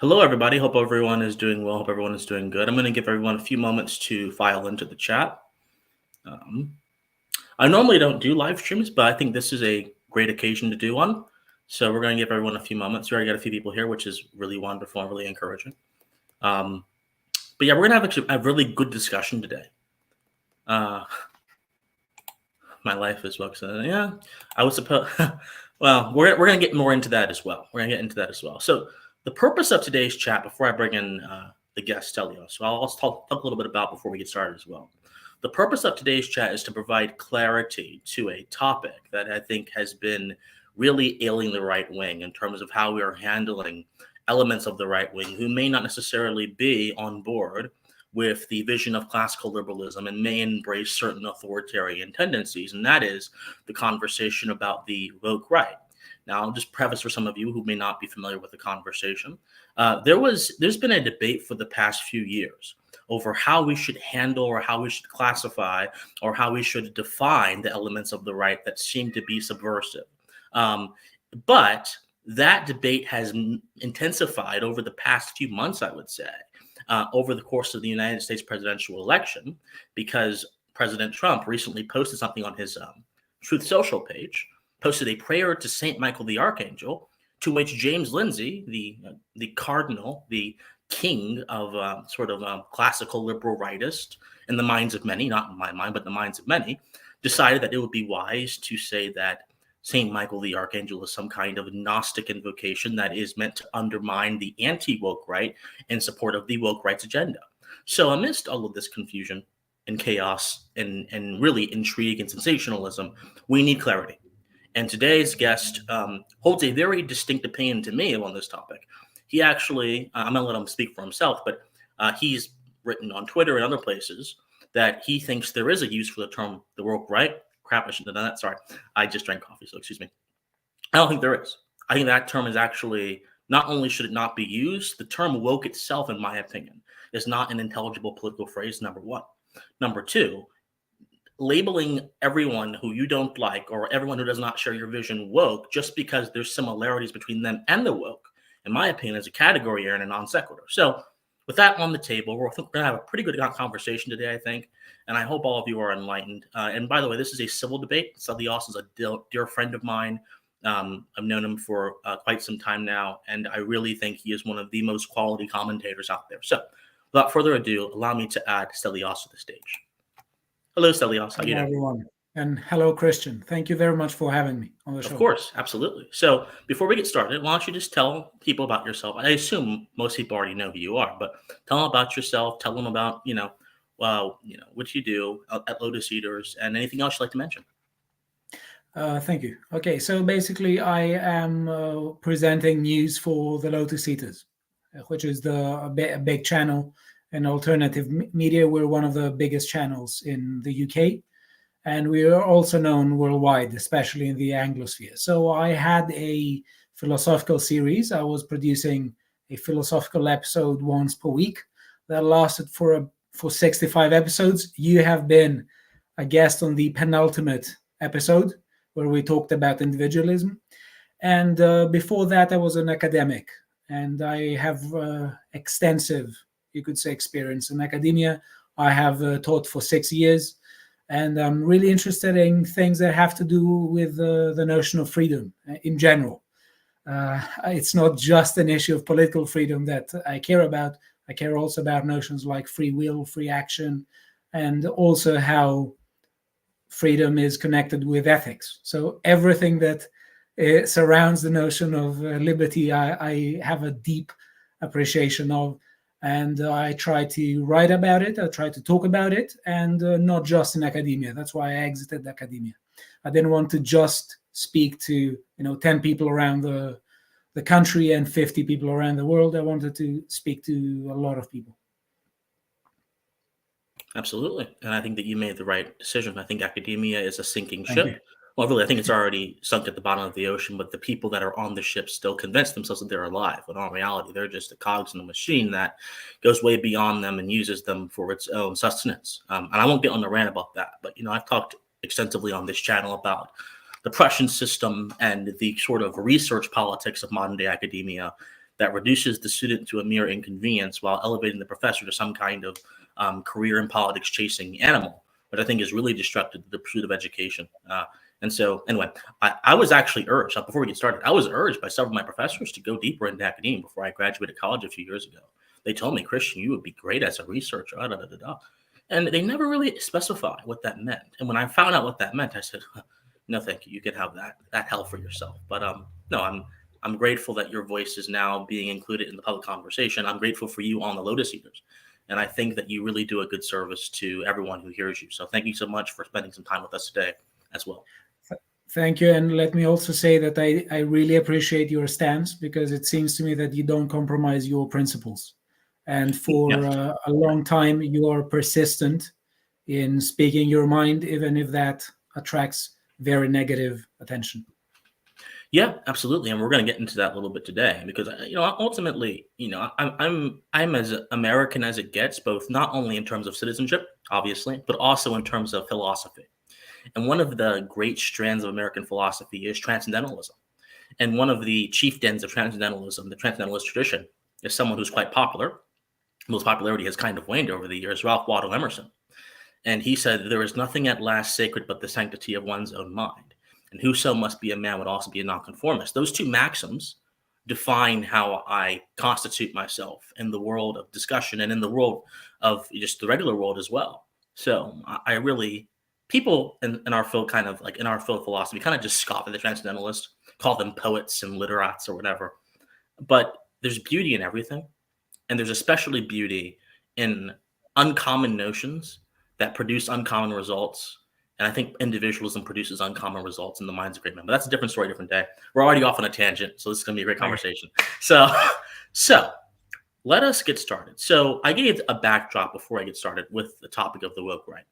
Hello, everybody. Hope everyone is doing well. Hope everyone is doing good. I'm going to give everyone a few moments to file into the chat. Um, I normally don't do live streams, but I think this is a great occasion to do one. So we're going to give everyone a few moments. We already got a few people here, which is really wonderful and really encouraging. But yeah, we're going to have a really good discussion today. My life is well. So yeah, I was supposed. Well, we're going to get more into that as well. We're going to get into that as well. So the purpose of today's chat, before I bring in the guest Stelios, so I'll talk a little bit about before we get started as well. The purpose of today's chat is to provide clarity to a topic that I think has been really ailing the right wing in terms of how we are handling elements of the right wing who may not necessarily be on board with the vision of classical liberalism and may embrace certain authoritarian tendencies, and that is the conversation about the woke right. Now, I'll just preface for some of you who may not be familiar with the conversation. There's been a debate for the past few years over how we should handle or how we should classify or how we should define the elements of the right that seem to be subversive. But that debate has intensified over the past few months, I would say, over the course of the United States presidential election, because President Trump recently posted something on his Truth Social page, posted a prayer to Saint Michael the Archangel, to which James Lindsay, the cardinal, the king of classical liberal rightist in the minds of many, not in my mind, but in the minds of many, decided that it would be wise to say that Saint Michael the Archangel is some kind of Gnostic invocation that is meant to undermine the anti-woke right in support of the woke rights agenda. So amidst all of this confusion and chaos and really intrigue and sensationalism, we need clarity. And today's guest holds a very distinct opinion to me on this topic. He actually, I'm going to let him speak for himself, but he's written on Twitter and other places that he thinks there is a use for the term the woke right. Crap, I shouldn't have done that. Sorry. I just drank coffee, so excuse me. I don't think there is. I think that term is actually, not only should it not be used, the term woke itself, in my opinion, is not an intelligible political phrase, number one. Number two, labeling everyone who you don't like or everyone who does not share your vision woke just because there's similarities between them and the woke, in my opinion, is a category error and a non sequitur. So with that on the table, we're going to have a pretty good conversation today, I think, and I hope all of you are enlightened. And by the way, this is a civil debate. Stelios is a dear friend of mine. I've known him for quite some time now, and I really think he is one of the most quality commentators out there. So without further ado, allow me to add Stelios to the stage. Hello, Stelios. How you doing? Hello, everyone. And hello, Christian. Thank you very much for having me on the show. Of course, absolutely. So before we get started, why don't you just tell people about yourself? I assume most people already know who you are, but tell them about yourself. Tell them about, what you do at Lotus Eaters and anything else you'd like to mention. Thank you. Okay, so basically I am presenting news for the Lotus Eaters, which is a big channel in alternative media. We're one of the biggest channels in the UK. And we are also known worldwide, especially in the Anglosphere. So I had a philosophical series. I was producing a philosophical episode once per week that lasted for 65 episodes. You have been a guest on the penultimate episode where we talked about individualism. And before that, I was an academic. And I have extensive, you could say, experience in academia. I have taught for 6 years. And I'm really interested in things that have to do with the notion of freedom in general. It's not just an issue of political freedom that I care about. I care also about notions like free will, free action, and also how freedom is connected with ethics. So everything that surrounds the notion of liberty, I have a deep appreciation of. And I try to write about it. I try to talk about it, and not just in academia. That's why I exited academia. I didn't want to just speak to 10 people around the country and 50 people around the world. I wanted to speak to a lot of people. Absolutely. And I think that you made the right decision. I think academia is a sinking ship. Well, really, I think it's already sunk at the bottom of the ocean, but the people that are on the ship still convince themselves that they're alive. But in reality, they're just the cogs in the machine that goes way beyond them and uses them for its own sustenance. And I won't get on the rant about that, but, I've talked extensively on this channel about the Prussian system and the sort of research politics of modern day academia that reduces the student to a mere inconvenience while elevating the professor to some kind of career in politics chasing animal, which I think is really destructive to the pursuit of education. And so, anyway, I was actually urged, before we get started, I was urged by several of my professors to go deeper into academia before I graduated college a few years ago. They told me, Christian, you would be great as a researcher, and they never really specified what that meant. And when I found out what that meant, I said, no, thank you. You can have that hell for yourself. But no, I'm grateful that your voice is now being included in the public conversation. I'm grateful for you on the Lotus Eaters. And I think that you really do a good service to everyone who hears you. So thank you so much for spending some time with us today as well. Thank you. And let me also say that I really appreciate your stance, because it seems to me that you don't compromise your principles. And for a long time, you are persistent in speaking your mind, even if that attracts very negative attention. Yeah, absolutely, and we're going to get into that a little bit today, because ultimately, I'm as American as it gets, both not only in terms of citizenship, obviously, but also in terms of philosophy. And one of the great strands of American philosophy is transcendentalism. And one of the chieftains of transcendentalism, the transcendentalist tradition, is someone who's quite popular. Whose popularity has kind of waned over the years, Ralph Waldo Emerson. And he said, there is nothing at last sacred but the sanctity of one's own mind. And whoso must be a man would also be a nonconformist. Those two maxims define how I constitute myself in the world of discussion and in the world of just the regular world as well. So I really, people in our field, kind of like in our field of philosophy, kind of just scoff at the transcendentalists, call them poets and literats or whatever. But there's beauty in everything. And there's especially beauty in uncommon notions that produce uncommon results. And I think individualism produces uncommon results in the minds of great men. But that's a different story, different day. We're already off on a tangent, so this is going to be a great conversation. So let us get started. So I gave a backdrop before I get started with the topic of the woke right.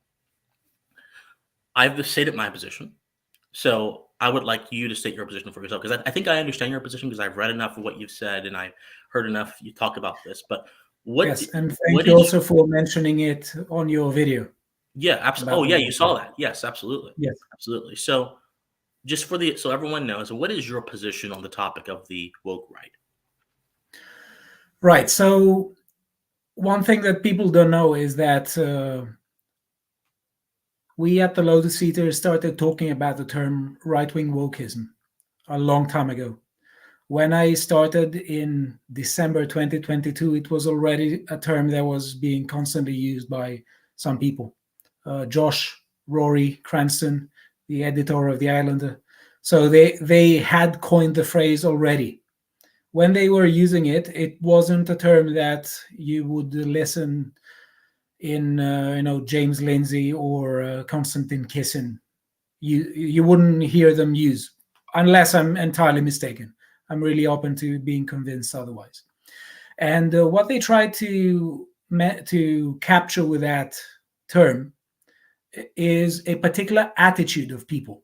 I've stated my position. So I would like you to state your position for yourself, because I think I understand your position, because I've read enough of what you've said and I've heard enough you talk about this. But what? Yes, and thank you also for mentioning it on your video. Yeah, absolutely. Oh, yeah, you saw that. Yes, absolutely. Yes, absolutely. So just so everyone knows, what is your position on the topic of the woke right? Right. So one thing that people don't know is that we at the Lotus Eaters started talking about the term right-wing wokeism a long time ago. When I started in December 2022, it was already a term that was being constantly used by some people. Josh, Rory, Cranston, the editor of The Islander. So they had coined the phrase already. When they were using it, it wasn't a term that you would listen in James Lindsay or Konstantin Kisin. You wouldn't hear them use, unless I'm entirely mistaken. I'm really open to being convinced otherwise. And what they tried to capture with that term is a particular attitude of people.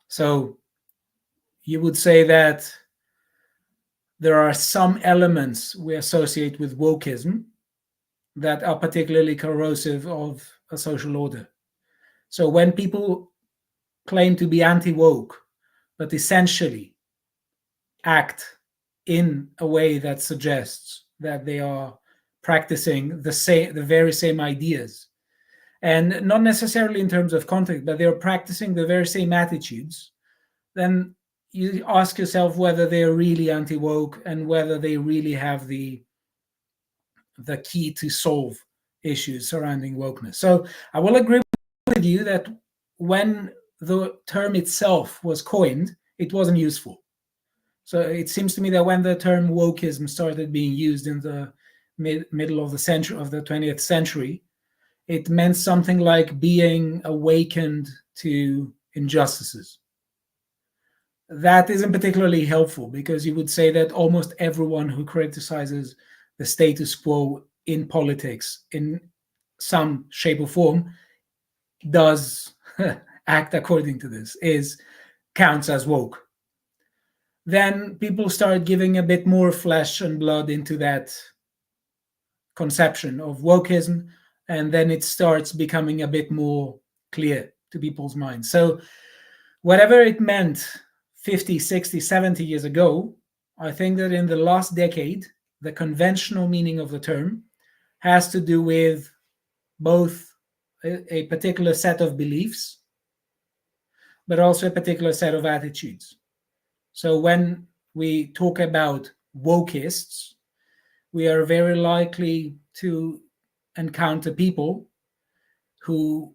So you would say that there are some elements we associate with wokeism that are particularly corrosive of a social order. So when people claim to be anti-woke, but essentially act in a way that suggests that they are practicing the very same ideas, and not necessarily in terms of content, but they're practicing the very same attitudes, then you ask yourself whether they're really anti-woke and whether they really have the key to solve issues surrounding wokeness. So I will agree with you that when the term itself was coined, it wasn't useful. So it seems to me that when the term wokeism started being used in the middle of the 20th century, it meant something like being awakened to injustices. That isn't particularly helpful, because you would say that almost everyone who criticizes the status quo in politics in some shape or form does act according to this, counts as woke. Then people start giving a bit more flesh and blood into that conception of wokeism, and then it starts becoming a bit more clear to people's minds. So whatever it meant 50, 60, 70 years ago I think that in the last decade, the conventional meaning of the term has to do with both a particular set of beliefs, but also a particular set of attitudes. So when we talk about wokeists, we are very likely to encounter people who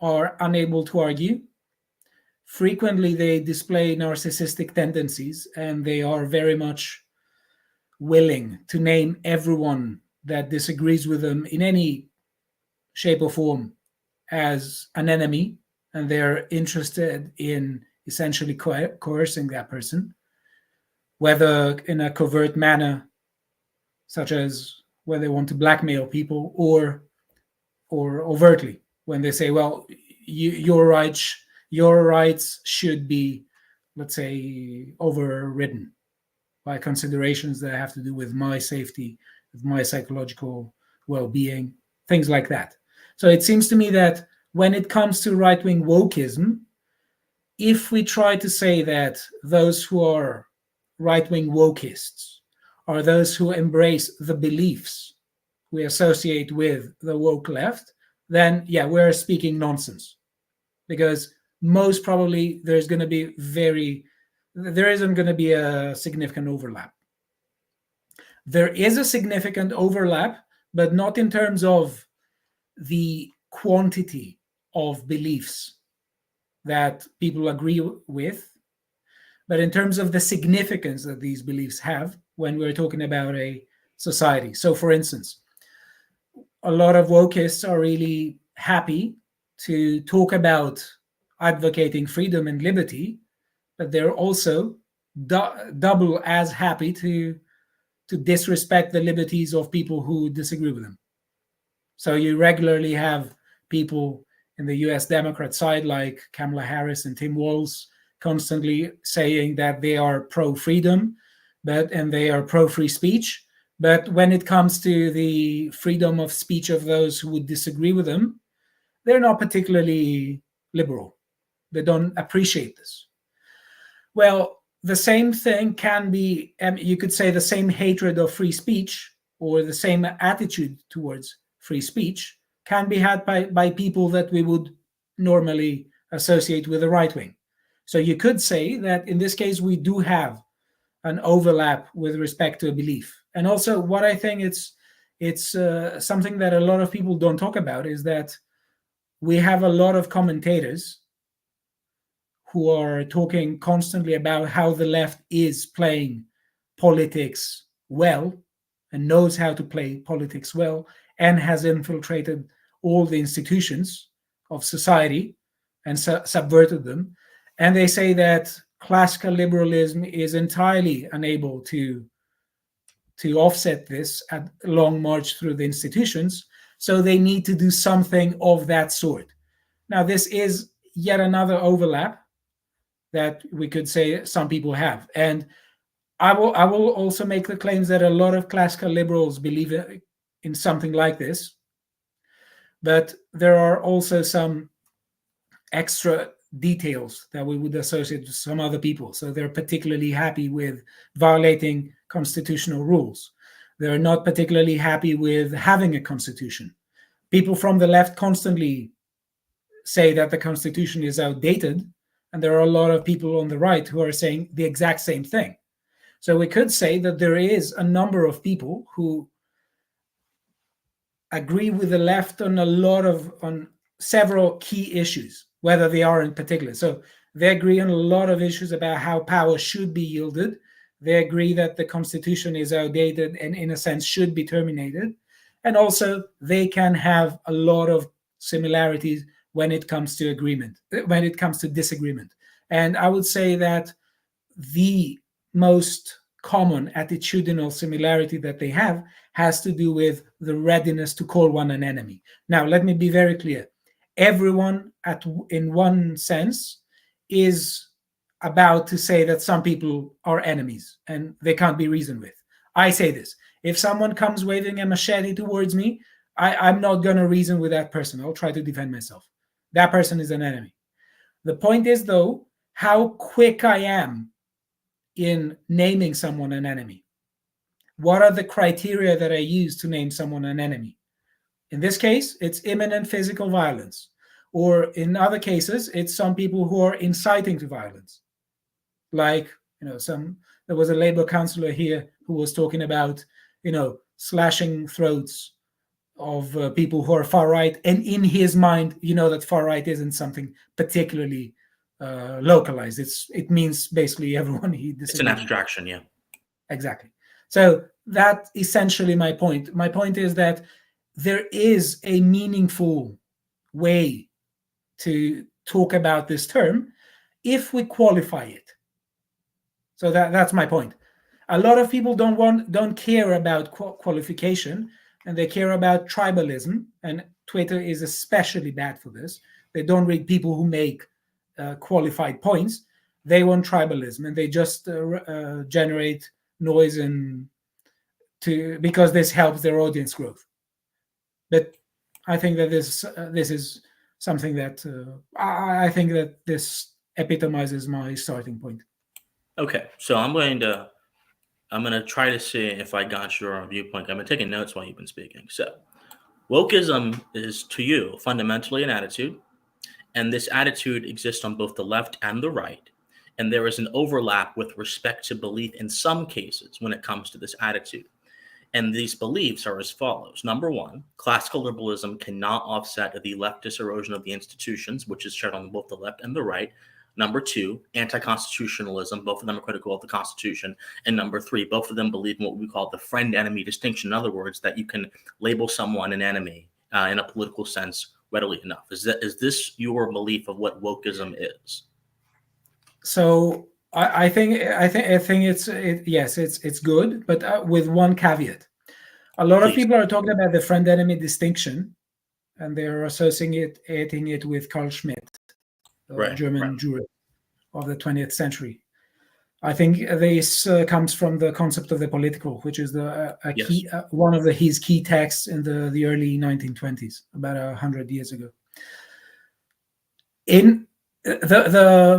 are unable to argue. Frequently, they display narcissistic tendencies, and they are very much willing to name everyone that disagrees with them in any shape or form as an enemy, and they're interested in essentially coercing that person, whether in a covert manner, such as when they want to blackmail people, or overtly when they say, well, your rights should be, let's say, overridden by considerations that have to do with my safety, with my psychological well-being, things like that. So it seems to me that when it comes to right-wing wokeism, if we try to say that those who are right-wing wokeists are those who embrace the beliefs we associate with the woke left, then yeah, we're speaking nonsense. Because most probably there isn't going to be a significant overlap. There is a significant overlap, but not in terms of the quantity of beliefs that people agree with, but in terms of the significance that these beliefs have when we're talking about a society. So, for instance, a lot of wokeists are really happy to talk about advocating freedom and liberty, but they're also double as happy to disrespect the liberties of people who disagree with them. So you regularly have people in the US Democrat side, like Kamala Harris and Tim Walz, constantly saying that they are pro-freedom, and they are pro-free speech. But when it comes to the freedom of speech of those who would disagree with them, they're not particularly liberal. They don't appreciate this. Well, the same thing can be, you could say the same hatred of free speech or the same attitude towards free speech can be had by people that we would normally associate with the right wing. So you could say that in this case, we do have an overlap with respect to a belief. And also what I think it's something that a lot of people don't talk about is that we have a lot of commentators who are talking constantly about how the left is playing politics well and knows how to play politics well and has infiltrated all the institutions of society and subverted them. And they say that classical liberalism is entirely unable to offset this at a long march through the institutions. So they need to do something of that sort. Now, this is yet another overlap that we could say some people have. And I will also make the claims that a lot of classical liberals believe in something like this. But there are also some extra details that we would associate with some other people. So they're particularly happy with violating constitutional rules. They're not particularly happy with having a constitution. People from the left constantly say that the constitution is outdated, and there are a lot of people on the right who are saying the exact same thing. So we could say that there is a number of people who agree with the left on several key issues, whether they are in particular. So they agree on a lot of issues about how power should be yielded. They agree that the constitution is outdated and in a sense should be terminated. And also they can have a lot of similarities when it comes to disagreement. And I would say that the most common attitudinal similarity that they have has to do with the readiness to call one an enemy. Now, let me be very clear. Everyone, in one sense, is about to say that some people are enemies and they can't be reasoned with. I say this. If someone comes waving a machete towards me, I'm not going to reason with that person. I'll try to defend myself. That person is an enemy. The point is, though, how quick I am in naming someone an enemy? What are the criteria that I use to name someone an enemy? In this case, it's imminent physical violence. Or in other cases, it's some people who are inciting to violence. Like, there was a Labour councillor here who was talking about, slashing throats of people who are far right. And in his mind, that far right isn't something particularly localized. It means basically everyone he disagrees. It's an abstraction, yeah. Exactly. So that's essentially my point. My point is that there is a meaningful way to talk about this term if we qualify it. So that's my point. A lot of people don't care about qualification, and they care about tribalism, and Twitter is especially bad for this. They don't read people who make qualified points. They want tribalism, and they just generate noise because this helps their audience growth. But I think that this is something that I think that this epitomizes my starting point. Okay, so I'm going to try to see if I got your viewpoint. I've been taking notes while you've been speaking. So, wokeism is to you fundamentally an attitude, and this attitude exists on both the left and the right. And there is an overlap with respect to belief in some cases when it comes to this attitude. And these beliefs are as follows. Number one, classical liberalism cannot offset the leftist erosion of the institutions, which is shared on both the left and the right. Number two, anti-constitutionalism. Both of them are critical of the Constitution. And number three, both of them believe in what we call the friend-enemy distinction. In other words, that you can label someone an enemy in a political sense readily enough. Is this your belief of what wokeism is? So I think it's good, but with one caveat. A lot of people are talking about the friend-enemy distinction, and they're associating it with Carl Schmitt, the German jurist of the 20th century. I think this comes from the concept of the political, which is one of his key texts in the early 1920s, about 100 years ago.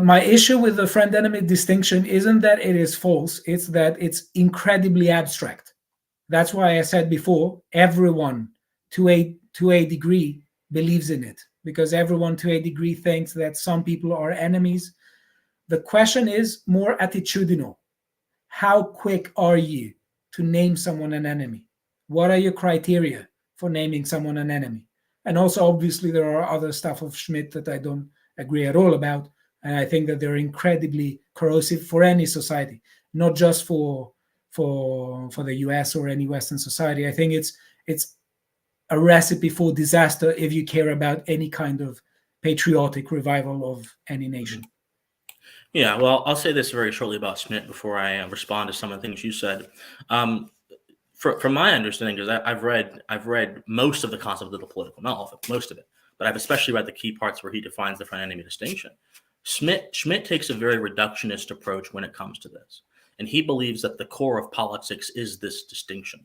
My issue with the friend-enemy distinction isn't that it is false, it's that it's incredibly abstract. That's why I said before, everyone to a degree believes in it, because everyone to a degree thinks that some people are enemies. The question is more attitudinal. How quick are you to name someone an enemy? What are your criteria for naming someone an enemy? And also, obviously, there are other stuff of Schmitt that I don't agree at all about, and I think that they're incredibly corrosive for any society, not just for the US or any Western society. I think it's a recipe for disaster if you care about any kind of patriotic revival of any nation. Yeah, well, I'll say this very shortly about Schmitt before I respond to some of the things you said. From my understanding, because I've read most of the concept of the political, not all of it, most of it, but I've especially read the key parts where he defines the friend-enemy distinction. Schmitt takes a very reductionist approach when it comes to this, and he believes that the core of politics is this distinction.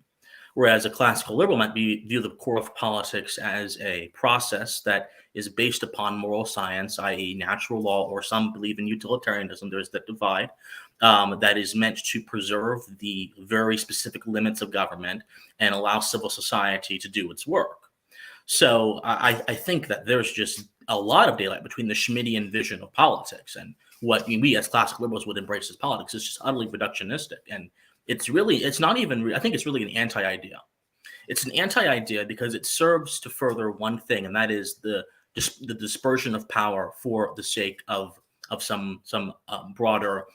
Whereas a classical liberal might view the core of politics as a process that is based upon moral science, i.e. natural law, or some believe in utilitarianism, there's that divide, that is meant to preserve the very specific limits of government and allow civil society to do its work. So I think that there's just a lot of daylight between the Schmittian vision of politics and what we as classical liberals would embrace as politics. It's just utterly reductionistic. And I think it's really an anti-idea. It's an anti-idea because it serves to further one thing, and that is the dispersion of power for the sake of some broader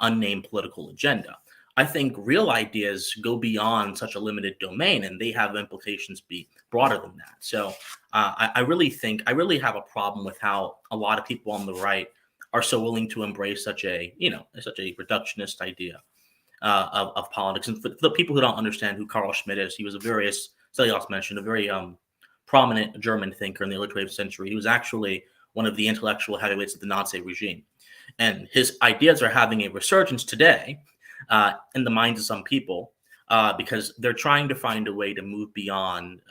unnamed political agenda. I think real ideas go beyond such a limited domain, and they have implications be broader than that. So I really have a problem with how a lot of people on the right are so willing to embrace such a reductionist idea of politics. And for the people who don't understand who Carl Schmitt is, he was as Stelios mentioned, a very prominent German thinker in the early 20th century. He was actually one of the intellectual heavyweights of the Nazi regime. And his ideas are having a resurgence today in the minds of some people because they're trying to find a way to move beyond,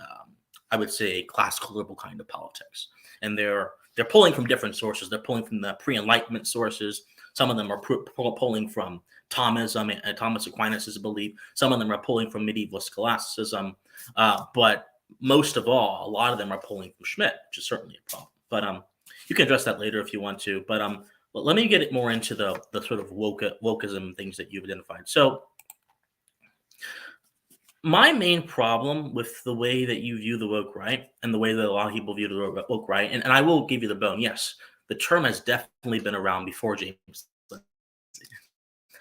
I would say, a classical liberal kind of politics. And they're pulling from different sources. They're pulling from the pre-Enlightenment sources, Some of them are pulling from Thomism and Thomas Aquinas' belief. Some of them are pulling from medieval scholasticism. But most of all, a lot of them are pulling from Schmidt, which is certainly a problem. But you can address that later if you want to. But let me get it more into the sort of wokeism things that you've identified. So my main problem with the way that you view the woke right and the way that a lot of people view the woke right, and I will give you the bone, yes, the term has definitely been around before James.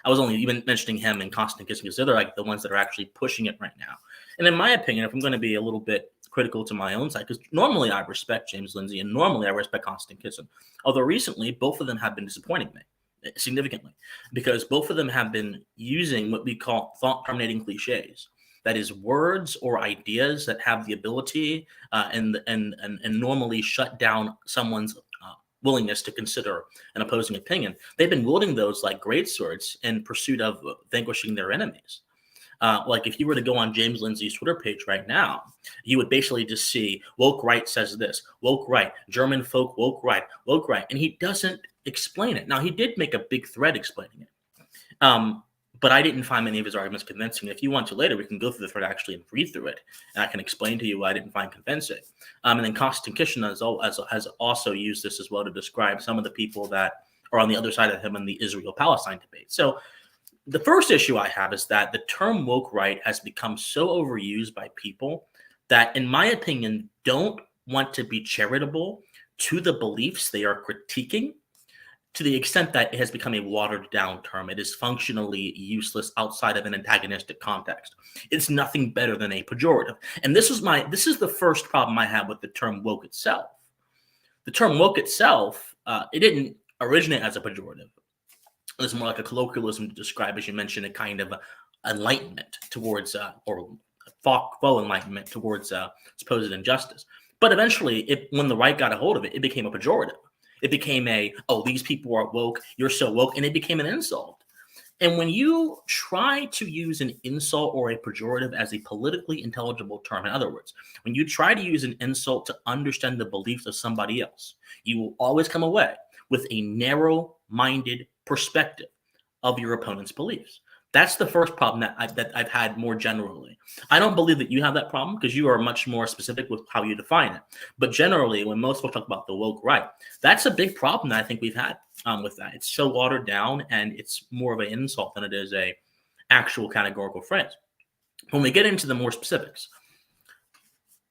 I was only even mentioning him and Constant Kissing because they're like the ones that are actually pushing it right now. And in my opinion, if I'm going to be a little bit critical to my own side, because normally I respect James Lindsay and normally I respect Constant Kissing, although recently both of them have been disappointing me significantly because both of them have been using what we call thought-terminating cliches. That is, words or ideas that have the ability and normally shut down someone's willingness to consider an opposing opinion. They've been wielding those like great swords in pursuit of vanquishing their enemies. Like if you were to go on James Lindsay's Twitter page right now, you would basically just see woke right says this, woke right, German folk woke right, and he doesn't explain it. Now he did make a big thread explaining it. But I didn't find many of his arguments convincing. If you want to later, we can go through the thread actually and read through it, and I can explain to you why I didn't find convincing. And then Constant Kishna has also used this as well to describe some of the people that are on the other side of him in the Israel-Palestine debate. So the first issue I have is that the term woke right has become so overused by people that, in my opinion, don't want to be charitable to the beliefs they are critiquing, to the extent that it has become a watered down term. It is functionally useless outside of an antagonistic context. It's nothing better than a pejorative. And this is the first problem I have with the term woke itself. The term woke itself, it didn't originate as a pejorative. It's more like a colloquialism to describe, as you mentioned, a kind of enlightenment towards, or faux enlightenment towards supposed injustice. But eventually, when the right got a hold of it, it became a pejorative. It became these people are woke, you're so woke, and it became an insult. And when you try to use an insult or a pejorative as a politically intelligible term, in other words, when you try to use an insult to understand the beliefs of somebody else, you will always come away with a narrow-minded perspective of your opponent's beliefs. That's the first problem that I've had more generally. I don't believe that you have that problem because you are much more specific with how you define it. But generally, when most folks talk about the woke right, that's a big problem that I think we've had with that. It's so watered down and it's more of an insult than it is a actual categorical phrase. When we get into the more specifics,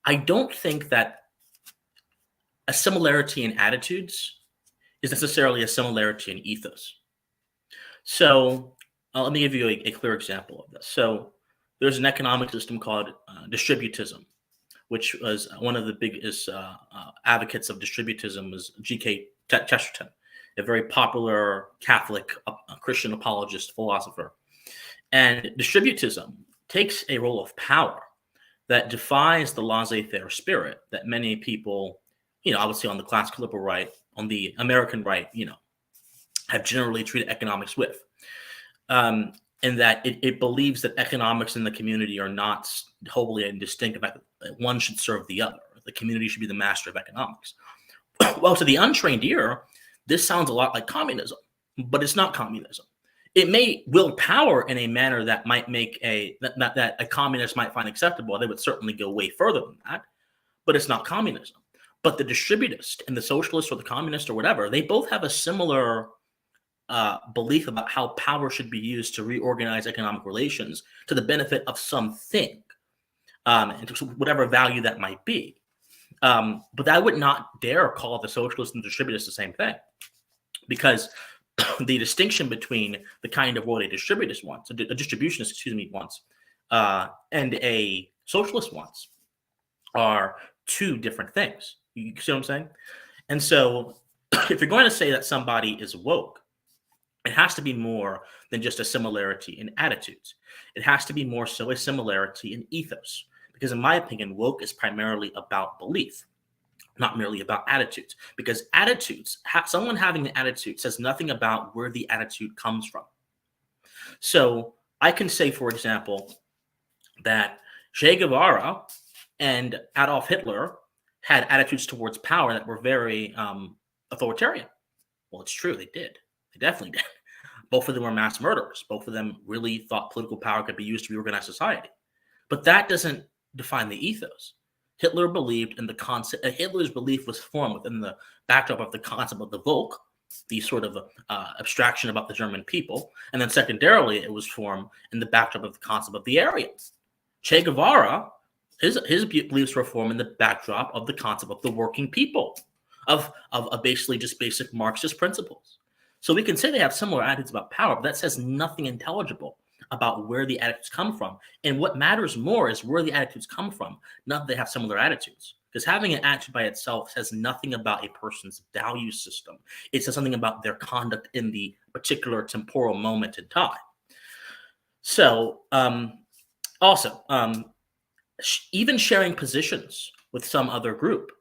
I don't think that a similarity in attitudes is necessarily a similarity in ethos. So let me give you a clear example of this. So there's an economic system called distributism, which was one of the biggest advocates of distributism was G.K. Chesterton, a very popular Catholic Christian apologist philosopher. And distributism takes a role of power that defies the laissez-faire spirit that many people, I would say on the classical liberal right, on the American right, have generally treated economics with. In that it believes that economics and the community are not wholly distinct, that one should serve the other. The community should be the master of economics. Well, to the untrained ear, this sounds a lot like communism, but it's not communism. It may wield power in a manner that might make that a communist might find acceptable. They would certainly go way further than that, but it's not communism. But the distributist and the socialist or the communist or whatever, they both have a similar belief about how power should be used to reorganize economic relations to the benefit of something, and to whatever value that might be. But I would not dare call the socialist and distributist the same thing, because the distinction between the kind of world a distributist wants, a distributionist, wants, and a socialist wants, are two different things. You see what I'm saying? And so, if you're going to say that somebody is woke, it has to be more than just a similarity in attitudes. It has to be more so a similarity in ethos. Because in my opinion, woke is primarily about belief, not merely about attitudes. Because attitudes, someone having an attitude says nothing about where the attitude comes from. So I can say, for example, that Che Guevara and Adolf Hitler had attitudes towards power that were very authoritarian. Well, it's true, they did. They definitely did. Both of them were mass murderers. Both of them really thought political power could be used to reorganize society. But that doesn't define the ethos. Hitler believed in the concept. Hitler's belief was formed within the backdrop of the concept of the Volk, the sort of abstraction about the German people, and then secondarily, it was formed in the backdrop of the concept of the Aryans. Che Guevara, his beliefs were formed in the backdrop of the concept of the working people, of basically just basic Marxist principles. So we can say they have similar attitudes about power, but that says nothing intelligible about where the attitudes come from. And what matters more is where the attitudes come from, not that they have similar attitudes. Because having an attitude by itself says nothing about a person's value system. It says something about their conduct in the particular temporal moment in time. So even sharing positions with some other group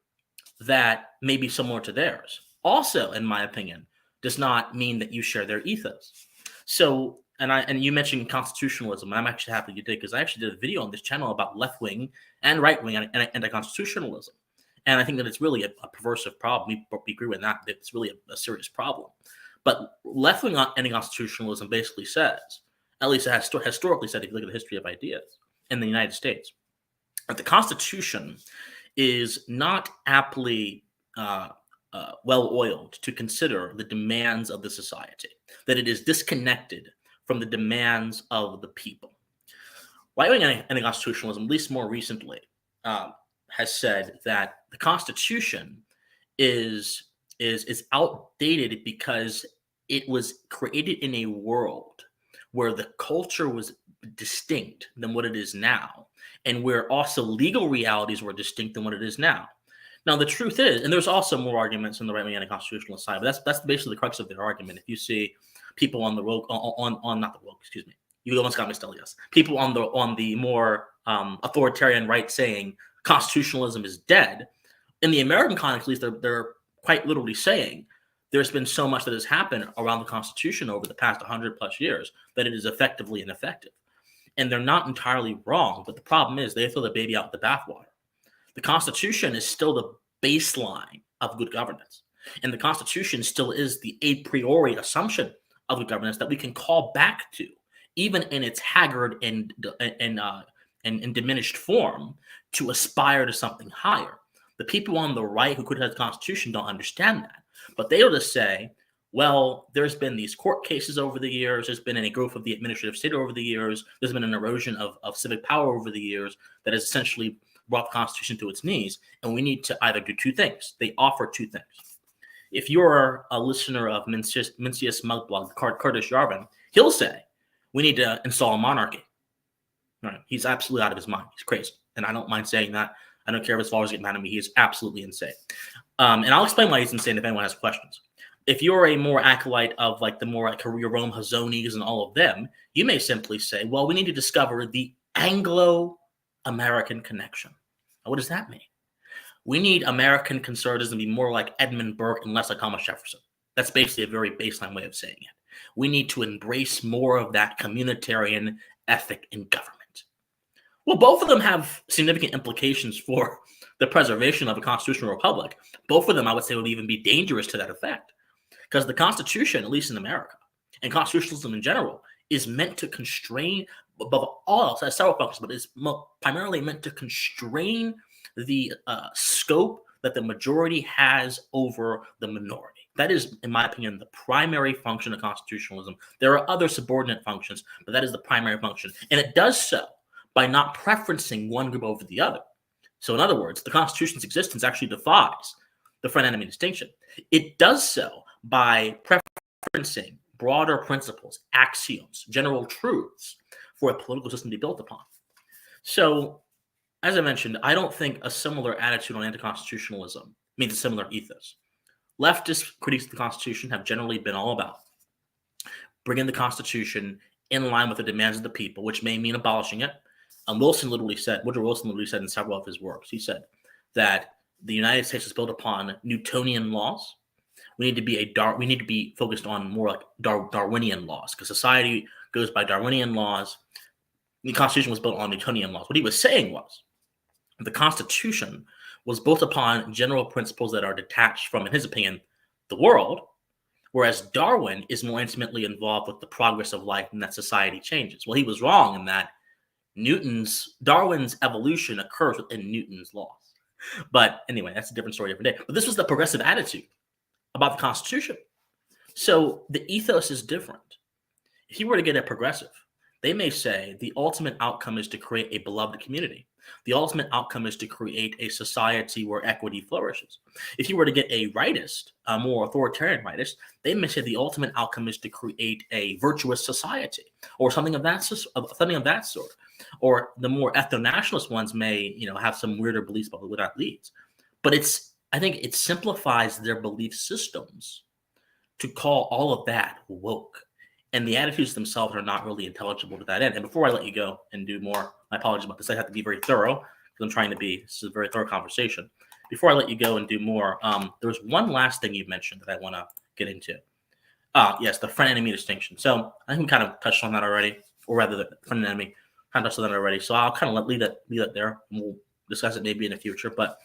that may be similar to theirs, also, in my opinion, does not mean that you share their ethos. So, and you mentioned constitutionalism, and I'm actually happy you did, because I actually did a video on this channel about left-wing and right-wing and anti-constitutionalism. And I think that it's really a perversive problem. We agree with that. It's really a serious problem. But left-wing anti-constitutionalism basically says, at least it has historically said, if you look at the history of ideas in the United States, that the Constitution is not aptly well-oiled to consider the demands of the society, that it is disconnected from the demands of the people. Right-wing anti-constitutionalism, at least more recently, has said that the Constitution is outdated because it was created in a world where the culture was distinct than what it is now, and where also legal realities were distinct than what it is now. Now, the truth is, and there's also more arguments on the right-wing anti-constitutional side, but that's basically the crux of their argument. If you see people on the road, not the road, excuse me, you almost got me, Stelios. People on the more authoritarian right saying constitutionalism is dead. In the American context, at least, they're quite literally saying there's been so much that has happened around the Constitution over the past 100 plus years that it is effectively ineffective. And they're not entirely wrong, but the problem is they throw the baby out with the bathwater. The Constitution is still the baseline of good governance. And the Constitution still is the a priori assumption of good governance that we can call back to, even in its haggard and diminished form, to aspire to something higher. The people on the right who criticize the Constitution don't understand that. But they will just say, well, there's been these court cases over the years. There's been a growth of the administrative state over the years. There's been an erosion of civic power over the years that has essentially brought the Constitution to its knees. And we need to either do two things. They offer two things. If you're a listener of Mencius Mugblog, Kurdish Yarvin, he'll say, we need to install a monarchy. Right? He's absolutely out of his mind. He's crazy. And I don't mind saying that. I don't care if his followers get mad at me. He is absolutely insane. And I'll explain why he's insane if anyone has questions. If you're a more acolyte of like the more like Rome Hazonis and all of them, you may simply say, well, we need to discover the Anglo-American connection. Now, what does that mean? We need American conservatism to be more like Edmund Burke and less like Thomas Jefferson. That's basically a very baseline way of saying it. We need to embrace more of that communitarian ethic in government. Well, both of them have significant implications for the preservation of a constitutional republic. Both of them, I would say, would even be dangerous to that effect. Because the Constitution, at least in America, and constitutionalism in general, is meant to constrain, above all else, has several functions, but is primarily meant to constrain the scope that the majority has over the minority. That is, in my opinion, the primary function of constitutionalism. There are other subordinate functions, but that is the primary function. And it does so by not preferencing one group over the other. So in other words, the Constitution's existence actually defies the friend-enemy distinction. It does so by preferencing broader principles, axioms, general truths for a political system to be built upon. So, as I mentioned, I don't think a similar attitude on anti-constitutionalism means a similar ethos. Leftist critiques of the Constitution have generally been all about bringing the Constitution in line with the demands of the people, which may mean abolishing it. Woodrow Wilson literally said in several of his works, he said that the United States is built upon Newtonian laws. We need to be focused on more like Darwinian laws, because society goes by Darwinian laws. The Constitution was built on Newtonian laws. What he was saying was the Constitution was built upon general principles that are detached from, in his opinion, the world, whereas Darwin is more intimately involved with the progress of life and that society changes. Well, he was wrong in that Darwin's evolution occurs within Newton's laws. But anyway, that's a different story, different day. But this was the progressive attitude about the Constitution. So the ethos is different. If you were to get a progressive, they may say the ultimate outcome is to create a beloved community. The ultimate outcome is to create a society where equity flourishes. If you were to get a rightist, a more authoritarian rightist, they may say the ultimate outcome is to create a virtuous society, or something of that sort. Or the more ethno-nationalist ones may, have some weirder beliefs about where that leads. But I think it simplifies their belief systems to call all of that woke. And the attitudes themselves are not really intelligible to that end. And before I let you go and do more, my apologies about this. I have to be very thorough because this is a very thorough conversation. Before I let you go and do more, there's one last thing you mentioned that I want to get into. Yes, the friend-enemy distinction. So I think we kind of touched on that already, or rather the friend and enemy kind of touched on that already. So I'll kind of leave that there, and we'll discuss it maybe in the future. But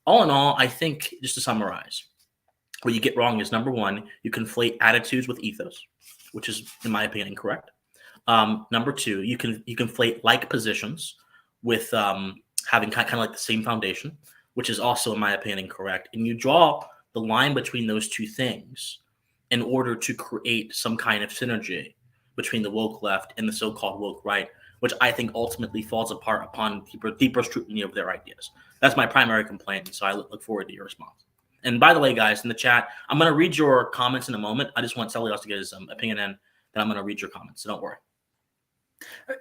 all in all, I think, just to summarize, what you get wrong is, number one, you conflate attitudes with ethos, which is, in my opinion, incorrect. Number two, you conflate like positions with having kind of like the same foundation, which is also, in my opinion, incorrect. And you draw the line between those two things in order to create some kind of synergy between the woke left and the so-called woke right, which I think ultimately falls apart upon deeper scrutiny of their ideas. That's my primary complaint, and so I look forward to your response. And by the way, guys, in the chat, I'm going to read your comments in a moment. I just want Stelios to get his opinion in, then I'm going to read your comments, so don't worry.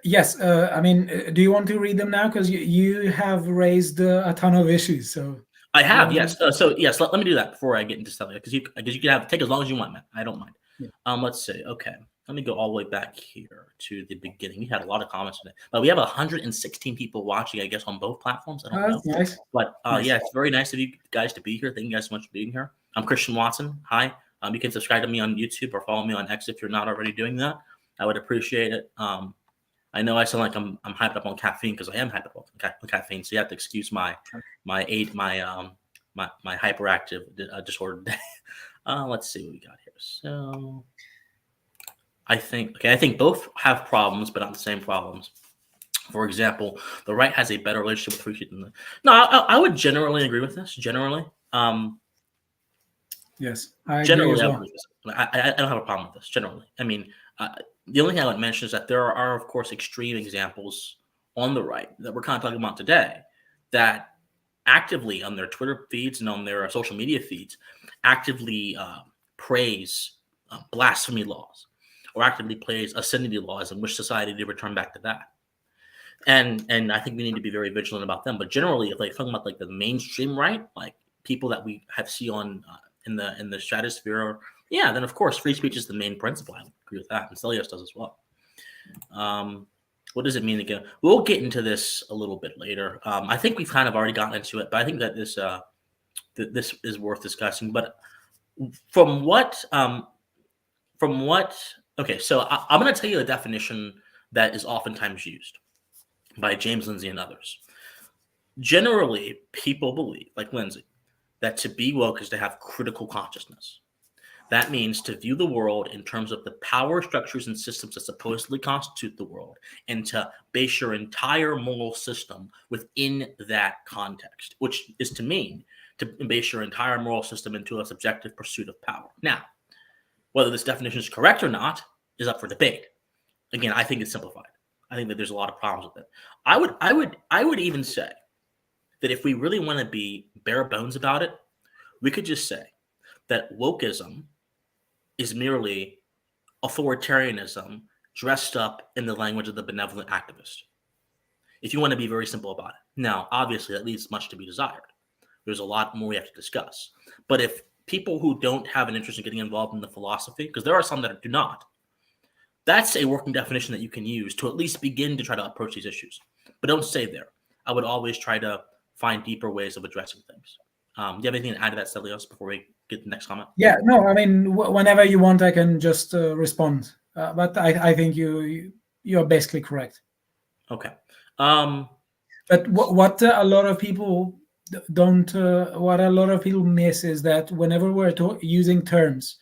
Yes, I mean, do you want to read them now? Because you have raised a ton of issues. So I have, yes. Yes, let me do that before I get into Stelios, because you can take as long as you want, man. I don't mind. Yeah. Let's see. Okay. Let me go all the way back here to the beginning. We had a lot of comments today, but we have 116 people watching, I guess, on both platforms. I don't know. Nice. But nice. Yeah, it's very nice of you guys to be here. Thank you guys so much for being here. I'm Christian Watson. Hi. You can subscribe to me on YouTube or follow me on X if you're not already doing that. I would appreciate it. I know I sound like I'm hyped up on caffeine, because I am hyped up on caffeine. So you have to excuse my hyperactive disorder day. Let's see what we got here. So I think both have problems, but not the same problems. For example, the right has a better relationship with free speech than I would generally agree with this. Generally, yes, I generally agree as well. I agree with this. I don't have a problem with this. Generally, I mean, the only thing I would mention is that there are, of course, extreme examples on the right that we're kind of talking about today, that actively on their Twitter feeds and on their social media feeds actively praise blasphemy laws, or actively praise obscenity laws, and wish society to return back to that. And I think we need to be very vigilant about them. But generally, if talking about like the mainstream right, like people that we have see on in the stratosphere, yeah, then of course free speech is the main principle. I agree with that, and Stelios does as well. What does it mean again? We'll get into this a little bit later. I think we've kind of already gotten into it, but I think that this is worth discussing. But from what okay, so I'm going to tell you a definition that is oftentimes used by James Lindsay and others. Generally, people believe, like Lindsay, that to be woke is to have critical consciousness. That means to view the world in terms of the power structures and systems that supposedly constitute the world, and to base your entire moral system within that context, which is to mean to base your entire moral system into a subjective pursuit of power. Now, whether this definition is correct or not is up for debate. Again, I think it's simplified. I think that there's a lot of problems with it. I would even say that if we really want to be bare bones about it, we could just say that wokeism is merely authoritarianism dressed up in the language of the benevolent activist. If you want to be very simple about it. Now, obviously, that leaves much to be desired. There's a lot more we have to discuss. But if people who don't have an interest in getting involved in the philosophy, because there are some that do not, that's a working definition that you can use to at least begin to try to approach these issues. But don't stay there. I would always try to find deeper ways of addressing things. Do you have anything to add to that, Stelios, before we get the next comment? Yeah, no, I mean, whenever you want, I can just respond. But I think you're basically correct. Okay. But what a lot of people don't, what a lot of people miss is that whenever we're using terms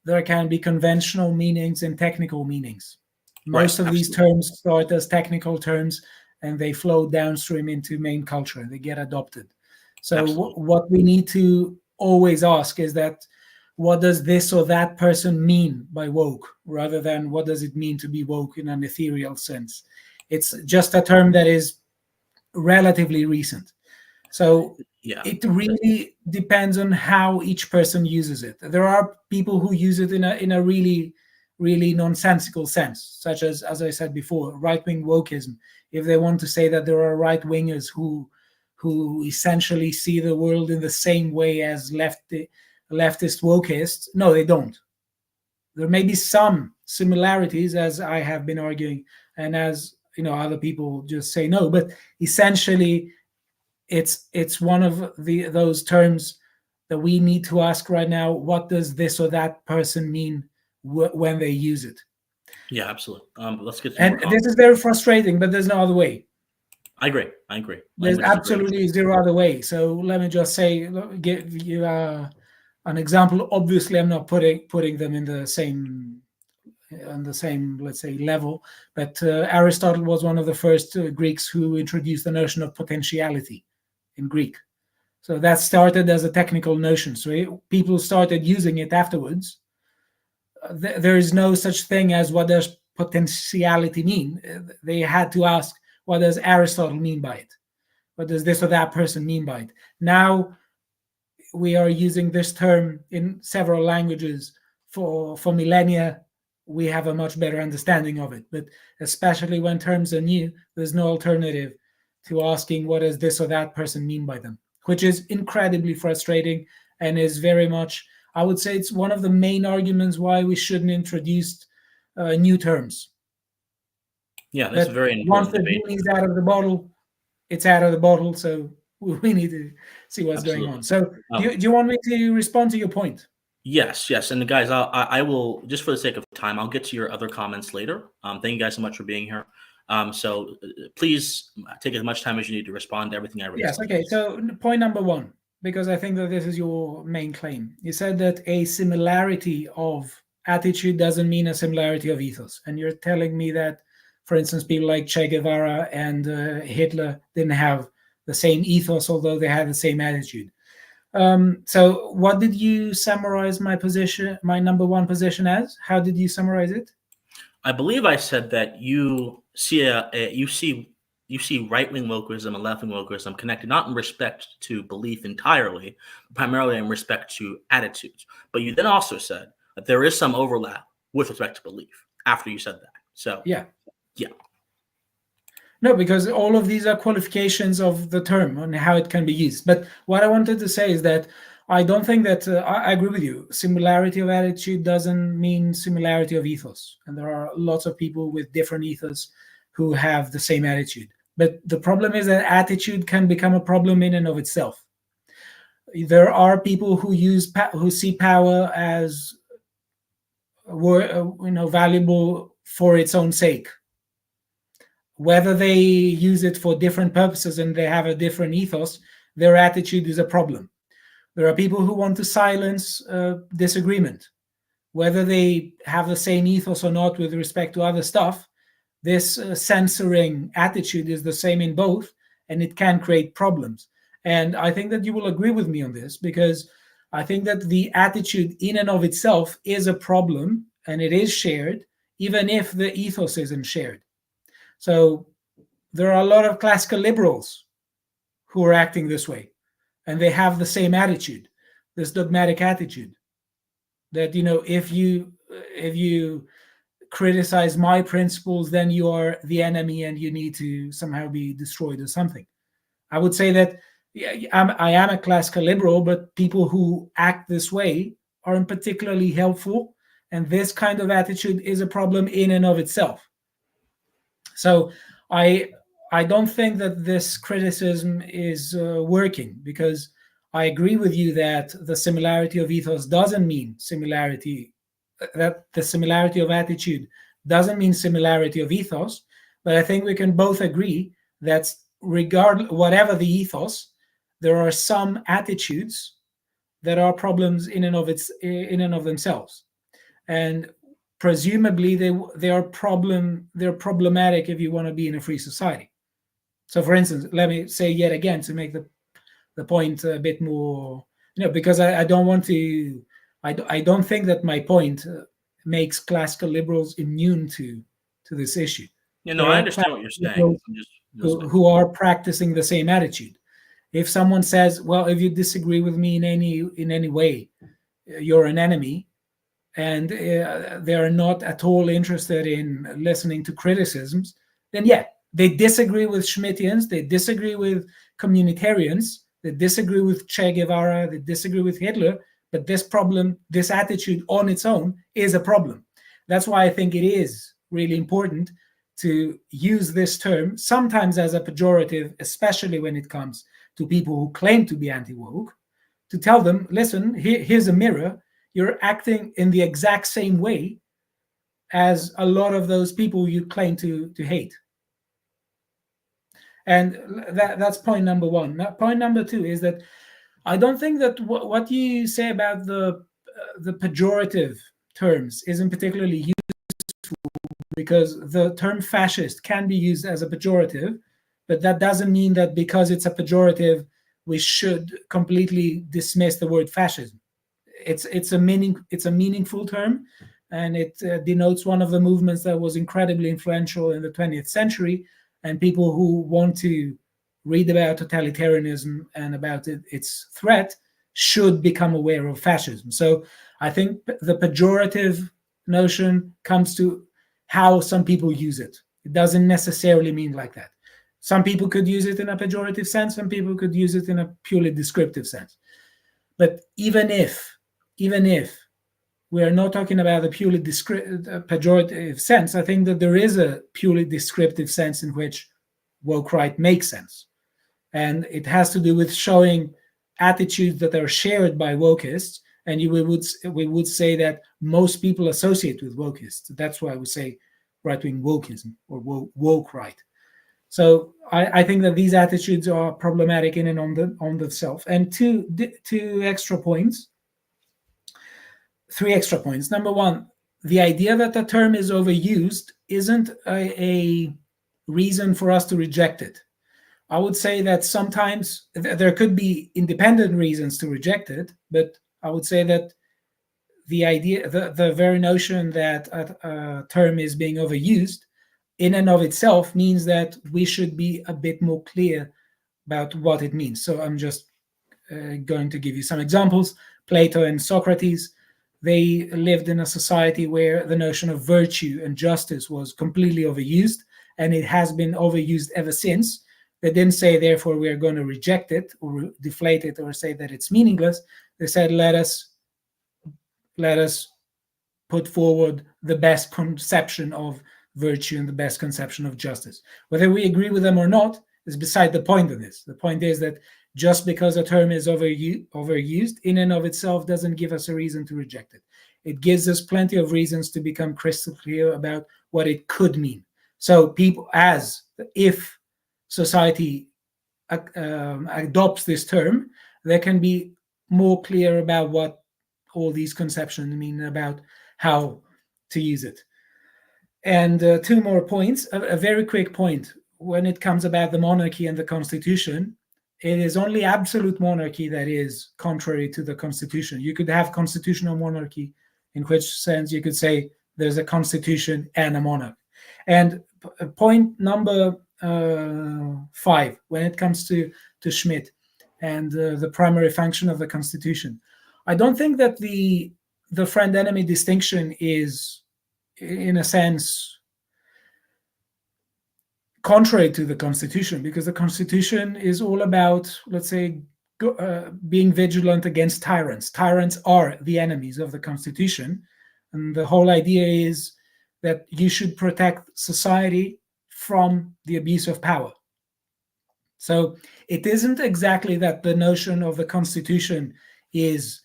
there can be conventional meanings and technical meanings. Most Right, of these absolutely. terms start as technical terms and they flow downstream into main culture. They get adopted. So Absolutely. what we need to always ask is that, what does this or that person mean by woke, rather than what does it mean to be woke in an ethereal sense. It's just a term that is relatively recent. So Yeah. it really depends on how each person uses it. There are people who use it in a really, really nonsensical sense, such as I said before, right-wing wokeism. If they want to say that there are right-wingers who essentially see the world in the same way as leftist wokeists, no, they don't. There may be some similarities, as I have been arguing, and as other people just say no, but essentially it's one of those terms that we need to ask right now: what does this or that person mean when they use it? Yeah, absolutely. Let's get some more And comments. this is very frustrating, but there's no other way. I agree. There's Language is a great absolutely zero other way. So let me just say, give you an example. Obviously, I'm not putting them in the same let's say, level, but Aristotle was one of the first Greeks who introduced the notion of potentiality in Greek. So that started as a technical notion. So people started using it afterwards. There is no such thing as what does potentiality mean. They had to ask, what does Aristotle mean by it? What does this or that person mean by it? Now we are using this term in several languages for millennia. We have a much better understanding of it. But especially when terms are new, there's no alternative to asking, what does this or that person mean by them? Which is incredibly frustrating and is very much, I would say, it's one of the main arguments why we shouldn't introduce new terms. Yeah, that's a But very once important the debate. genie's out of the bottle, it's out of the bottle. So we need to see what's going Absolutely. on. So do Um, you want me to respond to your point? yes. And guys, I will, just for the sake of time, I'll get to your other comments later. Thank you guys so much for being here. So please take as much time as you need to respond to everything I raised. Yes, okay. So point number one, because I think that this is your main claim. You said that a similarity of attitude doesn't mean a similarity of ethos. And you're telling me that, for instance, people like Che Guevara and Hitler didn't have the same ethos, although they had the same attitude. So what did you summarize my number one position as? How did you summarize it? I believe I said that you see you see right-wing wokeism and left-wing wokeism connected not in respect to belief entirely, but primarily in respect to attitudes. But you then also said that there is some overlap with respect to belief after you said that. So Yeah. Yeah. No, because all of these are qualifications of the term and how it can be used. But what I wanted to say is that I don't think that I agree with you. Similarity of attitude doesn't mean similarity of ethos. And there are lots of people with different ethos who have the same attitude. But the problem is that attitude can become a problem in and of itself. There are people who who see power as valuable for its own sake. Whether they use it for different purposes and they have a different ethos, their attitude is a problem. There are people who want to silence disagreement. Whether they have the same ethos or not with respect to other stuff, this censoring attitude is the same in both, and it can create problems. And I think that you will agree with me on this, because I think that the attitude in and of itself is a problem, and it is shared, even if the ethos isn't shared. So there are a lot of classical liberals who are acting this way, and they have the same attitude, this dogmatic attitude that, if you criticize my principles, then you are the enemy and you need to somehow be destroyed or something. I would say that I am a classical liberal, but people who act this way aren't particularly helpful, and this kind of attitude is a problem in and of itself. So I don't think that this criticism is working, because I agree with you that the similarity of ethos doesn't mean similarity, that the similarity of attitude doesn't mean similarity of ethos. But I think we can both agree that whatever the ethos, there are some attitudes that are problems in and of themselves. and presumably they're problematic if you want to be in a free society. So, for instance, let me say yet again to make the point a bit more, because I don't want to, I don't think that my point makes classical liberals immune to this issue. I understand what you're saying. Who are practicing the same attitude. If someone says, well, if you disagree with me in any way, you're an enemy, and they are not at all interested in listening to criticisms, then yeah, they disagree with Schmittians, they disagree with communitarians, they disagree with Che Guevara, they disagree with Hitler, but this attitude on its own is a problem. That's why I think it is really important to use this term, sometimes as a pejorative, especially when it comes to people who claim to be anti-woke, to tell them, listen, here's a mirror, you're acting in the exact same way as a lot of those people you claim to hate. And that's point number one. Now, point number two is that I don't think that what you say about the pejorative terms isn't particularly useful, because the term fascist can be used as a pejorative, but that doesn't mean that because it's a pejorative, we should completely dismiss the word fascism. It's a meaningful term, and it denotes one of the movements that was incredibly influential in the 20th century, and people who want to read about totalitarianism and about its threat should become aware of fascism. So I think the pejorative notion comes to how some people use it. It doesn't necessarily mean like that. Some people could use it in a pejorative sense, some people could use it in a purely descriptive sense. But even if we're not talking about a purely pejorative sense, I think that there is a purely descriptive sense in which woke right makes sense. And it has to do with showing attitudes that are shared by wokeists. And we would say that most people associate with wokeists. That's why we say right-wing wokeism or woke right. So I think that these attitudes are problematic in and on themselves. And three extra points. Number one, the idea that the term is overused isn't a reason for us to reject it. I would say that sometimes there could be independent reasons to reject it, but I would say that the idea, the very notion that a term is being overused in and of itself means that we should be a bit more clear about what it means. So I'm just going to give you some examples. Plato and Socrates, they lived in a society where the notion of virtue and justice was completely overused, and it has been overused ever since. They didn't say, therefore, we are going to reject it or deflate it or say that it's meaningless. They said, let us put forward the best conception of virtue and the best conception of justice. Whether we agree with them or not is beside the point of this. The point is that just because a term is overused in and of itself doesn't give us a reason to reject it. It gives us plenty of reasons to become crystal clear about what it could mean. So if society adopts this term, they can be more clear about what all these conceptions mean, about how to use it. And two more points. A very quick point. When it comes about the monarchy and the constitution, it is only absolute monarchy that is contrary to the constitution. You could have constitutional monarchy, in which sense you could say there's a constitution and a monarch. And point number 5, when it comes to Schmitt and the primary function of the constitution, I don't think that the friend-enemy distinction is, in a sense, contrary to the constitution, because the constitution is all about, let's say, being vigilant against tyrants. Tyrants are the enemies of the constitution, and the whole idea is that you should protect society from the abuse of power. So it isn't exactly that the notion of the constitution is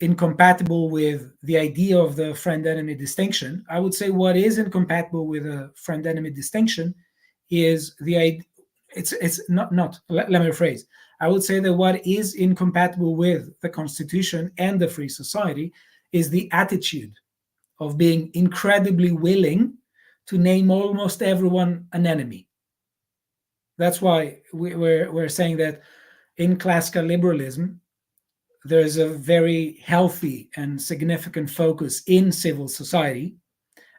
incompatible with the idea of the friend-enemy distinction. I would say what is incompatible with a friend-enemy distinction is the idea. It's not. Let me rephrase. I would say that what is incompatible with the constitution and the free society is the attitude of being incredibly willing to name almost everyone an enemy. That's why we're saying that in classical liberalism, there's a very healthy and significant focus in civil society,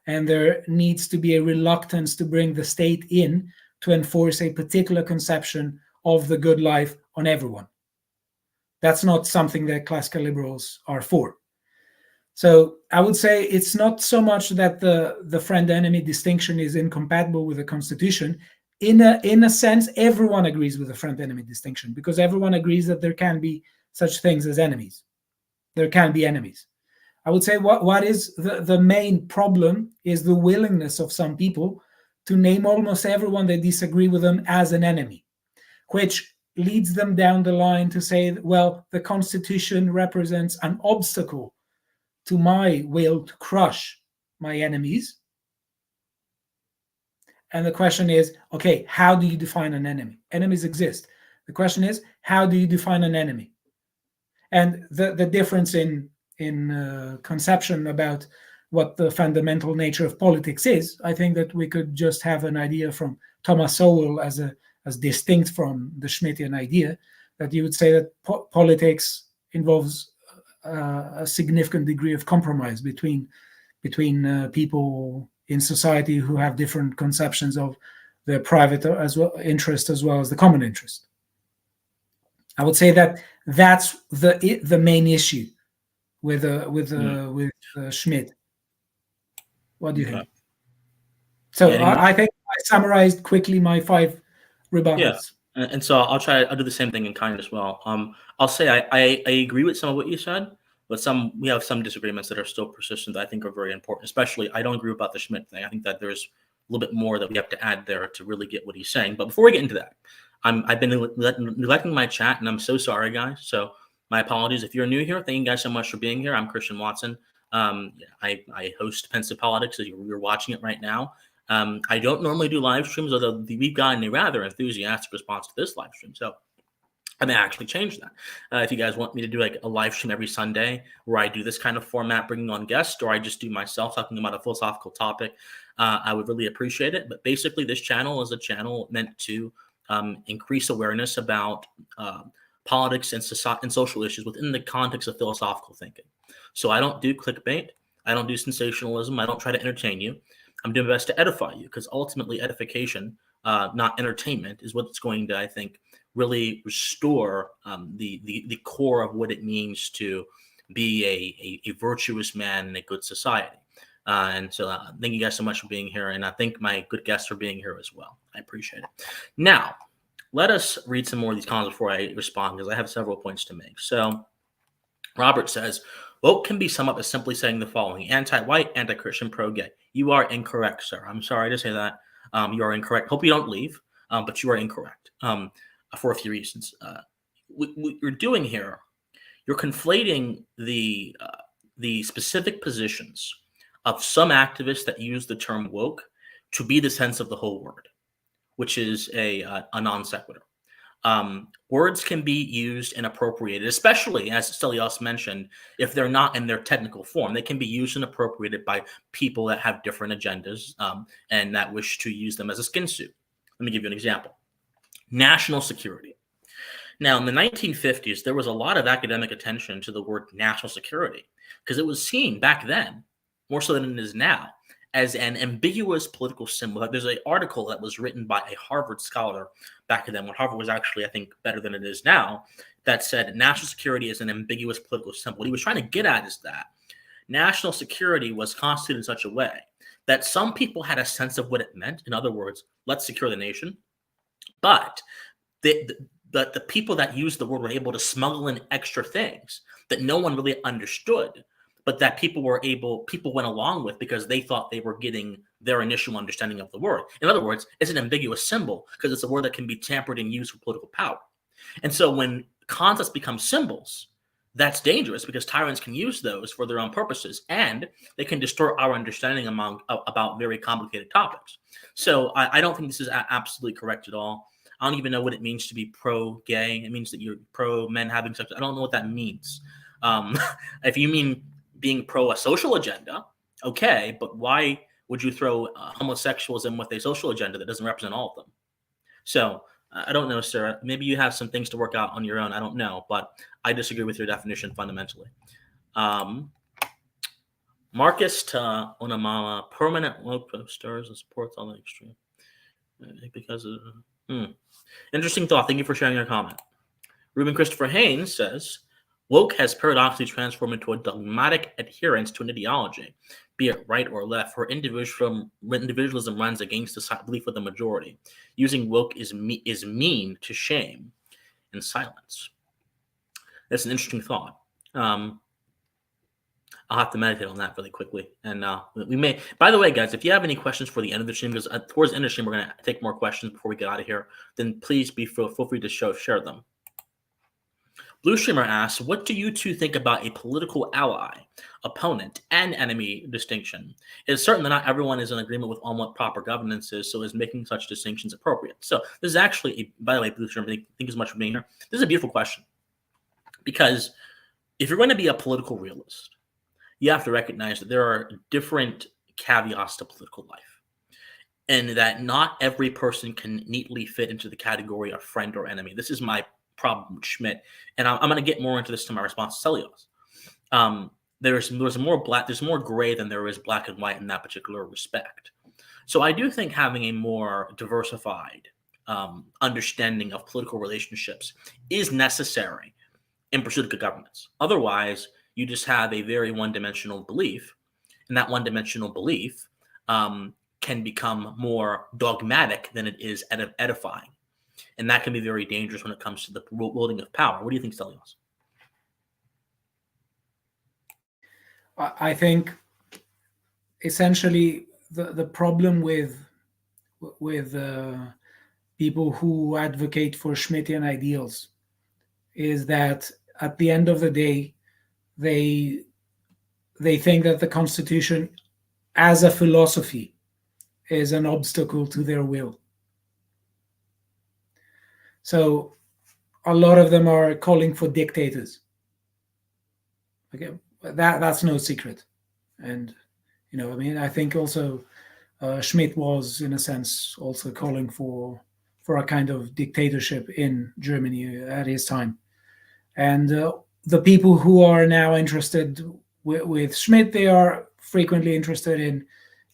and there needs to be a reluctance to bring the state in to enforce a particular conception of the good life on everyone. That's not something that classical liberals are for. So I would say it's not so much that the friend-enemy distinction is incompatible with the Constitution. In a sense, everyone agrees with the friend-enemy distinction, because everyone agrees that there can be such things as enemies. There can be enemies. I would say what is the main problem is the willingness of some people to name almost everyone they disagree with them as an enemy, which leads them down the line to say, well, the Constitution represents an obstacle to my will to crush my enemies. And the question is, okay, how do you define an enemy? Enemies exist. The question is, how do you define an enemy? And the difference in conception about what the fundamental nature of politics is, I think that we could just have an idea from Thomas Sowell as distinct from the Schmittian idea, that you would say that politics involves a significant degree of compromise between people in society who have different conceptions of their private interest as well as the common interest. I would say that that's the main issue with Schmitt. What do you think? So I think I summarized quickly my 5 rebuttals. Yeah. And so I'll do the same thing in kind as well. I'll say I agree with some of what you said, but we have some disagreements that are still persistent that I think are very important. Especially, I don't agree about the Schmitt thing. I think that there's a little bit more that we have to add there to really get what he's saying. But before we get into that, I've been neglecting my chat, and I'm so sorry, guys. So my apologies. If you're new here, thank you guys so much for being here. I'm Christian Watson. I host Pensive Politics, as you're watching it right now. I don't normally do live streams, although we've gotten a rather enthusiastic response to this live stream. So I may actually change that. If you guys want me to do like a live stream every Sunday where I do this kind of format, bringing on guests, or I just do myself talking about a philosophical topic, I would really appreciate it. But basically, this channel is a channel meant to increase awareness about politics and social issues within the context of philosophical thinking. So I don't do clickbait. I don't do sensationalism. I don't try to entertain you. I'm doing my best to edify you, because ultimately edification, not entertainment, is what's going to, I think, really restore the core of what it means to be a virtuous man in a good society. And so thank you guys so much for being here. And I thank my good guests for being here as well. I appreciate it. Now, let us read some more of these comments before I respond, because I have several points to make. So Robert says, woke can be summed up as simply saying the following: anti-white, anti-Christian, pro-gay. You are incorrect, sir. I'm sorry to say that. You are incorrect. Hope you don't leave, but you are incorrect for a few reasons. What you're doing here, you're conflating the specific positions of some activists that use the term woke to be the sense of the whole word, which is a non sequitur. Words can be used and appropriated, especially, as Stelios mentioned, if they're not in their technical form. They can be used and appropriated by people that have different agendas and that wish to use them as a skin suit. Let me give you an example. National security. Now, in the 1950s, there was a lot of academic attention to the word national security, because it was seen back then, more so than it is now, as an ambiguous political symbol. There's an article that was written by a Harvard scholar back then, when Harvard was actually, I think, better than it is now, that said national security is an ambiguous political symbol. What he was trying to get at is that national security was constituted in such a way that some people had a sense of what it meant. In other words, let's secure the nation. But the people that used the word were able to smuggle in extra things that no one really understood, but that people went along with because they thought they were getting their initial understanding of the word. In other words, it's an ambiguous symbol because it's a word that can be tampered and used for political power. And so when concepts become symbols, that's dangerous, because tyrants can use those for their own purposes, and they can distort our understanding about very complicated topics. So I don't think this is absolutely correct at all. I don't even know what it means to be pro-gay. It means that you're pro-men having sex. I don't know what that means. If you mean being pro a social agenda, Okay, but why would you throw homosexuals in with a social agenda that doesn't represent all of them? So I don't know, sir. Maybe you have some things to work out on your own. I don't know, but I disagree with your definition fundamentally. Marcus to Onamama, permanent woke posters and supports all the extreme. Because of, Interesting thought. Thank you for sharing your comment. Ruben Christopher Haynes says, woke has paradoxically transformed into a dogmatic adherence to an ideology, be it right or left, where individualism runs against the belief of the majority. Using woke is mean to shame and silence. That's an interesting thought. I'll have to meditate on that really quickly. And we may, by the way, guys, if you have any questions for the end of the stream, because towards the end of the stream, we're going to take more questions before we get out of here, then please feel free to share them. Blue Streamer asks, what do you two think about a political ally, opponent, and enemy distinction? It is certain that not everyone is in agreement with on what proper governance is, so is making such distinctions appropriate? So this is actually, by the way, Blue Streamer, thank you so much for being here. This is a beautiful question. Because if you're going to be a political realist, you have to recognize that there are different caveats to political life, and that not every person can neatly fit into the category of friend or enemy. This is my problem with Schmitt, and I'm going to get more into this to my response to Stelios. There's more gray than there is black and white in that particular respect. So I do think having a more diversified understanding of political relationships is necessary in pursuit of good governance. Otherwise, you just have a very one-dimensional belief, and that one-dimensional belief can become more dogmatic than it is edifying. And that can be very dangerous when it comes to the wielding of power. What do you think, Stelios? I think essentially the problem with people who advocate for Schmittian ideals is that at the end of the day, they think that the Constitution as a philosophy is an obstacle to their will. So a lot of them are calling for dictators. Okay, that's no secret. And, I think also Schmitt was, in a sense, also calling for a kind of dictatorship in Germany at his time. And the people who are now interested with Schmitt, they are frequently interested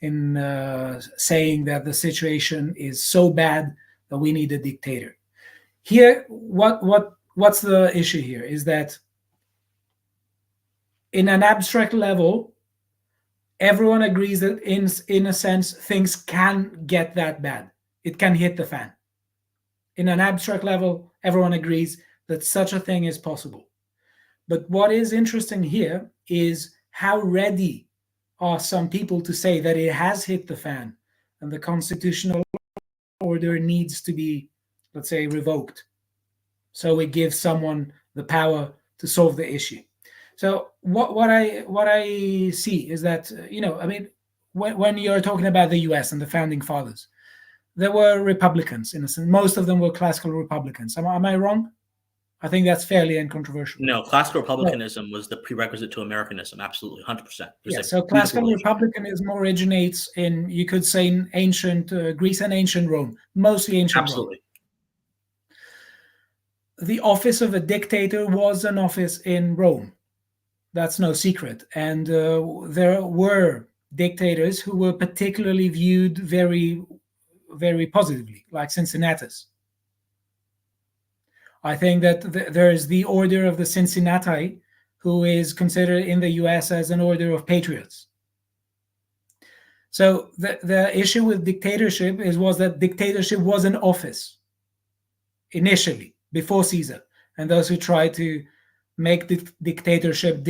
in saying that the situation is so bad that we need a dictator. Here, what's the issue here is that in an abstract level, everyone agrees that in a sense, things can get that bad. It can hit the fan. In an abstract level, everyone agrees that such a thing is possible. But what is interesting here is how ready are some people to say that it has hit the fan and the constitutional order needs to be, let's say, revoked. So it gives someone the power to solve the issue. So what I see is that, when you're talking about the US and the founding fathers, there were Republicans, in a sense. Most of them were classical Republicans. Am I wrong? I think that's fairly uncontroversial. No, classical republicanism was the prerequisite to Americanism. Absolutely, 100%. Yeah, so classical republicanism originates in, you could say, in ancient Greece and ancient Rome, mostly ancient Absolutely. Rome. The office of a dictator was an office in Rome. That's no secret. And there were dictators who were particularly viewed very, very positively, like Cincinnatus. I think that there is the order of the Cincinnati, who is considered in the US as an order of patriots. So the issue with dictatorship was that dictatorship was an office initially, before Caesar, and those who tried to make dictatorship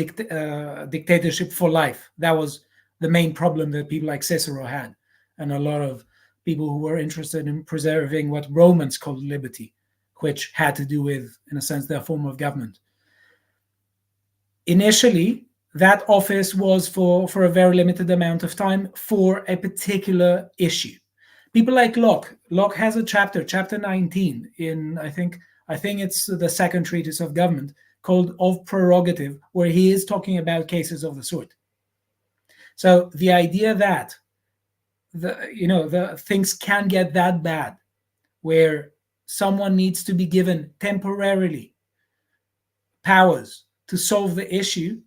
for life. That was the main problem that people like Cicero had, and a lot of people who were interested in preserving what Romans called liberty, which had to do with, in a sense, their form of government. Initially, that office was for a very limited amount of time for a particular issue. People like Locke. Locke has a chapter 19 in, I think it's the second treatise of government, called Of Prerogative, where he is talking about cases of the sort. So the idea that the things can get that bad, where someone needs to be given temporarily powers to solve the issue,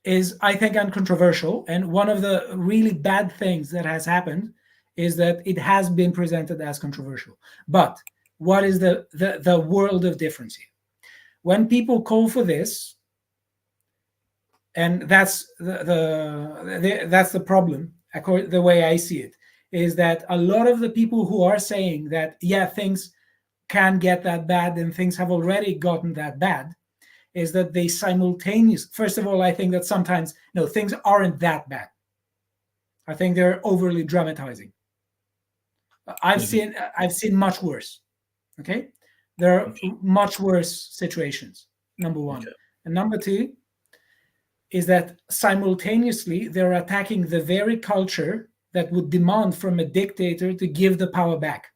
is, I think, uncontroversial. And one of the really bad things that has happened is that it has been presented as controversial. But what is the world of difference here? When people call for this, and that's the problem, according the way I see it, is that a lot of the people who are saying that, yeah, things can get that bad and things have already gotten that bad, is that they simultaneously, first of all, I think that sometimes, no, things aren't that bad. I think they're overly dramatizing. I've seen much worse. Okay, there are much worse situations. Number one, and number two is that simultaneously they're attacking the very culture that would demand from a dictator to give the power back.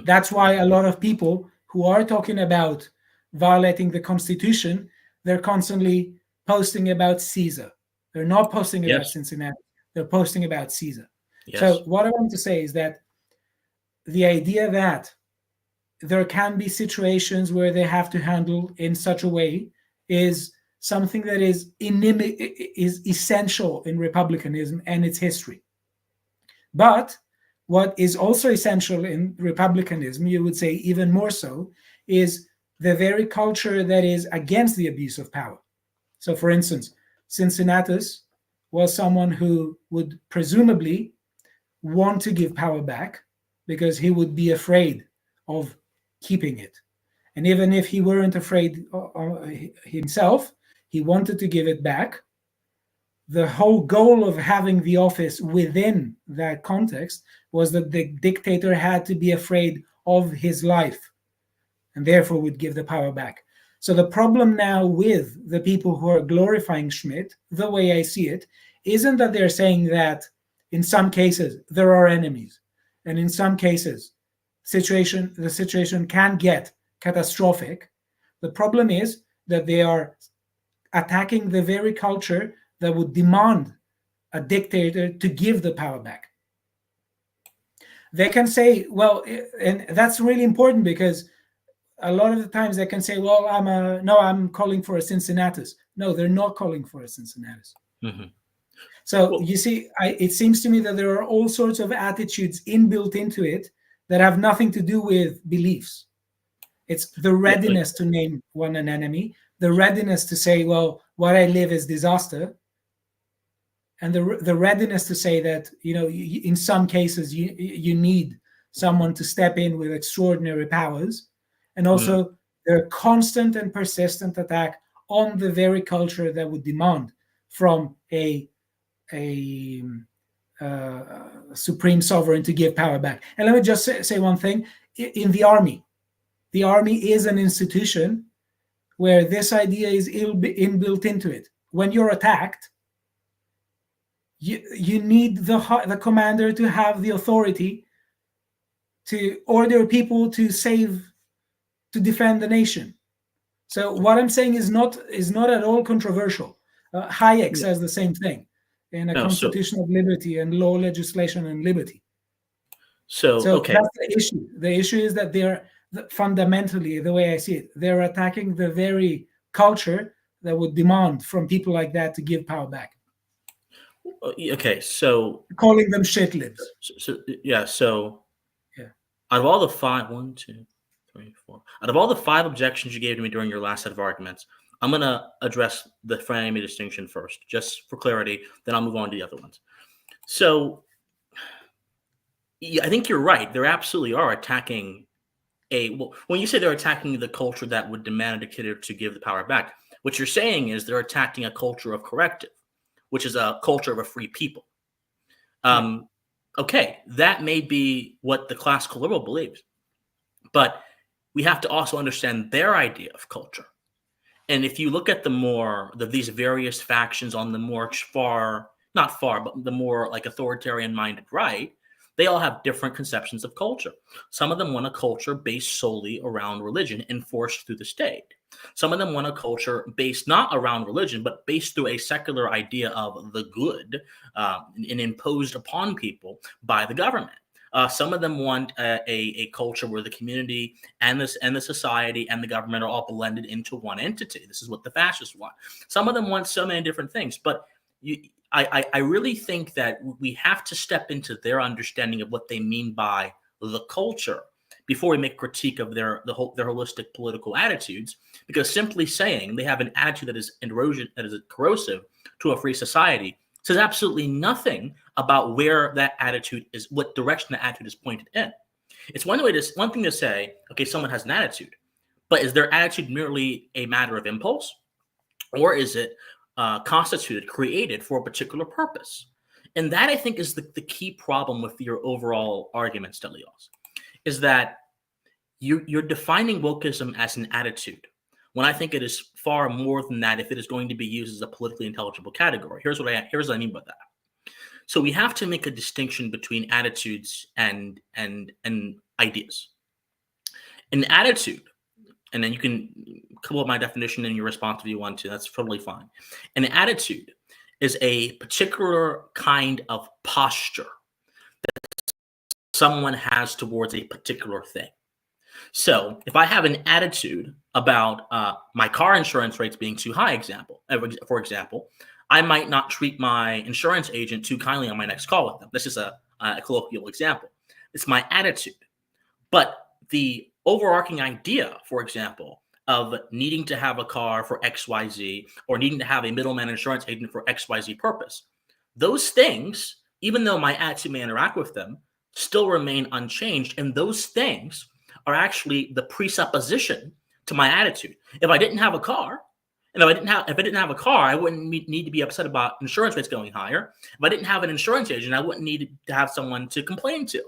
That's why a lot of people who are talking about violating the Constitution, they're constantly posting about Caesar. They're not posting about Cincinnati. They're posting about Caesar. So what I want to say is that the idea that there can be situations where they have to handle in such a way is something that is essential in republicanism and its history. But what is also essential in republicanism, you would say even more so, is the very culture that is against the abuse of power. So, for instance, Cincinnatus was someone who would presumably want to give power back because he would be afraid of keeping it. And even if he weren't afraid himself, he wanted to give it back. The whole goal of having the office within that context was that the dictator had to be afraid of his life and therefore would give the power back. So the problem now with the people who are glorifying Schmidt, the way I see it, isn't that they're saying that in some cases there are enemies, and in some cases the situation can get catastrophic. The problem is that they are attacking the very culture that would demand a dictator to give the power back. They can say, well, and that's really important because a lot of the times they can say, well, I'm calling for a Cincinnatus. No, they're not calling for a Cincinnatus. So you see, it seems to me that there are all sorts of attitudes inbuilt into it that have nothing to do with beliefs. It's the readiness to name one an enemy, the readiness to say, well, what I live is disaster, and the readiness to say that, in some cases you need someone to step in with extraordinary powers, and also their constant and persistent attack on the very culture that would demand from a supreme sovereign to give power back. And let me just say one thing. In the army is an institution where this idea is inbuilt into it. When you're attacked, you need the commander to have the authority to order people to defend the nation. So what I'm saying is not at all controversial. Hayek says the same thing in a Constitution of Liberty and Law, Legislation, and Liberty. So that's the issue. The issue is that they're fundamentally, the way I see it, they're attacking the very culture that would demand from people like that to give power back. Okay, so calling them shit libs. Out of all the five, 1, 2, 3, 4, out of all the 5 objections you gave to me during your last set of arguments, I'm going to address the frenemy distinction first, just for clarity. Then I'll move on to the other ones. So, I think you're right. They absolutely are attacking when you say they're attacking the culture that would demand a dictator to give the power back, what you're saying is they're attacking a culture of corrective, which is a culture of a free people. Okay, that may be what the classical liberal believes, but we have to also understand their idea of culture. And if you look at these various factions on the more but the more like authoritarian-minded right, they all have different conceptions of culture. Some of them want a culture based solely around religion enforced through the state. Some of them want a culture based not around religion, but based through a secular idea of the good and imposed upon people by the government. Some of them want a culture where the community and the society and the government are all blended into one entity. This is what the fascists want. Some of them want so many different things, but I really think that we have to step into their understanding of what they mean by the culture before we make critique of their holistic political attitudes, because simply saying they have an attitude that is corrosive to a free society says absolutely nothing about where that attitude is, what direction that attitude is pointed in. It's one thing to say, okay, someone has an attitude, but is their attitude merely a matter of impulse, or is it constituted, created for a particular purpose? And that, I think, is the key problem with your overall argument, Stelios, is that you're defining wokeism as an attitude, when I think it is far more than that if it is going to be used as a politically intelligible category. Here's what I mean by that. So we have to make a distinction between attitudes and ideas. An attitude, and then you can come up with my definition in your response if you want to. That's totally fine. An attitude is a particular kind of posture that someone has towards a particular thing. So if I have an attitude about my car insurance rates being too high, for example, I might not treat my insurance agent too kindly on my next call with them. This is a colloquial example. It's my attitude. But the overarching idea, for example, of needing to have a car for XYZ or needing to have a middleman insurance agent for XYZ purpose, those things, even though my attitude may interact with them, still remain unchanged. And those things are actually the presupposition to my attitude. If I didn't have a car, and if I didn't have a car, I wouldn't need to be upset about insurance rates going higher. If I didn't have an insurance agent, I wouldn't need to have someone to complain to.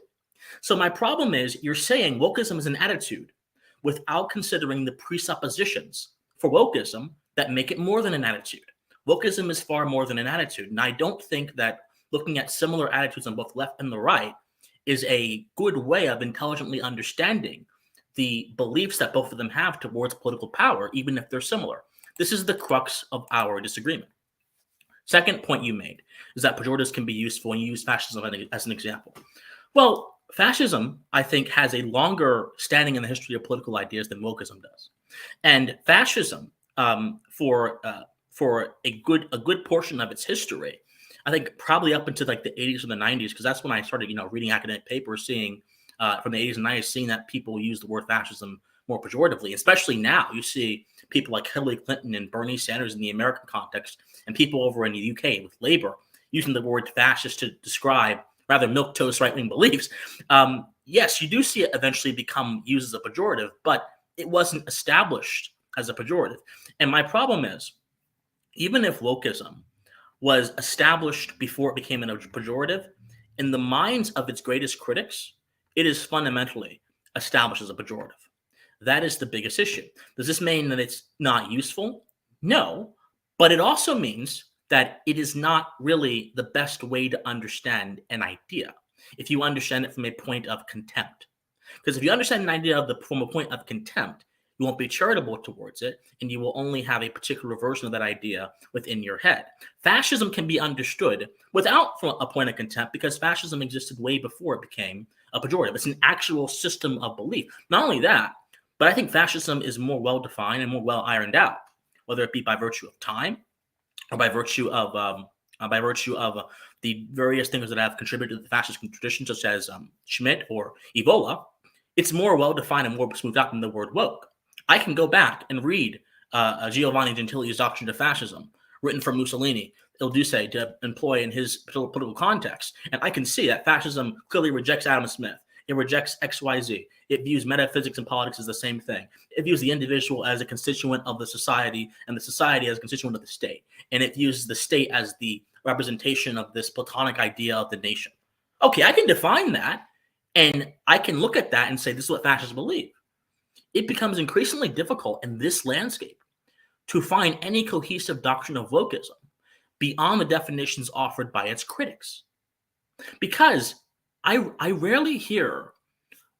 So my problem is, you're saying wokeism is an attitude without considering the presuppositions for wokeism that make it more than an attitude. Wokeism is far more than an attitude. And I don't think that looking at similar attitudes on both left and the right is a good way of intelligently understanding the beliefs that both of them have towards political power, even if they're similar. This is the crux of our disagreement. Second point you made is that pejoratives can be useful when you use fascism as an example. Well, fascism, I think, has a longer standing in the history of political ideas than wokeism does. And fascism, for a good portion of its history, I think probably up into like the 80s or the 90s, because that's when I started, reading academic papers, seeing from the 80s and 90s, seeing that people use the word fascism more pejoratively. Especially now, you see people like Hillary Clinton and Bernie Sanders in the American context, and people over in the UK with Labour using the word fascist to describe rather milquetoast right-wing beliefs. Yes, you do see it eventually become used as a pejorative, but it wasn't established as a pejorative. And my problem is, even if wokeism was established before it became a pejorative, in the minds of its greatest critics, it is fundamentally established as a pejorative. That is the biggest issue. Does this mean that it's not useful? No, but it also means that it is not really the best way to understand an idea if you understand it from a point of contempt. Because if you understand an idea from a point of contempt, you won't be charitable towards it, and you will only have a particular version of that idea within your head. Fascism can be understood without from a point of contempt, because fascism existed way before it became a pejorative. It's an actual system of belief. Not only that, but I think fascism is more well-defined and more well-ironed out, whether it be by virtue of time or by virtue of the various things that have contributed to the fascist tradition, such as Schmidt or Evola. It's more well-defined and more smoothed out than the word woke. I can go back and read Giovanni Gentili's Doctrine of Fascism, written for Mussolini, Il Duce, to employ in his political context. And I can see that fascism clearly rejects Adam Smith. It rejects XYZ. It views metaphysics and politics as the same thing. It views the individual as a constituent of the society and the society as a constituent of the state. And it views the state as the representation of this Platonic idea of the nation. Okay, I can define that, and I can look at that and say, this is what fascists believe. It becomes increasingly difficult in this landscape to find any cohesive doctrine of wokeism beyond the definitions offered by its critics. Because I rarely hear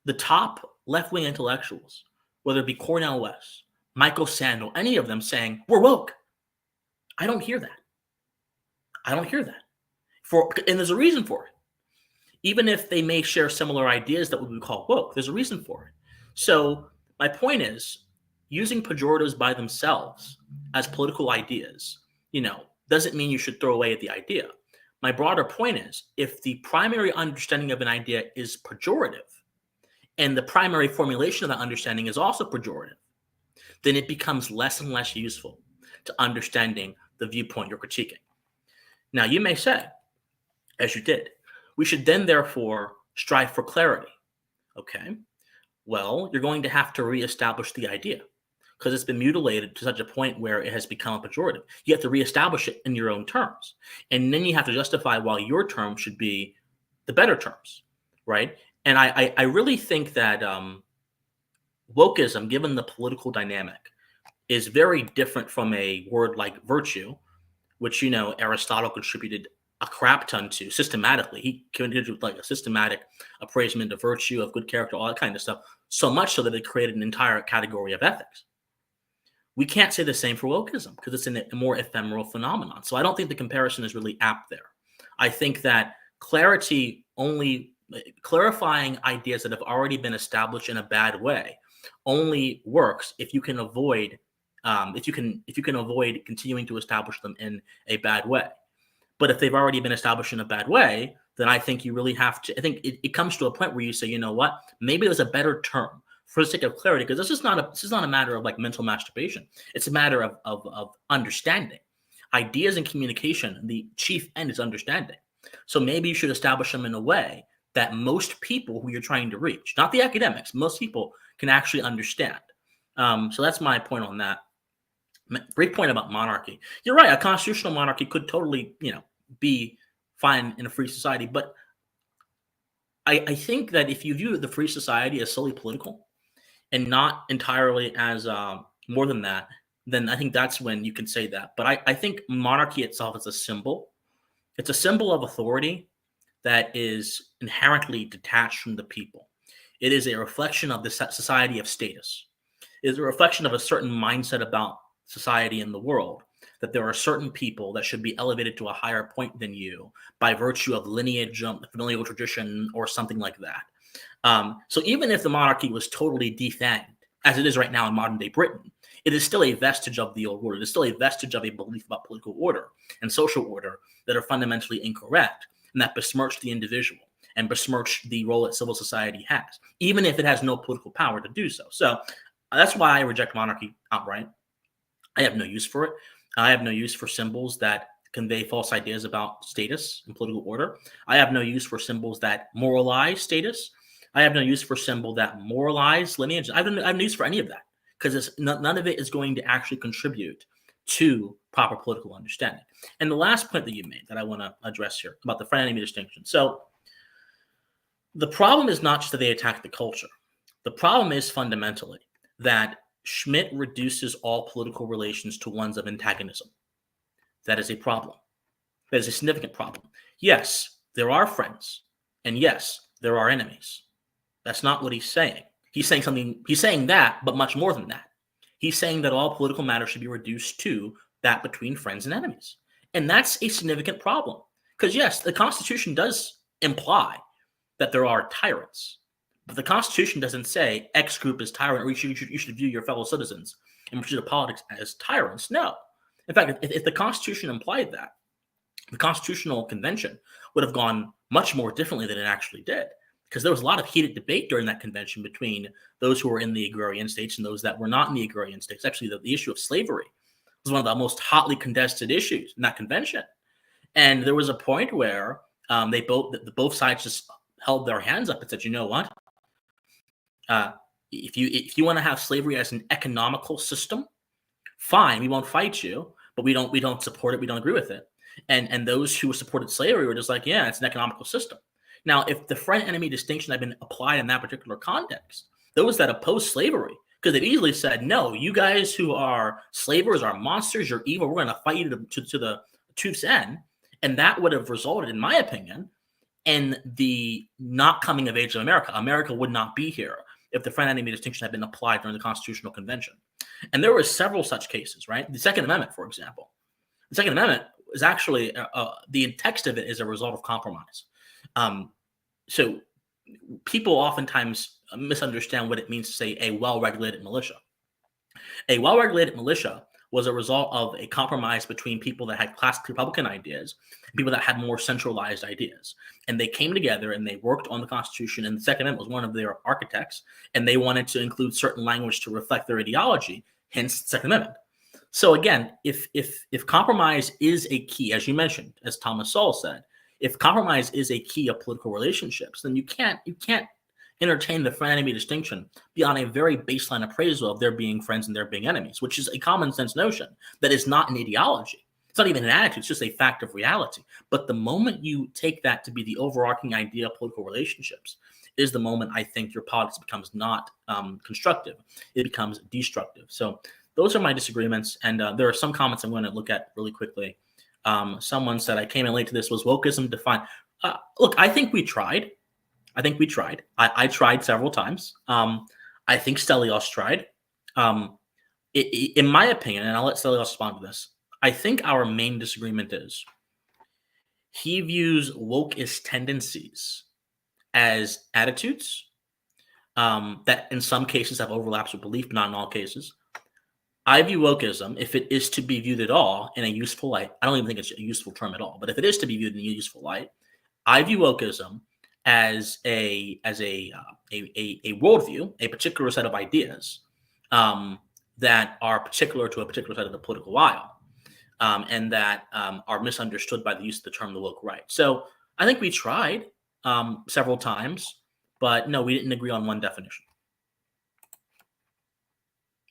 the top left-wing intellectuals, whether it be Cornel West, Michael Sandel, any of them saying, we're woke. I don't hear that. I don't hear that. And there's a reason for it. Even if they may share similar ideas that we call woke, there's a reason for it. So my point is, using pejoratives by themselves as political ideas, doesn't mean you should throw away the idea. My broader point is, if the primary understanding of an idea is pejorative, and the primary formulation of that understanding is also pejorative, then it becomes less and less useful to understanding the viewpoint you're critiquing. Now, you may say, as you did, we should then therefore strive for clarity. Okay, well, you're going to have to reestablish the idea because it's been mutilated to such a point where it has become a pejorative. You have to reestablish it in your own terms. And then you have to justify why your terms should be the better terms, right? And I really think that wokeism, given the political dynamic, is very different from a word like virtue, which, Aristotle contributed a crap ton to systematically. He contributed like a systematic appraisement of virtue, of good character, all that kind of stuff, so much so that it created an entire category of ethics. We can't say the same for wokeism because it's a more ephemeral phenomenon. So I don't think the comparison is really apt there. I think that clarifying ideas that have already been established in a bad way only works if you can avoid avoid continuing to establish them in a bad way. But if they've already been established in a bad way, then I think you really have to. I think it comes to a point where you say, you know what, maybe there's a better term for the sake of clarity, because this is not a matter of like mental masturbation. It's a matter of understanding. Ideas and communication, the chief end is understanding. So maybe you should establish them in a way that most people who you're trying to reach, not the academics, most people can actually understand. So that's my point on that. Brief point about monarchy. You're right. A constitutional monarchy could totally, be fine in a free society. But I think that if you view the free society as solely political and not entirely as more than that, then I think that's when you can say that. But I think monarchy itself is a symbol. It's a symbol of authority that is inherently detached from the people. It is a reflection of the society of status. It is a reflection of a certain mindset about society in the world, that there are certain people that should be elevated to a higher point than you by virtue of lineage, familial tradition, or something like that. So even if the monarchy was totally defanged, as it is right now in modern day Britain, it is still a vestige of the old order. It is still a vestige of a belief about political order and social order that are fundamentally incorrect and that besmirch the individual and besmirch the role that civil society has, even if it has no political power to do so. So that's why I reject monarchy outright. I have no use for it. I have no use for symbols that convey false ideas about status and political order. I have no use for symbols that moralize status. I have no use for symbol that moralize lineage. I have no use for any of that because none of it is going to actually contribute to proper political understanding. And the last point that you made that I want to address here about the friend-enemy distinction. So the problem is not just that they attack the culture. The problem is fundamentally that Schmitt reduces all political relations to ones of antagonism. That is a problem. That is a significant problem. Yes, there are friends, and yes, there are enemies. That's not what he's saying. He's saying that, but much more than that. He's saying that all political matters should be reduced to that between friends and enemies. And that's a significant problem. Because yes, the Constitution does imply that there are tyrants. But the Constitution doesn't say X group is tyrant, or you should view your fellow citizens in pursuit of politics as tyrants. No. In fact, if the Constitution implied that, the Constitutional Convention would have gone much more differently than it actually did, because there was a lot of heated debate during that convention between those who were in the agrarian states and those that were not in the agrarian states. Actually, the issue of slavery was one of the most hotly contested issues in that convention. And there was a point where both sides just held their hands up and said, you know what? If you want to have slavery as an economical system, fine, we won't fight you, but we don't support it, we don't agree with it. And those who supported slavery were just like, yeah, it's an economical system. Now, if the friend-enemy distinction had been applied in that particular context, those that oppose slavery could have easily said, no, you guys who are slavers are monsters, you're evil, we're going to fight you to the tooth's end. And that would have resulted, in my opinion, in the not coming of age of America. America would not be here. if the friend enemy distinction had been applied during the Constitutional Convention. And there were several such cases, right? The Second Amendment, for example. The Second Amendment is actually, the text of it is a result of compromise. So people oftentimes misunderstand what it means to say a well-regulated militia. A well-regulated militia was a result of a compromise between people that had classic Republican ideas and people that had more centralized ideas. And they came together and they worked on the Constitution, and the Second Amendment was one of their architects, and they wanted to include certain language to reflect their ideology, hence the Second Amendment. So again, if compromise is a key, as you mentioned, as Thomas Sowell said, if compromise is a key of political relationships, then you can't entertain the friend-enemy distinction beyond a very baseline appraisal of there being friends and there being enemies, which is a common sense notion that is not an ideology. It's not even an attitude, it's just a fact of reality. But the moment you take that to be the overarching idea of political relationships is the moment I think your politics becomes not constructive. It becomes destructive. So those are my disagreements. And there are some comments I'm going to look at really quickly. Someone said, I came in late to this. Was wokeism defined? Look, I think we tried. I tried several times. I think Stelios tried. In my opinion, and I'll let Stelios respond to this, I think our main disagreement is he views wokeist tendencies as attitudes that in some cases have overlaps with belief, but not in all cases. I view wokeism, if it is to be viewed at all in a useful light, I don't even think it's a useful term at all, but if it is to be viewed in a useful light, I view wokeism as a worldview, a particular set of ideas that are particular to a particular side of the political aisle, and that are misunderstood by the use of the term the woke right. So I think we tried several times, but no, we didn't agree on one definition.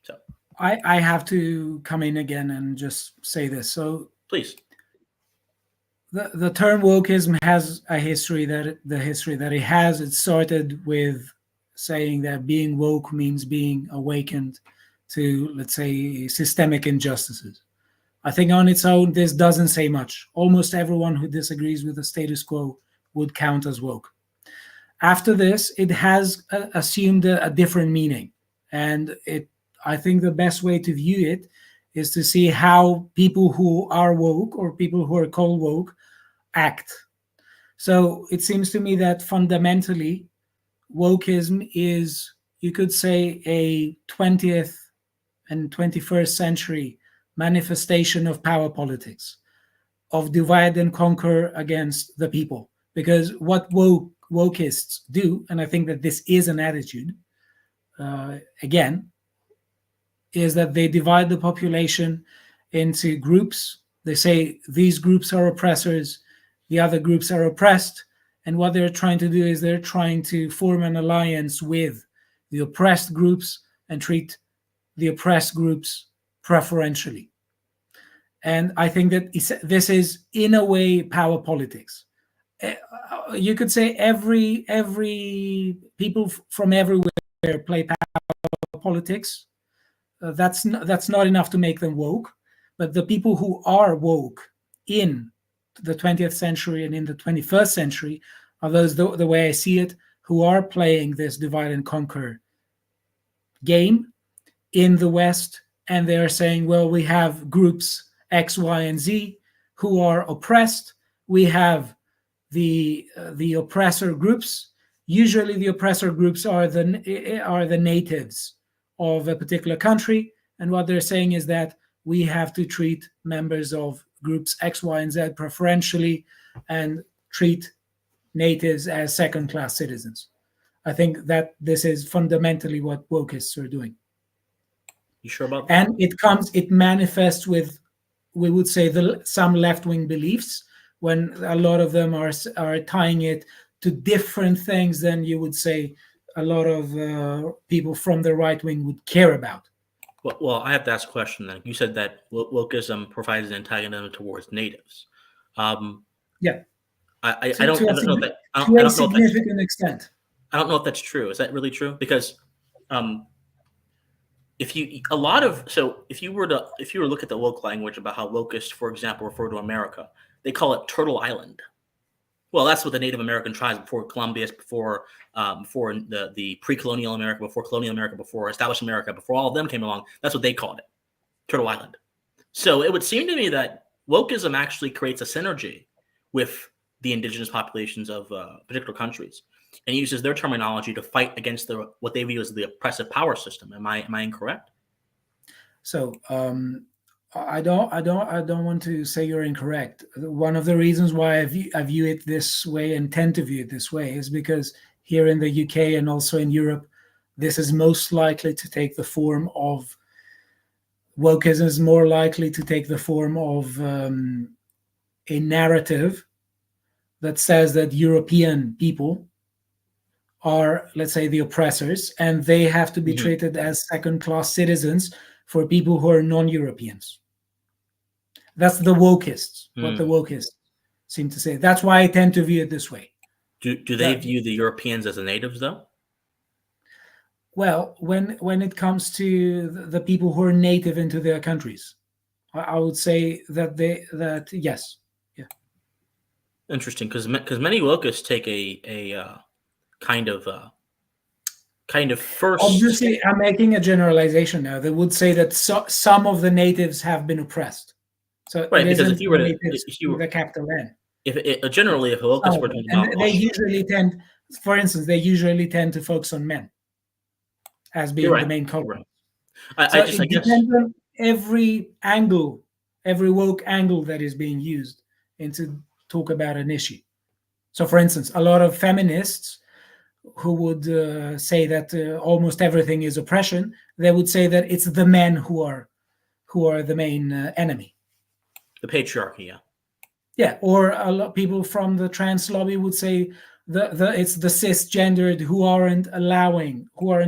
So I have to come in again and just say this. So please. The term wokeism has a history that it has. It started with saying that being woke means being awakened to, let's say, systemic injustices. I think on its own, this doesn't say much. Almost everyone who disagrees with the status quo would count as woke. After this, it has assumed a different meaning. And I think the best way to view it is to see how people who are woke or people who are called woke act. So it seems to me that fundamentally, wokeism is, you could say, a 20th and 21st century manifestation of power politics, of divide and conquer against the people. Because what wokeists do, and I think that this is an attitude, again, is that they divide the population into groups. They say these groups are oppressors, the other groups are oppressed, and what they're trying to do is they're trying to form an alliance with the oppressed groups and treat the oppressed groups preferentially. And I think that this is, in a way, power politics. You could say every people from everywhere play power politics. That's not enough to make them woke, but the people who are woke in the 20th century and in the 21st century are those, the way I see it, who are playing this divide and conquer game in the West, and they are saying, well, we have groups X, Y, and Z who are oppressed. We have the oppressor groups. Usually the oppressor groups are the natives of a particular country, and what they're saying is that we have to treat members of groups X, Y, and Z preferentially and treat natives as second-class citizens. I think that this is fundamentally what wokeists are doing. You sure about that? And it manifests with, we would say, some left-wing beliefs, when a lot of them are tying it to different things than you would say a lot of people from the right wing would care about. Well, I have to ask a question then. You said that wokeism provides an antagonism towards natives. Yeah. I don't know that. To a significant extent. I don't know if that's true. Is that really true? Because if you were to look at the woke language about how wokeists, for example, refer to America, they call it Turtle Island. Well, that's what the Native American tribes before Columbus, before the pre-colonial America, before colonial America, before established America, before all of them came along, that's what they called it, Turtle Island. So it would seem to me that wokeism actually creates a synergy with the indigenous populations of particular countries and uses their terminology to fight against what they view as the oppressive power system. Am I incorrect? So I don't want to say you're incorrect. One of the reasons why I view it this way and tend to view it this way is because here in the UK and also in Europe, this is most likely to take the form of wokeism is more likely to take the form of a narrative that says that European people are, let's say, the oppressors, and they have to be treated as second-class citizens for people who are non-Europeans. That's the wokists, what the wokists seem to say. That's why I tend to view it this way. Do they view the Europeans as the natives, though? Well, when it comes to the people who are native into their countries, I would say that yes, yeah. Interesting, because many wokists take a kind of first. Obviously, I'm making a generalization now. They would say that some of the natives have been oppressed. So right, it because if you were with a capital N. Generally, if a wokist were talking about, they usually tend, for instance, to focus on men as being the main culprit. Right. So it depends on every angle, every woke angle that is being used to talk about an issue. So, for instance, a lot of feminists who would say that almost everything is oppression, they would say that it's the men who are the main enemy. The patriarchy, yeah. Yeah, or a lot of people from the trans lobby would say it's the cisgendered who aren't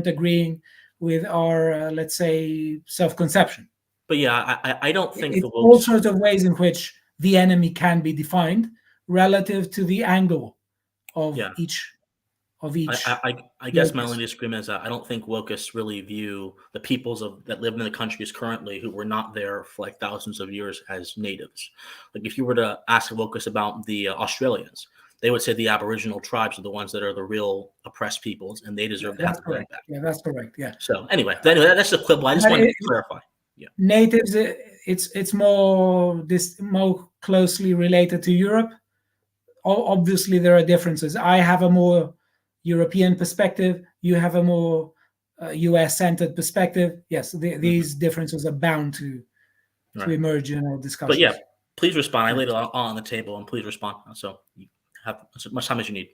agreeing with our, let's say, self-conception. But yeah, I don't think it's all sorts of ways in which the enemy can be defined relative to the angle of each. I guess my only disagreement is that I don't think wokists really view the peoples that live in the countries currently who were not there for like thousands of years as natives. Like if you were to ask a wokist about the Australians, they would say the Aboriginal tribes are the ones that are the real oppressed peoples, and they deserve to have the land back. Yeah, that's correct. Yeah. So anyway, that's the quibble. I just wanted to clarify. Yeah. Natives, it's more closely related to Europe. Obviously, there are differences. I have a more European perspective. You have a more US-centered perspective. Yes, these differences are bound to emerge in our discussions. But yeah, please respond. I laid it all on the table, and please respond. So you have as much time as you need.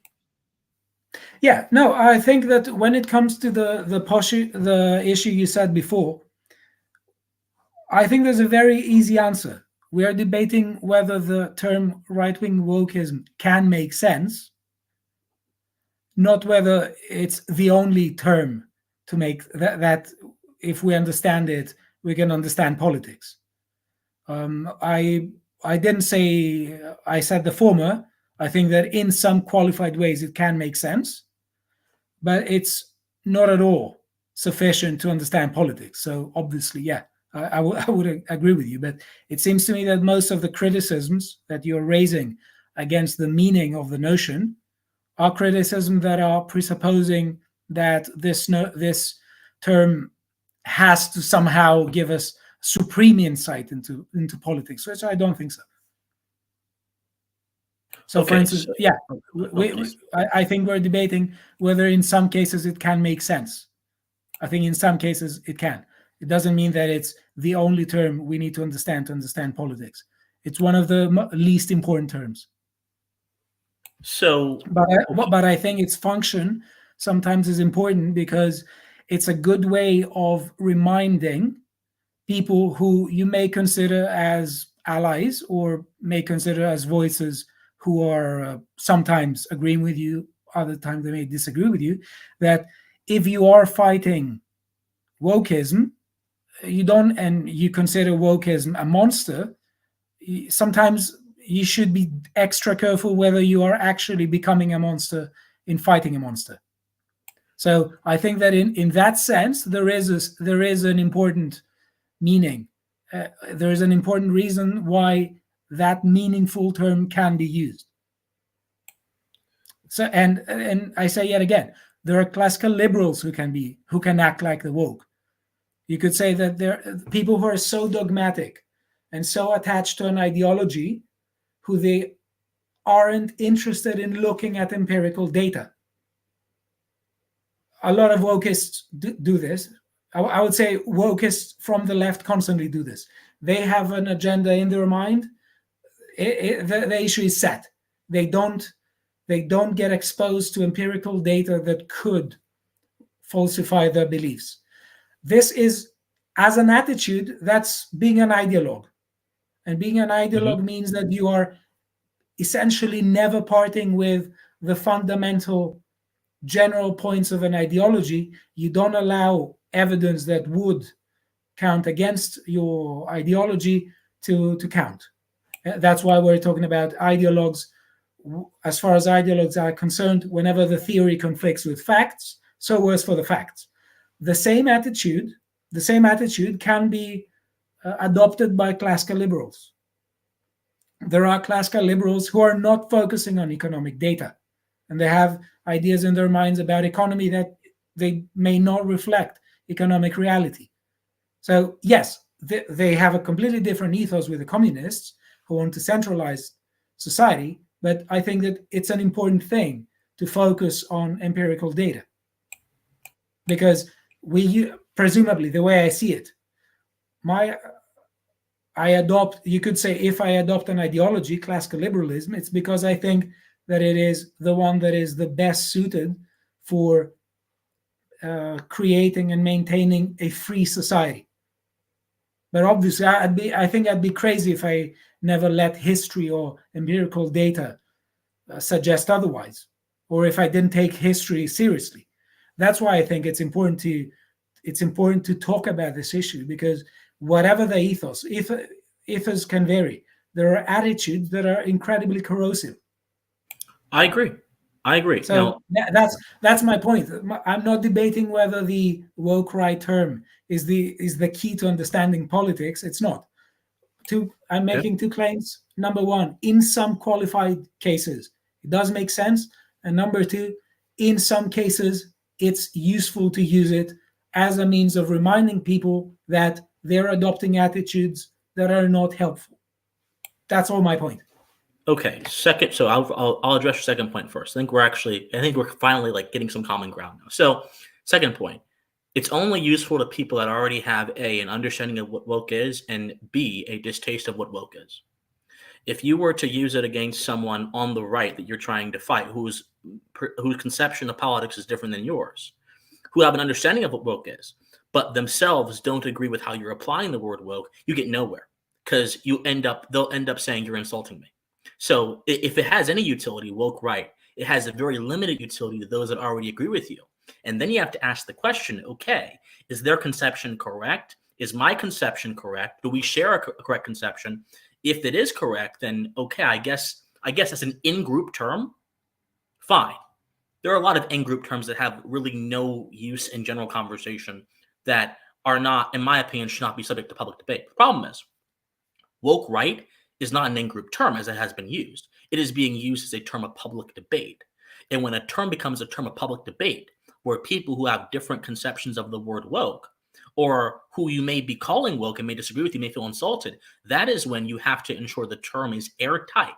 Yeah, no, I think that when it comes to the issue you said before, I think there's a very easy answer. We are debating whether the term right-wing wokeism can make sense, not whether it's the only term to make that if we understand it, we can understand politics. I didn't say, I said the former. I think that in some qualified ways it can make sense, but it's not at all sufficient to understand politics. So obviously, yeah, I would agree with you, but it seems to me that most of the criticisms that you're raising against the meaning of the notion are criticism that are presupposing that this term has to somehow give us supreme insight into politics, which I don't think so. So, for instance, I think we're debating whether in some cases it can make sense. I think in some cases it can. It doesn't mean that it's the only term we need to understand politics. It's one of the least important terms. So, but I think its function sometimes is important because it's a good way of reminding people who you may consider as allies or may consider as voices who are sometimes agreeing with you, other times they may disagree with you, that if you are fighting wokeism, and you consider wokeism a monster, sometimes you should be extra careful whether you are actually becoming a monster in fighting a monster. So I think that in that sense, there is an important meaning. There is an important reason why that meaningful term can be used. So and I say yet again, there are classical liberals who can act like the woke. You could say that there are people who are so dogmatic and so attached to an ideology who they aren't interested in looking at empirical data. A lot of wokeists do this. I would say wokeists from the left constantly do this. They have an agenda in their mind. The issue is set. They don't get exposed to empirical data that could falsify their beliefs. This is, as an attitude, that's being an ideologue. And being an ideologue means that you are essentially never parting with the fundamental general points of an ideology. You don't allow evidence that would count against your ideology to count. That's why we're talking about ideologues. As far as ideologues are concerned, whenever the theory conflicts with facts, so worse for the facts. The same attitude can be adopted by classical liberals. There are classical liberals who are not focusing on economic data, and they have ideas in their minds about economy that they may not reflect economic reality. So yes, they have a completely different ethos with the communists who want to centralize society, but I think that it's an important thing to focus on empirical data. Because presumably, the way I see it, you could say, if I adopt an ideology, classical liberalism, it's because I think that it is the one that is the best suited for creating and maintaining a free society. But obviously, I think I'd be crazy if I never let history or empirical data suggest otherwise, or if I didn't take history seriously. That's why I think it's important to talk about this issue, because whatever the ethos can vary. There are attitudes that are incredibly corrosive. I agree. So that's my point. I'm not debating whether the woke right term is the key to understanding politics. It's not. I'm making two claims. Number one, in some qualified cases, it does make sense. And number two, in some cases, it's useful to use it as a means of reminding people that they're adopting attitudes that are not helpful. That's all my point. Okay, second. So I'll address your second point first. I think we're finally getting some common ground now. So second point, it's only useful to people that already have A, an understanding of what woke is, and B, a distaste of what woke is. If you were to use it against someone on the right that you're trying to fight, whose conception of politics is different than yours, who have an understanding of what woke is, but themselves don't agree with how you're applying the word woke, you get nowhere, because they'll end up saying you're insulting me. So if it has any utility, woke right, it has a very limited utility to those that already agree with you. And then you have to ask the question, okay, is their conception correct? Is my conception correct? Do we share a correct conception? If it is correct, then okay, I guess that's an in-group term. Fine. There are a lot of in-group terms that have really no use in general conversation that are not, in my opinion, should not be subject to public debate. The problem is, woke right is not an in-group term as it has been used. It is being used as a term of public debate. And when a term becomes a term of public debate, where people who have different conceptions of the word woke, or who you may be calling woke and may disagree with you, may feel insulted, that is when you have to ensure the term is airtight.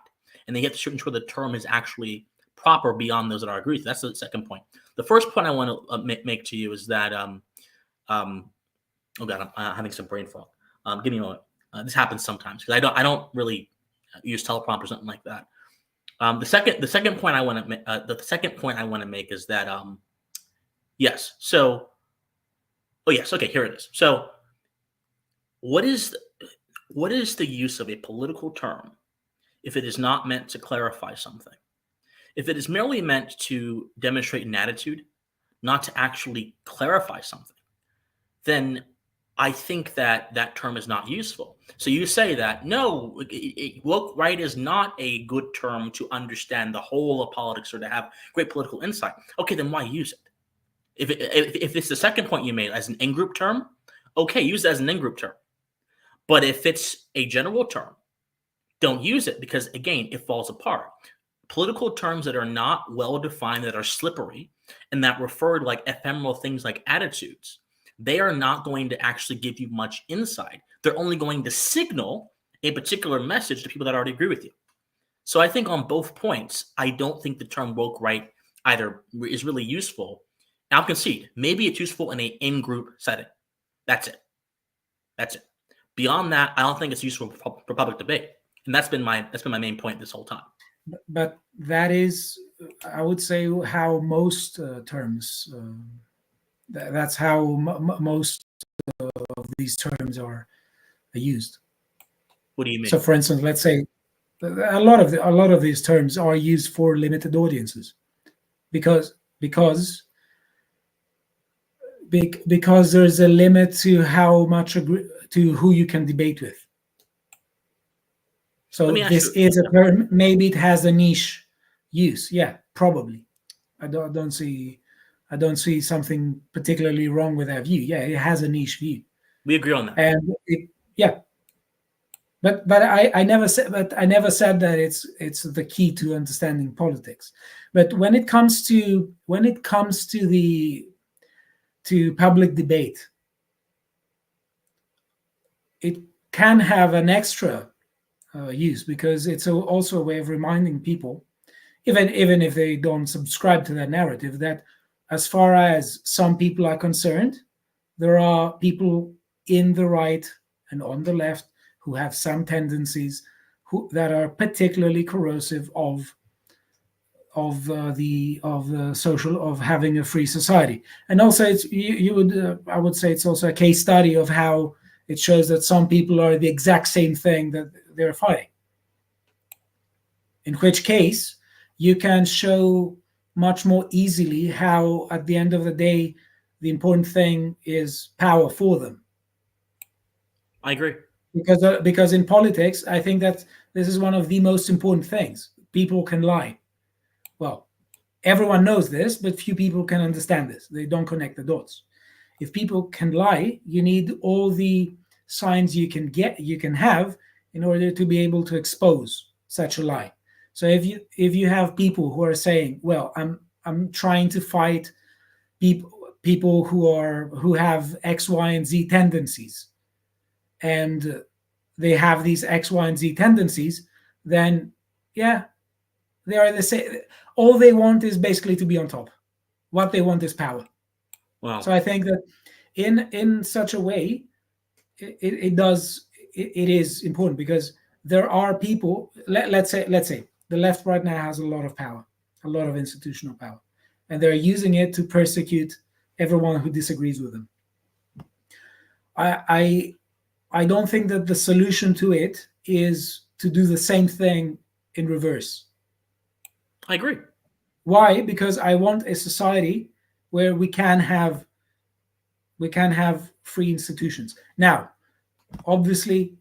And they have to ensure the term is actually proper beyond those that are agreed. That's the second point. The first point I want to make to you is that, oh God, I'm having some brain fog. Give me a moment. This happens sometimes because I don't really use teleprompter or something like that. The second point I want to make is that yes. So, oh yes, okay, here it is. So, what is the use of a political term if it is not meant to clarify something? If it is merely meant to demonstrate an attitude, not to actually clarify something, then I think that term is not useful. So you say that, no, woke right is not a good term to understand the whole of politics or to have great political insight. Okay, then why use it? If it's the second point you made as an in-group term, okay, use it as an in-group term. But if it's a general term, don't use it because, again, it falls apart. political terms that are not well defined, that are slippery, and that refer to like ephemeral things like attitudes, they are not going to actually give you much insight. They're only going to signal a particular message to people that already agree with you. So I think on both points, I don't think the term woke right either is really useful. I'll concede, maybe it's useful in a in-group setting. That's it. That's it. Beyond that, I don't think it's useful for public debate. And that's been my main point this whole time. But that is, I would say, how most terms. That's how most of these terms are used. What do you mean? So, for instance, let's say a lot of these terms are used for limited audiences, because there's a limit to how much to who you can debate with. So this is a term. Maybe it has a niche use. Yeah, probably. I don't see something particularly wrong with that view. Yeah, it has a niche view. We agree on that. And but I never said that it's the key to understanding politics. But when it comes to public debate, it can have an extra use, because it's also a way of reminding people, even if they don't subscribe to that narrative, that as far as some people are concerned, there are people in the right and on the left who have some tendencies that are particularly corrosive of having a free society. And also, I would say it's also a case study of how it shows that some people are the exact same thing that they're fighting. In which case, you can show much more easily how, at the end of the day, the important thing is power for them. I agree. Because in politics, I think that this is one of the most important things. People can lie. Well, everyone knows this, but few people can understand this. They don't connect the dots. If people can lie, you need all the signs you can have in order to be able to expose such a lie. So if you have people who are saying, well, I'm trying to fight people who have X, Y, and Z tendencies, and they have these X, Y, and Z tendencies, then yeah, they are the same. All they want is basically to be on top. What they want is power. Wow. So I think that in such a way, it is important, because there are people. Let's say the left right now has a lot of power, a lot of institutional power, and they're using it to persecute everyone who disagrees with them. I don't think that the solution to it is to do the same thing in reverse. I agree. Why? Because I want a society where we can have free institutions. Now, obviously,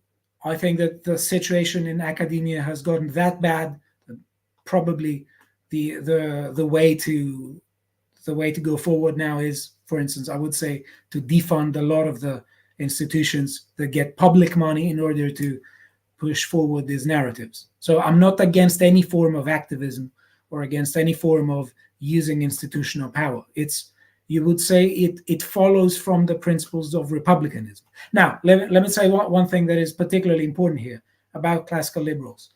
I think that the situation in academia has gotten that bad that probably the way to go forward now is, for instance, I would say, to defund a lot of the institutions that get public money in order to push forward these narratives. So I'm not against any form of activism or against any form of using institutional power. You would say it follows from the principles of republicanism. Now, let me say one thing that is particularly important here about classical liberals.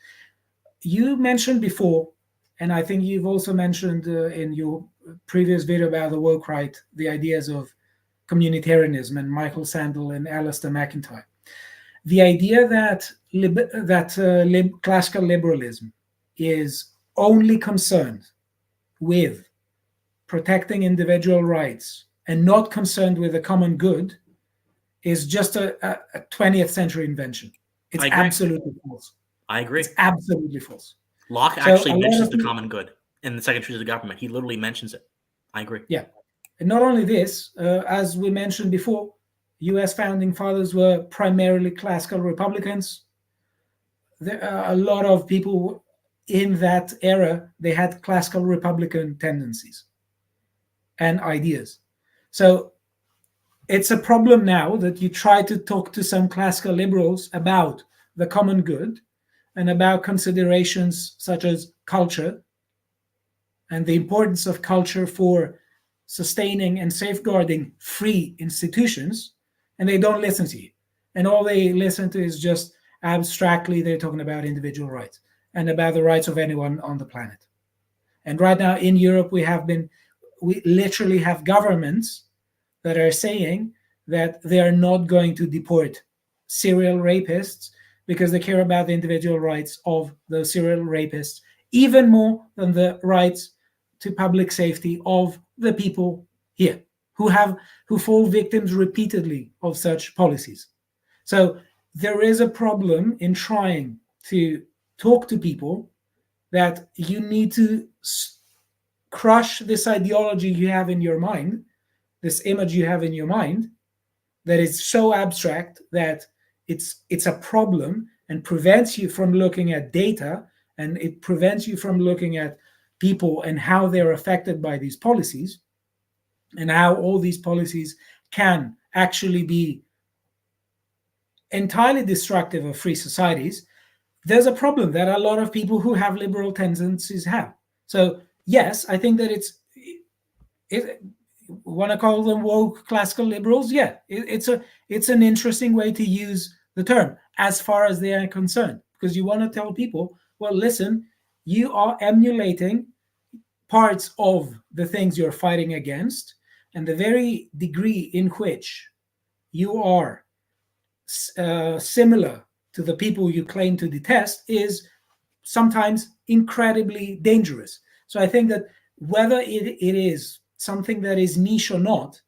You mentioned before, and I think you've also mentioned in your previous video about the woke right, the ideas of communitarianism and Michael Sandel and Alistair McIntyre. The idea that classical liberalism is only concerned with protecting individual rights and not concerned with the common good is just a 20th century invention. It's absolutely false. I agree. It's absolutely false. Locke actually mentions the common good in the Second Treatise of Government. He literally mentions it. I agree. Yeah. And not only this, as we mentioned before, U.S. founding fathers were primarily classical Republicans. There are a lot of people in that era, they had classical Republican tendencies and ideas. So it's a problem now that you try to talk to some classical liberals about the common good, and about considerations such as culture and the importance of culture for sustaining and safeguarding free institutions, and they don't listen to you. And all they listen to is just abstractly, they're talking about individual rights and about the rights of anyone on the planet. And right now in Europe, we literally have governments that are saying that they are not going to deport serial rapists because they care about the individual rights of the serial rapists even more than the rights to public safety of the people here who fall victims repeatedly of such policies. So there is a problem in trying to talk to people that you need to crush this ideology you have in your mind, this image you have in your mind that is so abstract that it's a problem and prevents you from looking at data, and it prevents you from looking at people and how they're affected by these policies and how all these policies can actually be entirely destructive of free societies. There's a problem that a lot of people who have liberal tendencies have. So yes, I think that it want to call them woke classical liberals. Yeah, it's an interesting way to use the term as far as they are concerned, because you want to tell people, well, listen, you are emulating parts of the things you're fighting against, and the very degree in which you are similar to the people you claim to detest is sometimes incredibly dangerous. So I think that whether it is something that is niche or not,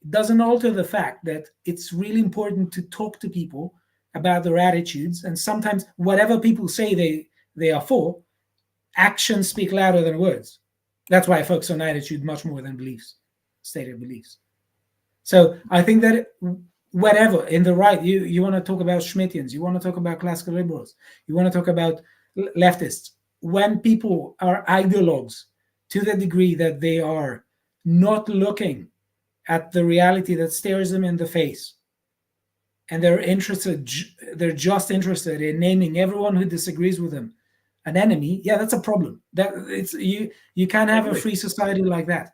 it doesn't alter the fact that it's really important to talk to people about their attitudes. And sometimes whatever people say they are for, actions speak louder than words. That's why I focus on attitude much more than beliefs, stated beliefs. So I think that whatever in the right, you want to talk about Schmittians, you want to talk about classical liberals, you want to talk about leftists. When people are ideologues to the degree that they are not looking at the reality that stares them in the face, and they're just interested in naming everyone who disagrees with them an enemy, yeah, that's a problem. That it's you can't have a free society like that.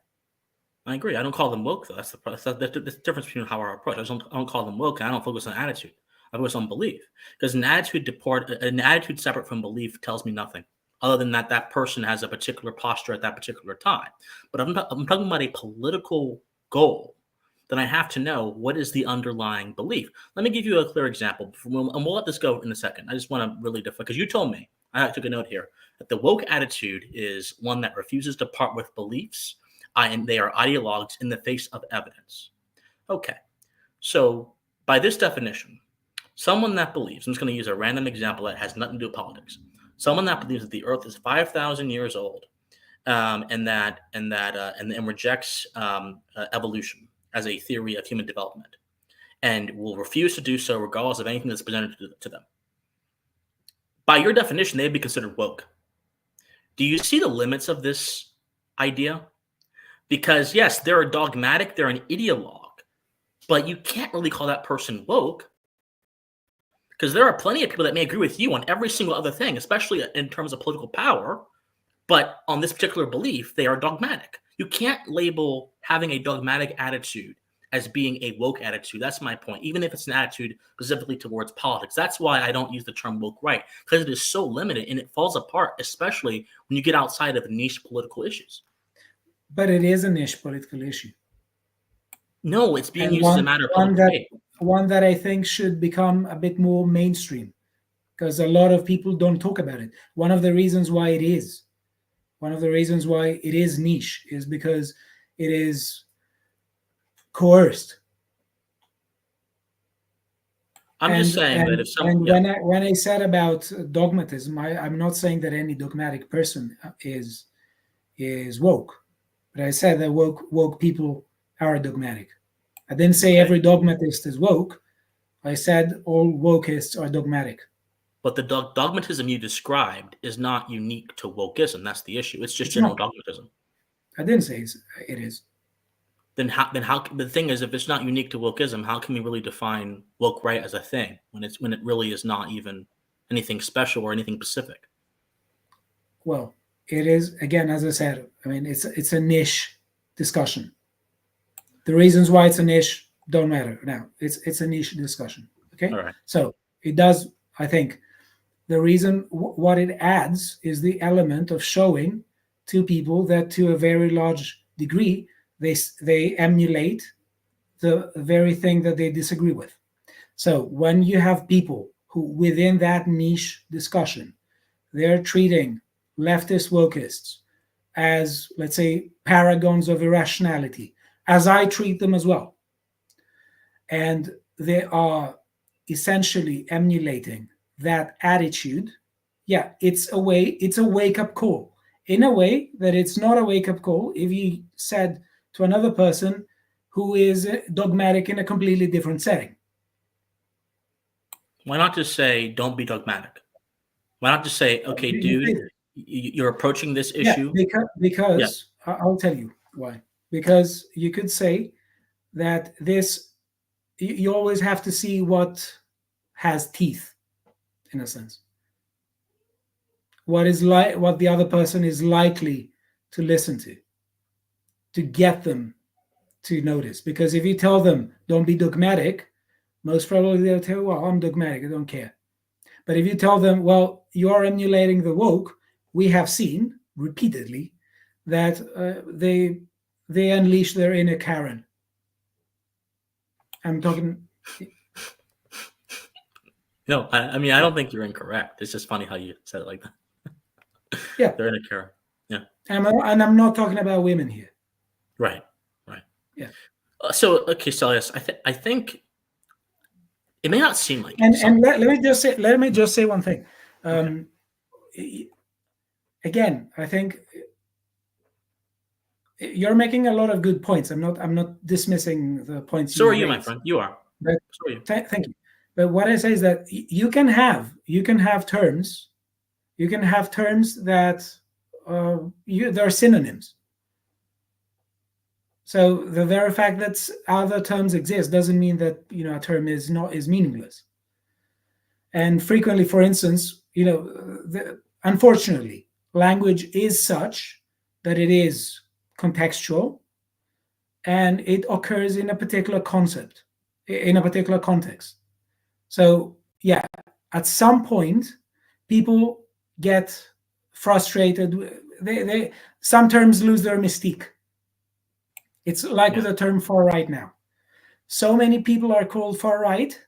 I agree. I don't call them woke, though. That's the difference between how I approach. I don't call them woke. I don't focus on attitude. I focus on belief, because an attitude separate from belief tells me nothing other than that person has a particular posture at that particular time. But I'm talking about a political goal. Then I have to know what is the underlying belief. Let me give you a clear example, and we'll let this go in a second. I just want to really define, because you told me, I took a note here, that the woke attitude is one that refuses to part with beliefs, and they are ideologues in the face of evidence. Okay, so by this definition, someone that believes, I'm just going to use a random example that has nothing to do with politics, someone that believes that the Earth is 5,000 years old, and rejects evolution as a theory of human development, and will refuse to do so regardless of anything that's presented to them. By your definition, they'd be considered woke. Do you see the limits of this idea? Because yes, they're a dogmatic, they're an ideologue, but you can't really call that person woke, because there are plenty of people that may agree with you on every single other thing, especially in terms of political power, but on this particular belief, they are dogmatic. You can't label having a dogmatic attitude as being a woke attitude. That's my point, even if it's an attitude specifically towards politics. That's why I don't use the term woke right, because it is so limited and it falls apart, especially when you get outside of niche political issues. But it is a niche political issue. No, it's being used as a matter of public debate. One that I think should become a bit more mainstream, because a lot of people don't talk about it. One of the reasons why it is niche is because it is coerced. Just saying that if someone... When I said about dogmatism, I'm not saying that any dogmatic person is woke, but I said that woke people are dogmatic. I didn't say every dogmatist is woke. I said all wokeists are dogmatic. But the dogmatism you described is not unique to wokeism. That's the issue. It's just general dogmatism. I didn't say it is. Then how? The thing is, if it's not unique to wokeism, how can we really define woke right as a thing when it really is not even anything special or anything specific. Well, it is, again, as I said, I mean, it's a niche discussion. The reasons why it's a niche don't matter now. It's a niche discussion. Okay. All right. So it does, I think, the reason what it adds is the element of showing to people that to a very large degree they emulate the very thing that they disagree with. So when you have people who within that niche discussion, they're treating leftist wokists as, let's say, paragons of irrationality, as I treat them as well, and they are essentially emulating that attitude, yeah, it's a wake-up call. In a way that it's not a wake-up call if you said to another person who is dogmatic in a completely different setting. Why not just say, don't be dogmatic? Why not just say, okay, dude, you're approaching this issue? Yeah, because I'll tell you why. Because you could say that this, you always have to see what has teeth, in a sense. What the other person is likely to listen to get them to notice. Because if you tell them, don't be dogmatic, most probably they'll tell you, well, I'm dogmatic, I don't care. But if you tell them, well, you're emulating the woke, we have seen repeatedly that they unleash their inner Karen. I'm talking. No, I mean, I don't think you're incorrect. It's just funny how you said it like that. Yeah. They're in a Karen. Yeah. And I'm not talking about women here. Right. Yeah. So, okay, Stelios, I think it may not seem like it. And let me just say one thing. Again, I think you're making a lot of good points. I'm not dismissing the points. So are you, my friend. You are. But, so are you. Thank you. But what I say is that you can have terms. You can have terms that there are synonyms. So the very fact that other terms exist doesn't mean that a term is meaningless. And frequently, for instance, unfortunately, language is such that it is contextual, and it occurs in a particular concept, in a particular context. So yeah, at some point, people get frustrated. Some terms lose their mystique. It's like with the term far right now. So many people are called far right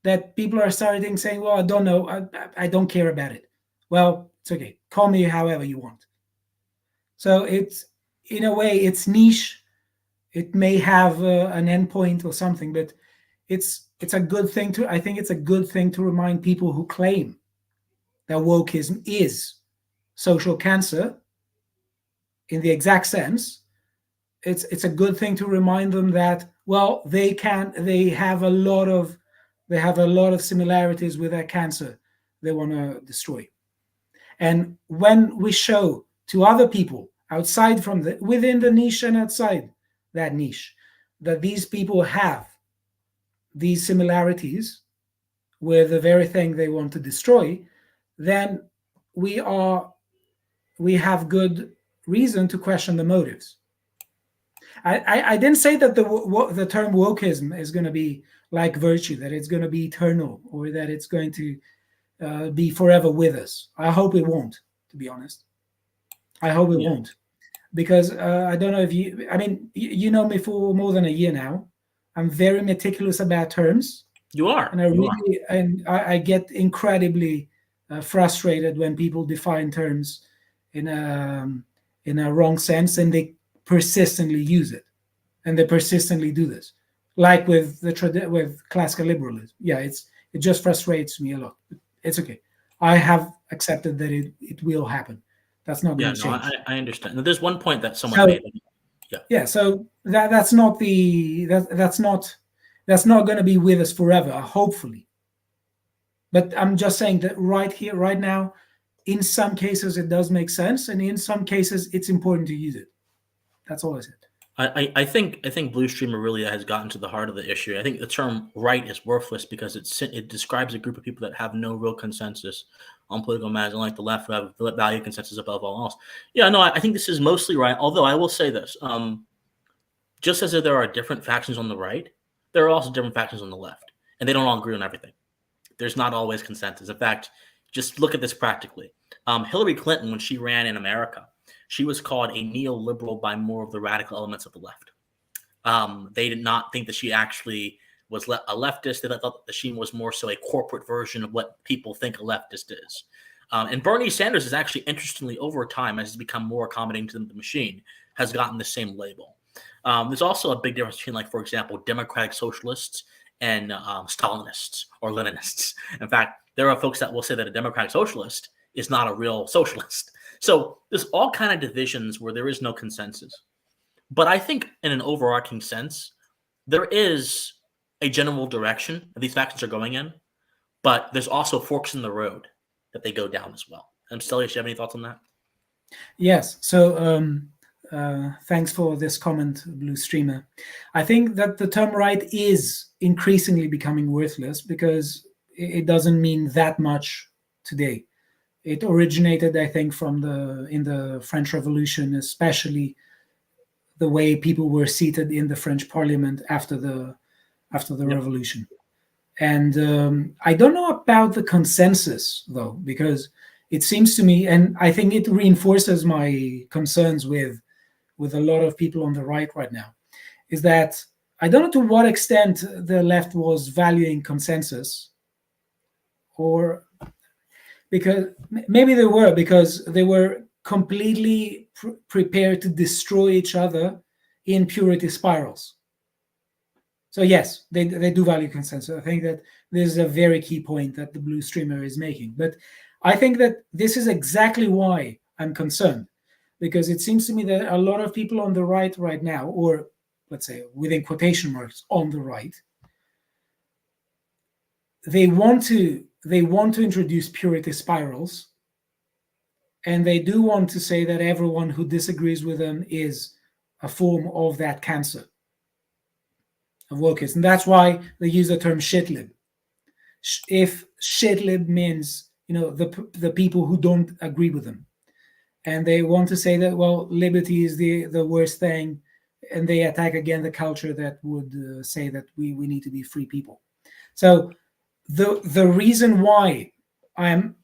that people are starting saying, well, I don't know, I don't care about it. Well, it's okay. Call me however you want. So it's, in a way, it's niche. It may have an endpoint or something, but it's a good thing I think it's a good thing to remind people who claim that wokeism is social cancer in the exact sense. It's a good thing to remind them that, well, they have a lot of similarities with that cancer they want to destroy. And when we show to other people outside from within the niche and outside that niche that these people have these similarities with the very thing they want to destroy, then we have good reason to question the motives. I didn't say that the term wokeism is going to be like virtue, that it's going to be eternal, or that it's going to be forever with us. I hope it won't, to be honest. I hope it won't. Because I don't know if you know me for more than a year now. I'm very meticulous about terms. You are. And I get incredibly frustrated when people define terms in a wrong sense, and they persistently use it, and they persistently do this, like with with classical liberalism. Yeah, it just frustrates me a lot. It's okay. I have accepted that it will happen. That's not going to change. I understand. Now, there's one point that someone made. Yeah. So that's not going to be with us forever, hopefully. But I'm just saying that right here, right now, in some cases it does make sense, and in some cases it's important to use it. That's all I said. I think Blue Streamer really has gotten to the heart of the issue. I think the term right is worthless because it describes a group of people that have no real consensus on political matters, unlike the left who have value consensus above all else. Yeah, no, I think this is mostly right. Although I will say this, just as there are different factions on the right, there are also different factions on the left, and they don't all agree on everything. There's not always consensus. In fact, just look at this practically. Hillary Clinton, when she ran in America, she was called a neoliberal by more of the radical elements of the left. They did not think that she actually was a leftist. They thought that she was more so a corporate version of what people think a leftist is. And Bernie Sanders is actually, interestingly, over time, as he's become more accommodating to the machine, has gotten the same label. There's also a big difference between, like, for example, democratic socialists and Stalinists or Leninists. In fact, there are folks that will say that a democratic socialist is not a real socialist. So there's all kind of divisions where there is no consensus. But I think in an overarching sense, there is a general direction that these factions are going in, but there's also forks in the road that they go down as well. Stelios, do you have any thoughts on that? Yes. So thanks for this comment, Blue Streamer. I think that the term right is increasingly becoming worthless because it doesn't mean that much today. It originated, I think, in the French Revolution, especially the way people were seated in the French Parliament after the revolution. And I don't know about the consensus, though, because it seems to me, and I think it reinforces my concerns with a lot of people on the right now, is that I don't know to what extent the left was valuing consensus, or because maybe they were, because they were completely prepared to destroy each other in purity spirals. So yes, they do value consensus. I think that this is a very key point that the Blue Streamer is making. But I think that this is exactly why I'm concerned, because it seems to me that a lot of people on the right now, or let's say within quotation marks on the right, they want to introduce purity spirals, and they do want to say that everyone who disagrees with them is a form of that cancer of wokeism. And that's why they use the term shitlib. If shitlib means, the people who don't agree with them, and they want to say that, well, liberty is the worst thing, and they attack again the culture that would say that we need to be free people. So the reason why I'm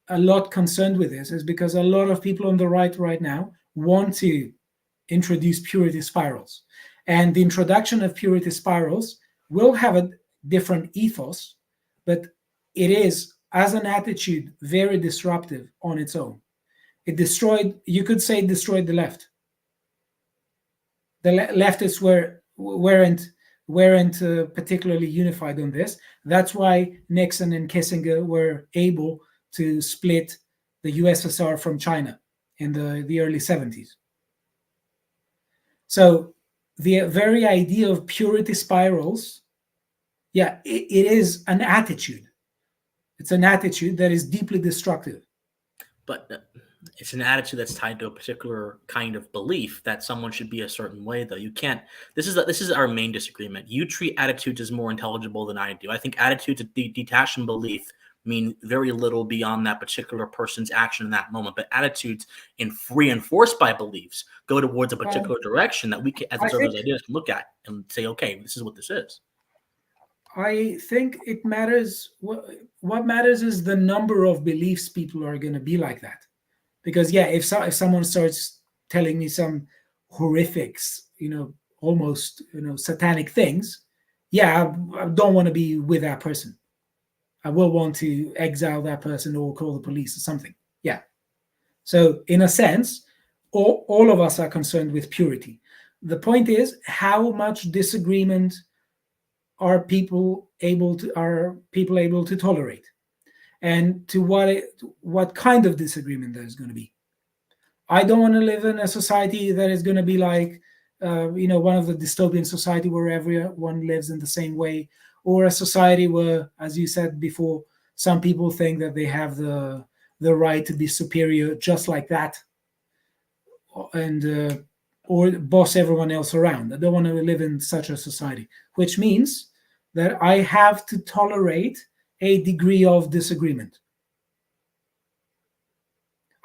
a lot concerned with this is because a lot of people on the right now want to introduce purity spirals. And the introduction of purity spirals will have a different ethos, but it is, as an attitude, very disruptive on its own. It destroyed, you could say, destroyed the left. The leftists weren't particularly unified on this. That's why Nixon and Kissinger were able to split the USSR from China in the early 70s. So the very idea of purity spirals, it is an attitude. It's an attitude that is deeply destructive. But it's an attitude that's tied to a particular kind of belief that someone should be a certain way, though. You can't. This is our main disagreement. You treat attitudes as more intelligible than I do. I think attitudes detached from belief mean very little beyond that particular person's action in that moment. But attitudes reinforced by beliefs go towards a particular direction that we can, as observers ideas, can look at and say, okay, this is what this is. I think it matters. What matters is the number of beliefs people are going to be like that. Because if someone starts telling me some horrifics, almost satanic things, I don't want to be with that person. I will want to exile that person or call the police or something. Yeah. So in a sense, all of us are concerned with purity. The point is, how much disagreement are people able to tolerate, and to what kind of disagreement there is going to be. I don't want to live in a society that is going to be like, one of the dystopian society where everyone lives in the same way, or a society where, as you said before, some people think that they have the right to be superior just like that. And or boss everyone else around. I don't want to live in such a society, which means that I have to tolerate a degree of disagreement.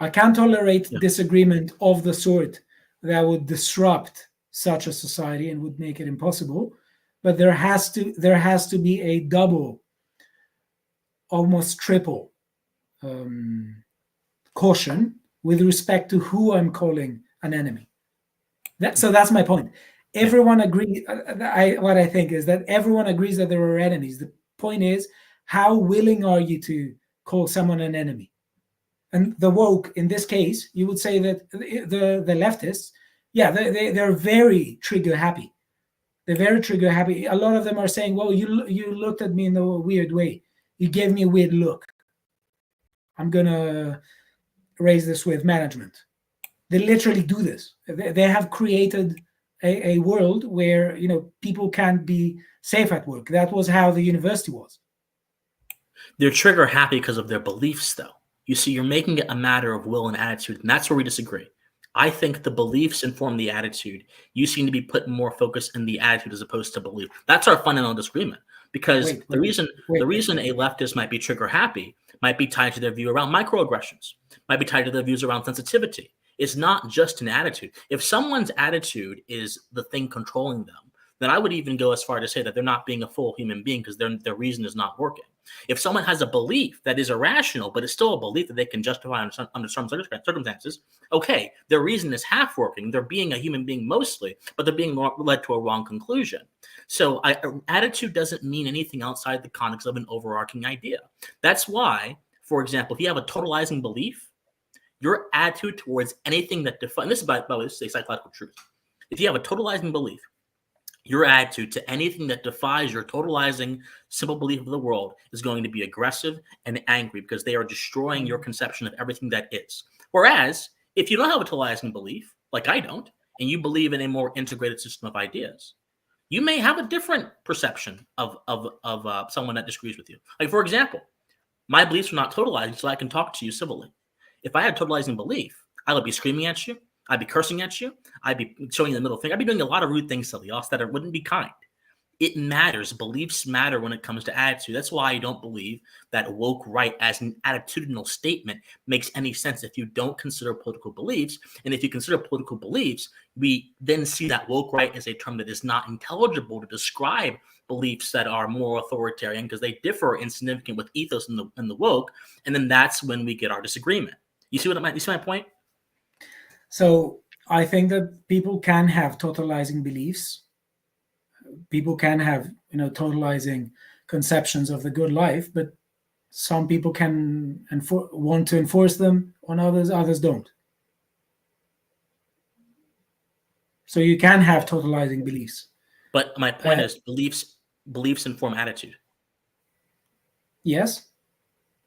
I can't tolerate disagreement of the sort that would disrupt such a society and would make it impossible. But there has to be a double, almost triple caution with respect to who I'm calling an enemy. So that's my point. Everyone agrees. What I think is that everyone agrees that there are enemies. The point is, how willing are you to call someone an enemy? And the woke, in this case, you would say that the leftists, they're very trigger happy. They're very trigger happy. A lot of them are saying, well, you looked at me in a weird way. You gave me a weird look. I'm going to raise this with management. They literally do this. They have created a world where, people can't be safe at work. That was how the university was. They're trigger happy because of their beliefs, though. You see, you're making it a matter of will and attitude, and that's where we disagree. I think the beliefs inform the attitude. You seem to be putting more focus in the attitude as opposed to belief. That's our fundamental disagreement. Because the reason a leftist might be trigger happy might be tied to their view around microaggressions, might be tied to their views around sensitivity. It's not just an attitude. If someone's attitude is the thing controlling them, then I would even go as far to say that they're not being a full human being because their reason is not working. If someone has a belief that is irrational, but it's still a belief that they can justify under some circumstances, okay, their reason is half working. They're being a human being mostly, but they're being led to a wrong conclusion. So attitude doesn't mean anything outside the context of an overarching idea. That's why, for example, if you have a totalizing belief, your attitude towards anything that defines, this is by the way, this is a psychological truth. If you have a totalizing belief, your attitude to anything that defies your totalizing simple belief of the world is going to be aggressive and angry because they are destroying your conception of everything that is. Whereas, if you don't have a totalizing belief, like I don't, and you believe in a more integrated system of ideas, you may have a different perception of someone that disagrees with you. Like, for example, my beliefs are not totalizing, so I can talk to you civilly. If I had a totalizing belief, I would be screaming at you. I'd be cursing at you. I'd be showing you the middle finger. I'd be doing a lot of rude things, Stelios, that wouldn't be kind. It matters. Beliefs matter when it comes to attitude. That's why I don't believe that woke right as an attitudinal statement makes any sense if you don't consider political beliefs. And if you consider political beliefs, we then see that woke right as a term that is not intelligible to describe beliefs that are more authoritarian because they differ in significance with ethos and the woke. And then that's when we get our disagreement. You see my point? So I think that people can have totalizing beliefs. People can have, totalizing conceptions of the good life, but some people can want to enforce them on others don't. So you can have totalizing beliefs. But my point is beliefs inform attitude. Yes.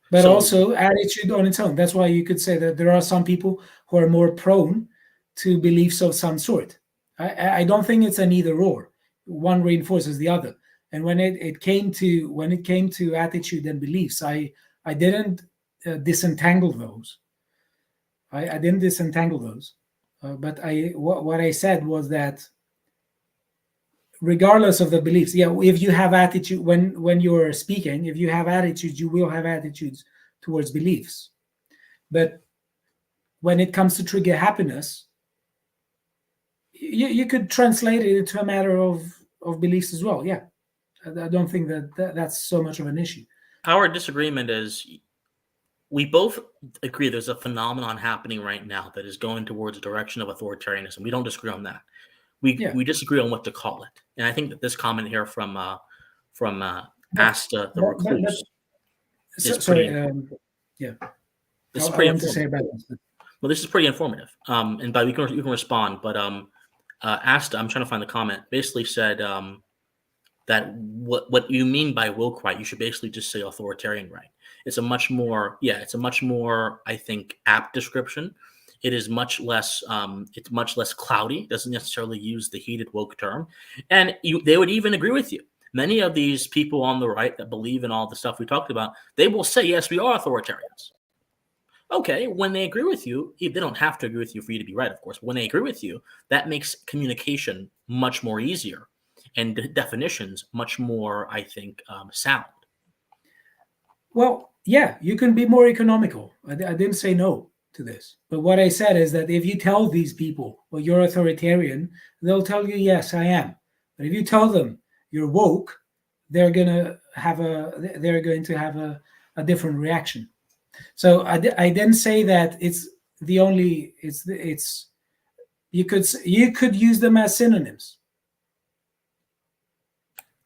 But also attitude on its own. That's why you could say that there are some people who are more prone to beliefs of some sort. I don't think it's an either or. One reinforces the other. And when it came to attitude and beliefs, I didn't disentangle those. I didn't disentangle those. But what I said was that regardless of the beliefs, if you have attitude when you're speaking, if you have attitudes, you will have attitudes towards beliefs. But when it comes to trigger happiness, you could translate it into a matter of beliefs as well. Yeah, I don't think that's so much of an issue. Our disagreement is we both agree there's a phenomenon happening right now that is going towards a direction of authoritarianism. We don't disagree on that. We disagree on what to call it. And I think that this comment here from Asta the Recluse is pretty. This is pretty informative. Well, this is pretty informative. And by you can respond, but Asta, I'm trying to find the comment, basically said that what you mean by woke right, you should basically just say authoritarian right. It's a much more, I think, apt description. It is much less, it's much less cloudy. It doesn't necessarily use the heated woke term. And they would even agree with you. Many of these people on the right that believe in all the stuff we talked about, they will say, yes, we are authoritarians. Okay, when they agree with you, they don't have to agree with you for you to be right, of course. But when they agree with you, that makes communication much more easier and definitions much more, I think, sound. Well, yeah, you can be more economical. I didn't say no to this. But what I said is that if you tell these people, well, you're authoritarian, they'll tell you, yes, I am. But if you tell them you're woke, they're going to have a different reaction. So I didn't say that it's the only, it's, you could use them as synonyms.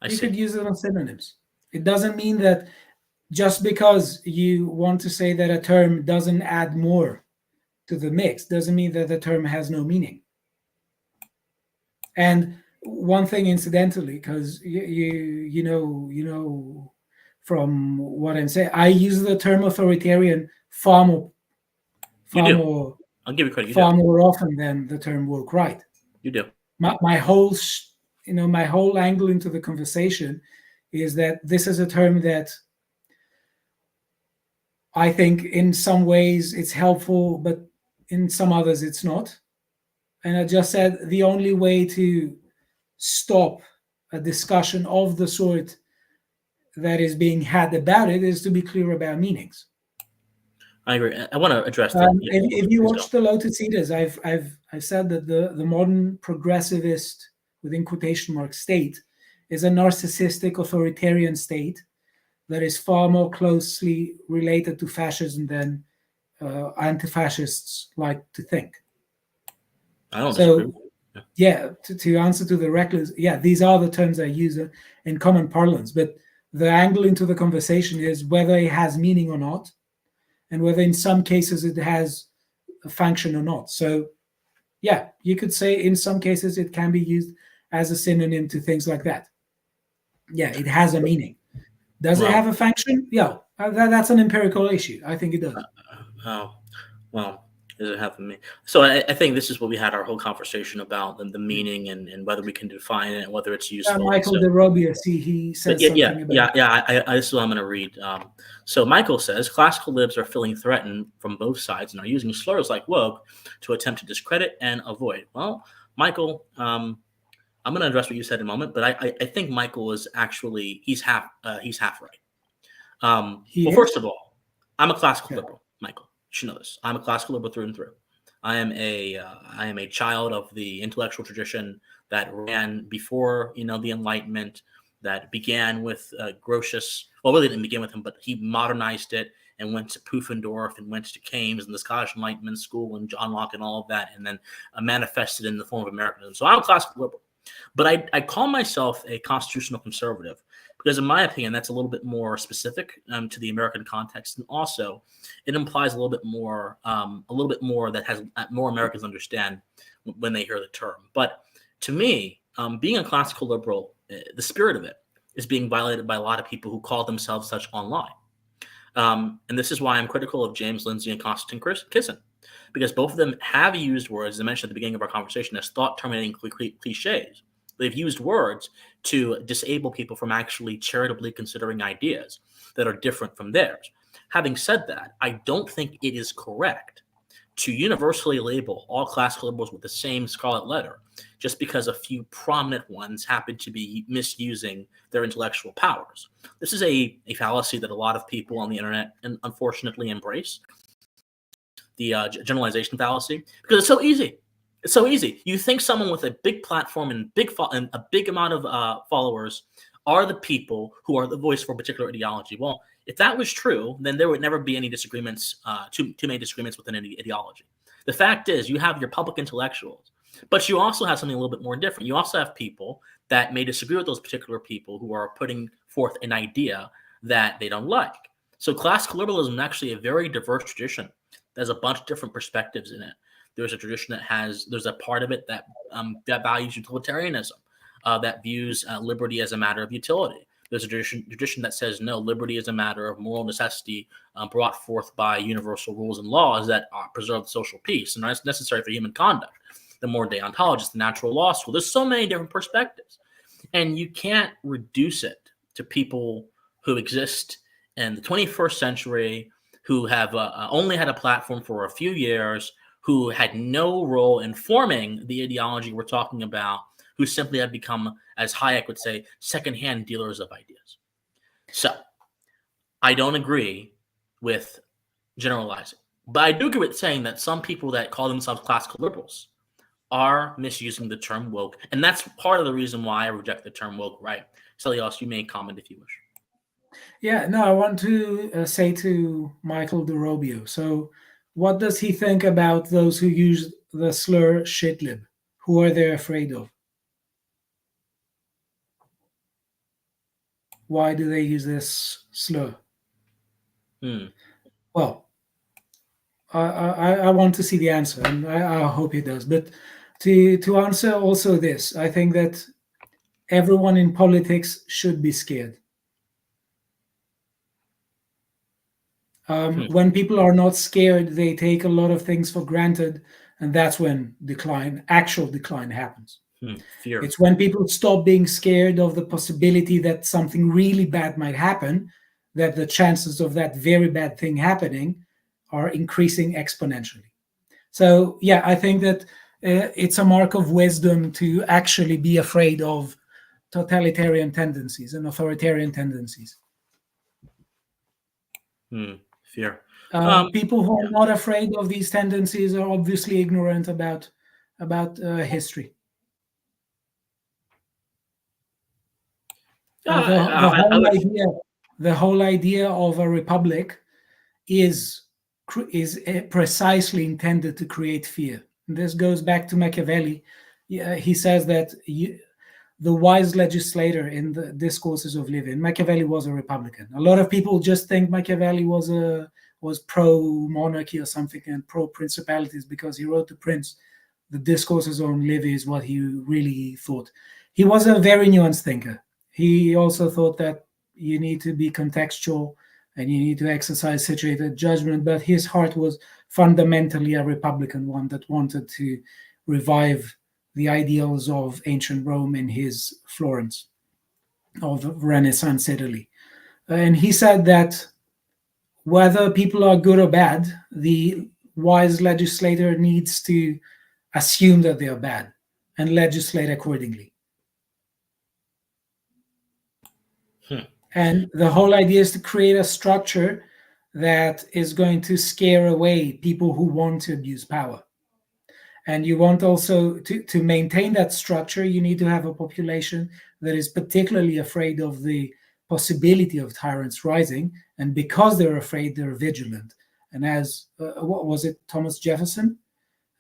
I see. Could use them as synonyms. It doesn't mean that just because you want to say that a term doesn't add more to the mix doesn't mean that the term has no meaning. And one thing, incidentally, because you know from what I'm saying, I use the term authoritarian far more I'll give you credit. You do. more often than the term woke right. You do. My whole my whole angle into the conversation is that this is a term that I think in some ways it's helpful, but in some others it's not. And I just said the only way to stop a discussion of the sort that is being had about it is to be clear about meanings. I agree. I want to address that. If you watch the Lotus Eaters, I've said that the modern progressivist, within quotation marks, state is a narcissistic authoritarian state that is far more closely related to fascism than anti-fascists like to think. I don't disagree. Yeah, to answer to the reckless, yeah, these are the terms I use in common parlance, but the angle into the conversation is whether it has meaning or not, and whether in some cases it has a function or not. So, yeah, you could say in some cases it can be used as a synonym to things like that. Yeah, it has a meaning. Does it have a function? Yeah, that's an empirical issue. I think it does. Well, does it have a meaning? So I think this is what we had our whole conversation about, the meaning and whether we can define it and whether it's useful. Michael de Robia, he says something about this is what I'm going to read. So Michael says, classical libs are feeling threatened from both sides and are using slurs like woke to attempt to discredit and avoid. Well, Michael, I'm going to address what you said in a moment, but I think Michael is actually he's half right. First of all, I'm a classical liberal, Michael. You should know this. I'm a classical liberal through and through. I am a child of the intellectual tradition that ran before the Enlightenment, that began with Grotius. Well, really didn't begin with him, but he modernized it and went to Pufendorf and went to Keynes and the Scottish Enlightenment School and John Locke and all of that, and then manifested in the form of Americanism. So I'm a classical liberal. But I call myself a constitutional conservative because, in my opinion, that's a little bit more specific to the American context, and also it implies a little bit more that has more Americans understand when they hear the term. But to me, being a classical liberal, the spirit of it is being violated by a lot of people who call themselves such online. And this is why I'm critical of James Lindsay and Konstantin Kissin, because both of them have used words, as I mentioned at the beginning of our conversation, as thought-terminating cliches. They've used words to disable people from actually charitably considering ideas that are different from theirs. Having said that, I don't think it is correct to universally label all classical liberals with the same scarlet letter just because a few prominent ones happen to be misusing their intellectual powers. This is a fallacy that a lot of people on the internet unfortunately embrace. The generalization fallacy, because it's so easy. It's so easy. You think someone with a big platform and a big amount of followers are the people who are the voice for a particular ideology. Well, if that was true, then there would never be any disagreements, too many disagreements within any ideology. The fact is, you have your public intellectuals, but you also have something a little bit more different. You also have people that may disagree with those particular people who are putting forth an idea that they don't like. So classical liberalism is actually a very diverse tradition. There's a bunch of different perspectives in it. There's a tradition there's a part of it that values utilitarianism, that views liberty as a matter of utility. There's a tradition that says, no, liberty is a matter of moral necessity brought forth by universal rules and laws that preserve social peace and are necessary for human conduct. The more deontologist, the natural law school. There's so many different perspectives. And you can't reduce it to people who exist in the 21st century who have only had a platform for a few years, who had no role in forming the ideology we're talking about, who simply have become, as Hayek would say, secondhand dealers of ideas. So I don't agree with generalizing, but I do agree with saying that some people that call themselves classical liberals are misusing the term woke, and that's part of the reason why I reject the term woke, right? Stelios, you may comment if you wish. Yeah, no, I want to say to Michael de Robio. So, what does he think about those who use the slur shitlib? Who are they afraid of? Why do they use this slur? Well, I want to see the answer, and I hope he does. But to answer also this, I think that everyone in politics should be scared. When people are not scared, they take a lot of things for granted, and that's when actual decline happens. Fear. It's when people stop being scared of the possibility that something really bad might happen, that the chances of that very bad thing happening are increasing exponentially. So, yeah, I think that it's a mark of wisdom to actually be afraid of totalitarian tendencies and authoritarian tendencies. Fear. People who are not afraid of these tendencies are obviously ignorant about history. The whole idea of a republic is precisely intended to create fear. And this goes back to Machiavelli. He says that the wise legislator in the Discourses of Livy, Machiavelli was a Republican. A lot of people just think Machiavelli was pro-monarchy or something and pro-principalities because he wrote The Prince. The Discourses on Livy is what he really thought. He was a very nuanced thinker. He also thought that you need to be contextual and you need to exercise situated judgment, but his heart was fundamentally a Republican one that wanted to revive the ideals of ancient Rome in his Florence, of Renaissance Italy. And he said that whether people are good or bad, the wise legislator needs to assume that they are bad and legislate accordingly. And the whole idea is to create a structure that is going to scare away people who want to abuse power. And you want also to maintain that structure, you need to have a population that is particularly afraid of the possibility of tyrants rising. And because they're afraid, they're vigilant. And as, what was it, Thomas Jefferson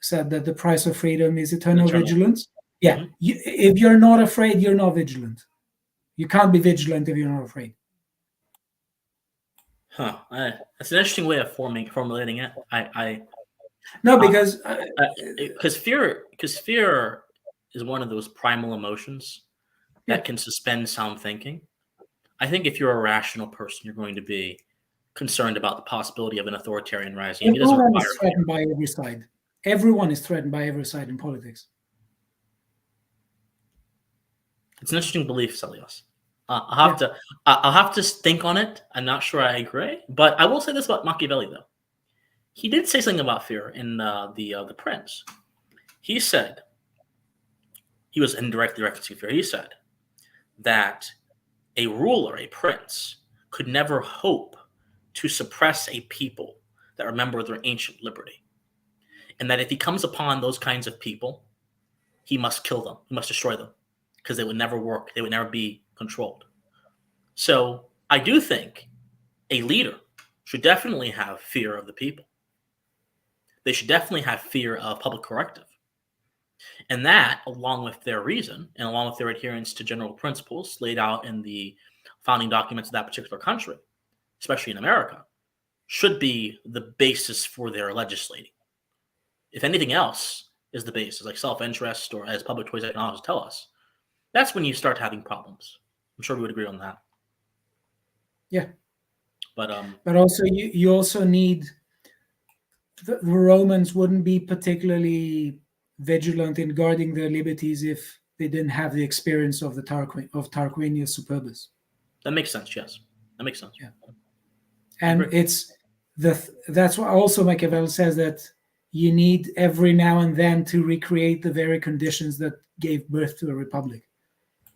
said that the price of freedom is eternal vigilance? Yeah, if you're not afraid, you're not vigilant. You can't be vigilant if you're not afraid. That's an interesting way of formulating it. No, because fear is one of those primal emotions that can suspend sound thinking. I think if you're a rational person, you're going to be concerned about the possibility of an authoritarian rising. Everyone is threatened by every side. Everyone is threatened by every side in politics. It's an interesting belief, Stelios. I'll have to think on it. I'm not sure I agree, but I will say this about Machiavelli, though. He did say something about fear in the Prince. He said, he was indirectly referencing fear. He said that a ruler, a prince, could never hope to suppress a people that remember their ancient liberty, and that if he comes upon those kinds of people, he must kill them. He must destroy them because they would never work. They would never be controlled. So I do think a leader should definitely have fear of the people. They should definitely have fear of public corrective. And that, along with their reason and along with their adherence to general principles laid out in the founding documents of that particular country, especially in America, should be the basis for their legislating. If anything else is the basis, like self-interest or as public choice economics tell us, that's when you start having problems. I'm sure we would agree on that. Yeah. But also you also need the Romans wouldn't be particularly vigilant in guarding their liberties if they didn't have the experience of the Tarquinius Superbus. That makes sense. Yes, that makes sense. Yeah, and it's That's why also Machiavelli says that you need every now and then to recreate the very conditions that gave birth to a republic,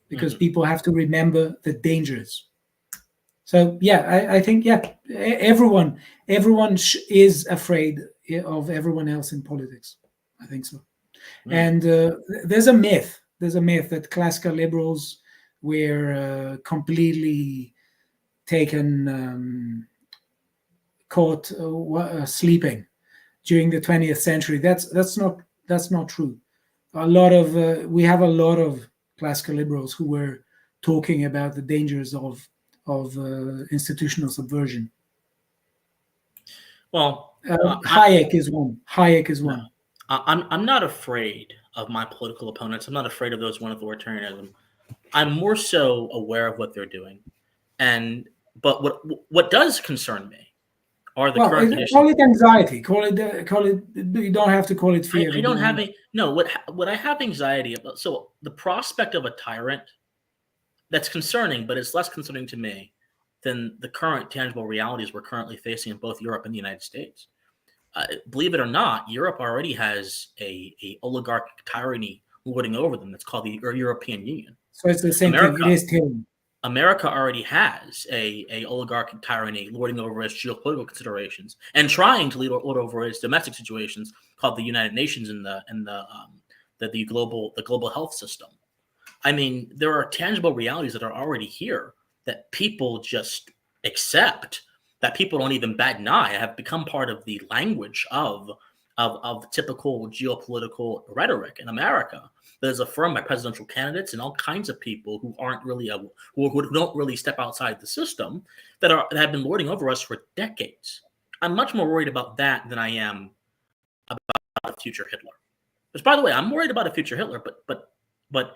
because people have to remember the dangers. So yeah, I think everyone is afraid of everyone else in politics. I think so. And there's a myth that classical liberals were completely taken caught sleeping during the 20th century. That's not true. We have a lot of classical liberals who were talking about the dangers of institutional subversion. Well, Hayek is one. No, I'm not afraid of my political opponents. I'm not afraid of those who want authoritarianism. I'm more so aware of what they're doing, but what does concern me are the current conditions. Call it anxiety. Call it. You don't have to call it fear. I don't have what I have anxiety about. So the prospect of a tyrant, that's concerning, but it's less concerning to me than the current tangible realities we're currently facing in both Europe and the United States. Believe it or not, Europe already has a oligarchic tyranny lording over them. That's called the European Union. So it's the same thing. It is tyranny. America already has a oligarchic tyranny lording over its geopolitical considerations and trying to lord over its domestic situations, called the United Nations and the global health system. I mean, there are tangible realities that are already here that people just accept, that people don't even bat an eye, have become part of the language of typical geopolitical rhetoric in America. There's affirmed by presidential candidates and all kinds of people who aren't really who don't really step outside the system, that have been lording over us for decades. I'm much more worried about that than I am about a future Hitler. Which, by the way, I'm worried about a future Hitler, but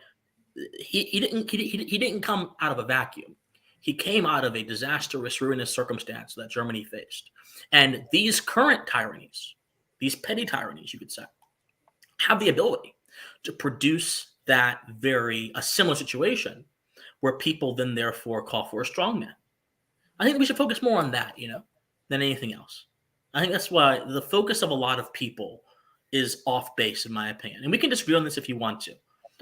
he didn't come out of a vacuum. He came out of a disastrous, ruinous circumstance that Germany faced. And these current tyrannies, these petty tyrannies, you could say, have the ability to produce a similar situation where people then therefore call for a strongman. I think we should focus more on that, than anything else. I think that's why the focus of a lot of people is off base, in my opinion. And we can disagree on this if you want to.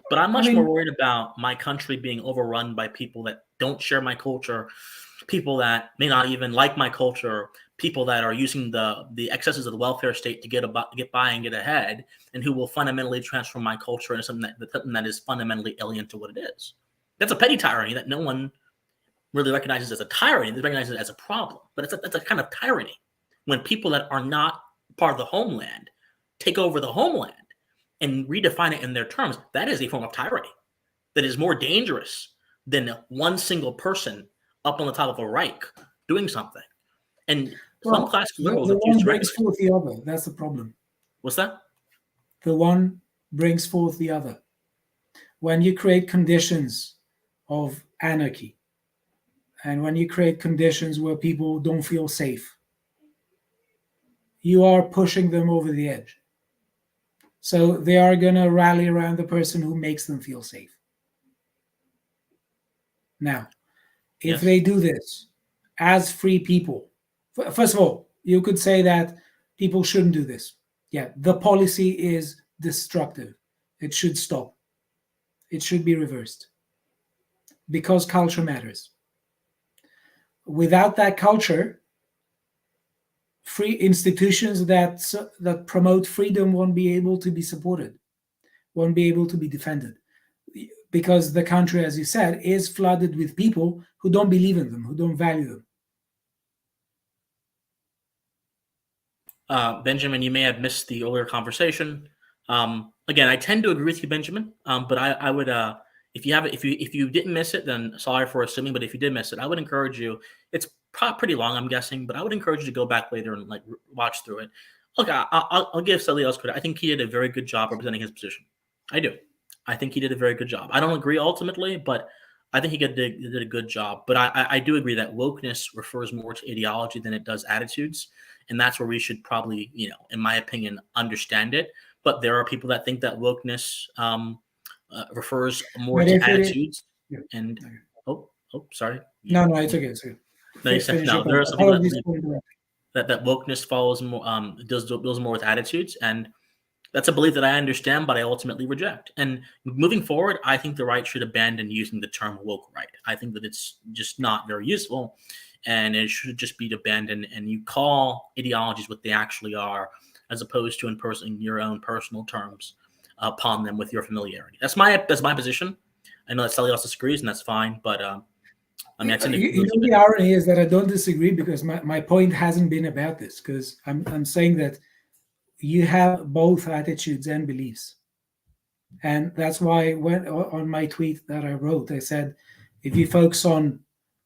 But I'm much more worried about my country being overrun by people that don't share my culture, people that may not even like my culture, people that are using the excesses of the welfare state to get by and get ahead, and who will fundamentally transform my culture into something that is fundamentally alien to what it is. That's a petty tyranny that no one really recognizes as a tyranny. They recognize it as a problem. But that's a kind of tyranny when people that are not part of the homeland take over the homeland and redefine it in their terms. That is a form of tyranny that is more dangerous than one single person up on the top of a Reich doing something. And some classical liberals refuse to brings forth the other. That's the problem. What's that? The one brings forth the other. When you create conditions of anarchy, and when you create conditions where people don't feel safe, you are pushing them over the edge. So they are going to rally around the person who makes them feel safe. Now, if they do this as free people, first of all, you could say that people shouldn't do this. Yeah, the policy is destructive. It should stop. It should be reversed. Because culture matters. Without that culture, free institutions that promote freedom won't be able to be supported, won't be able to be defended. Because the country, as you said, is flooded with people who don't believe in them, who don't value them. Benjamin, you may have missed the earlier conversation. Again, I tend to agree with you, Benjamin. But I would, if you didn't miss it, then sorry for assuming. But if you did miss it, I would encourage you. It's pretty long, I'm guessing, but I would encourage you to go back later and watch through it. Look, I'll give Stelios credit. I think he did a very good job representing his position. I do. I think he did a very good job. I don't agree ultimately, but I think he did a good job. But I do agree that wokeness refers more to ideology than it does attitudes. And that's where we should probably, in my opinion, understand it. But there are people that think that wokeness refers more to attitudes. And sorry. No, it's okay. It's okay. No, there are some people that wokeness follows more, deals more with attitudes, and that's a belief that I understand, but I ultimately reject. And moving forward, I think the right should abandon using the term woke right. I think that it's just not very useful, and it should just be abandoned. And you call ideologies what they actually are, as opposed to imposing your own personal terms upon them with your familiarity. That's my position. I know that Stelios disagrees, and that's fine. But I mean, I tend to agree with The you. irony is that I don't disagree, because my point hasn't been about this, because I'm saying that you have both attitudes and beliefs. And that's why when on my tweet that I wrote, I said, if you focus on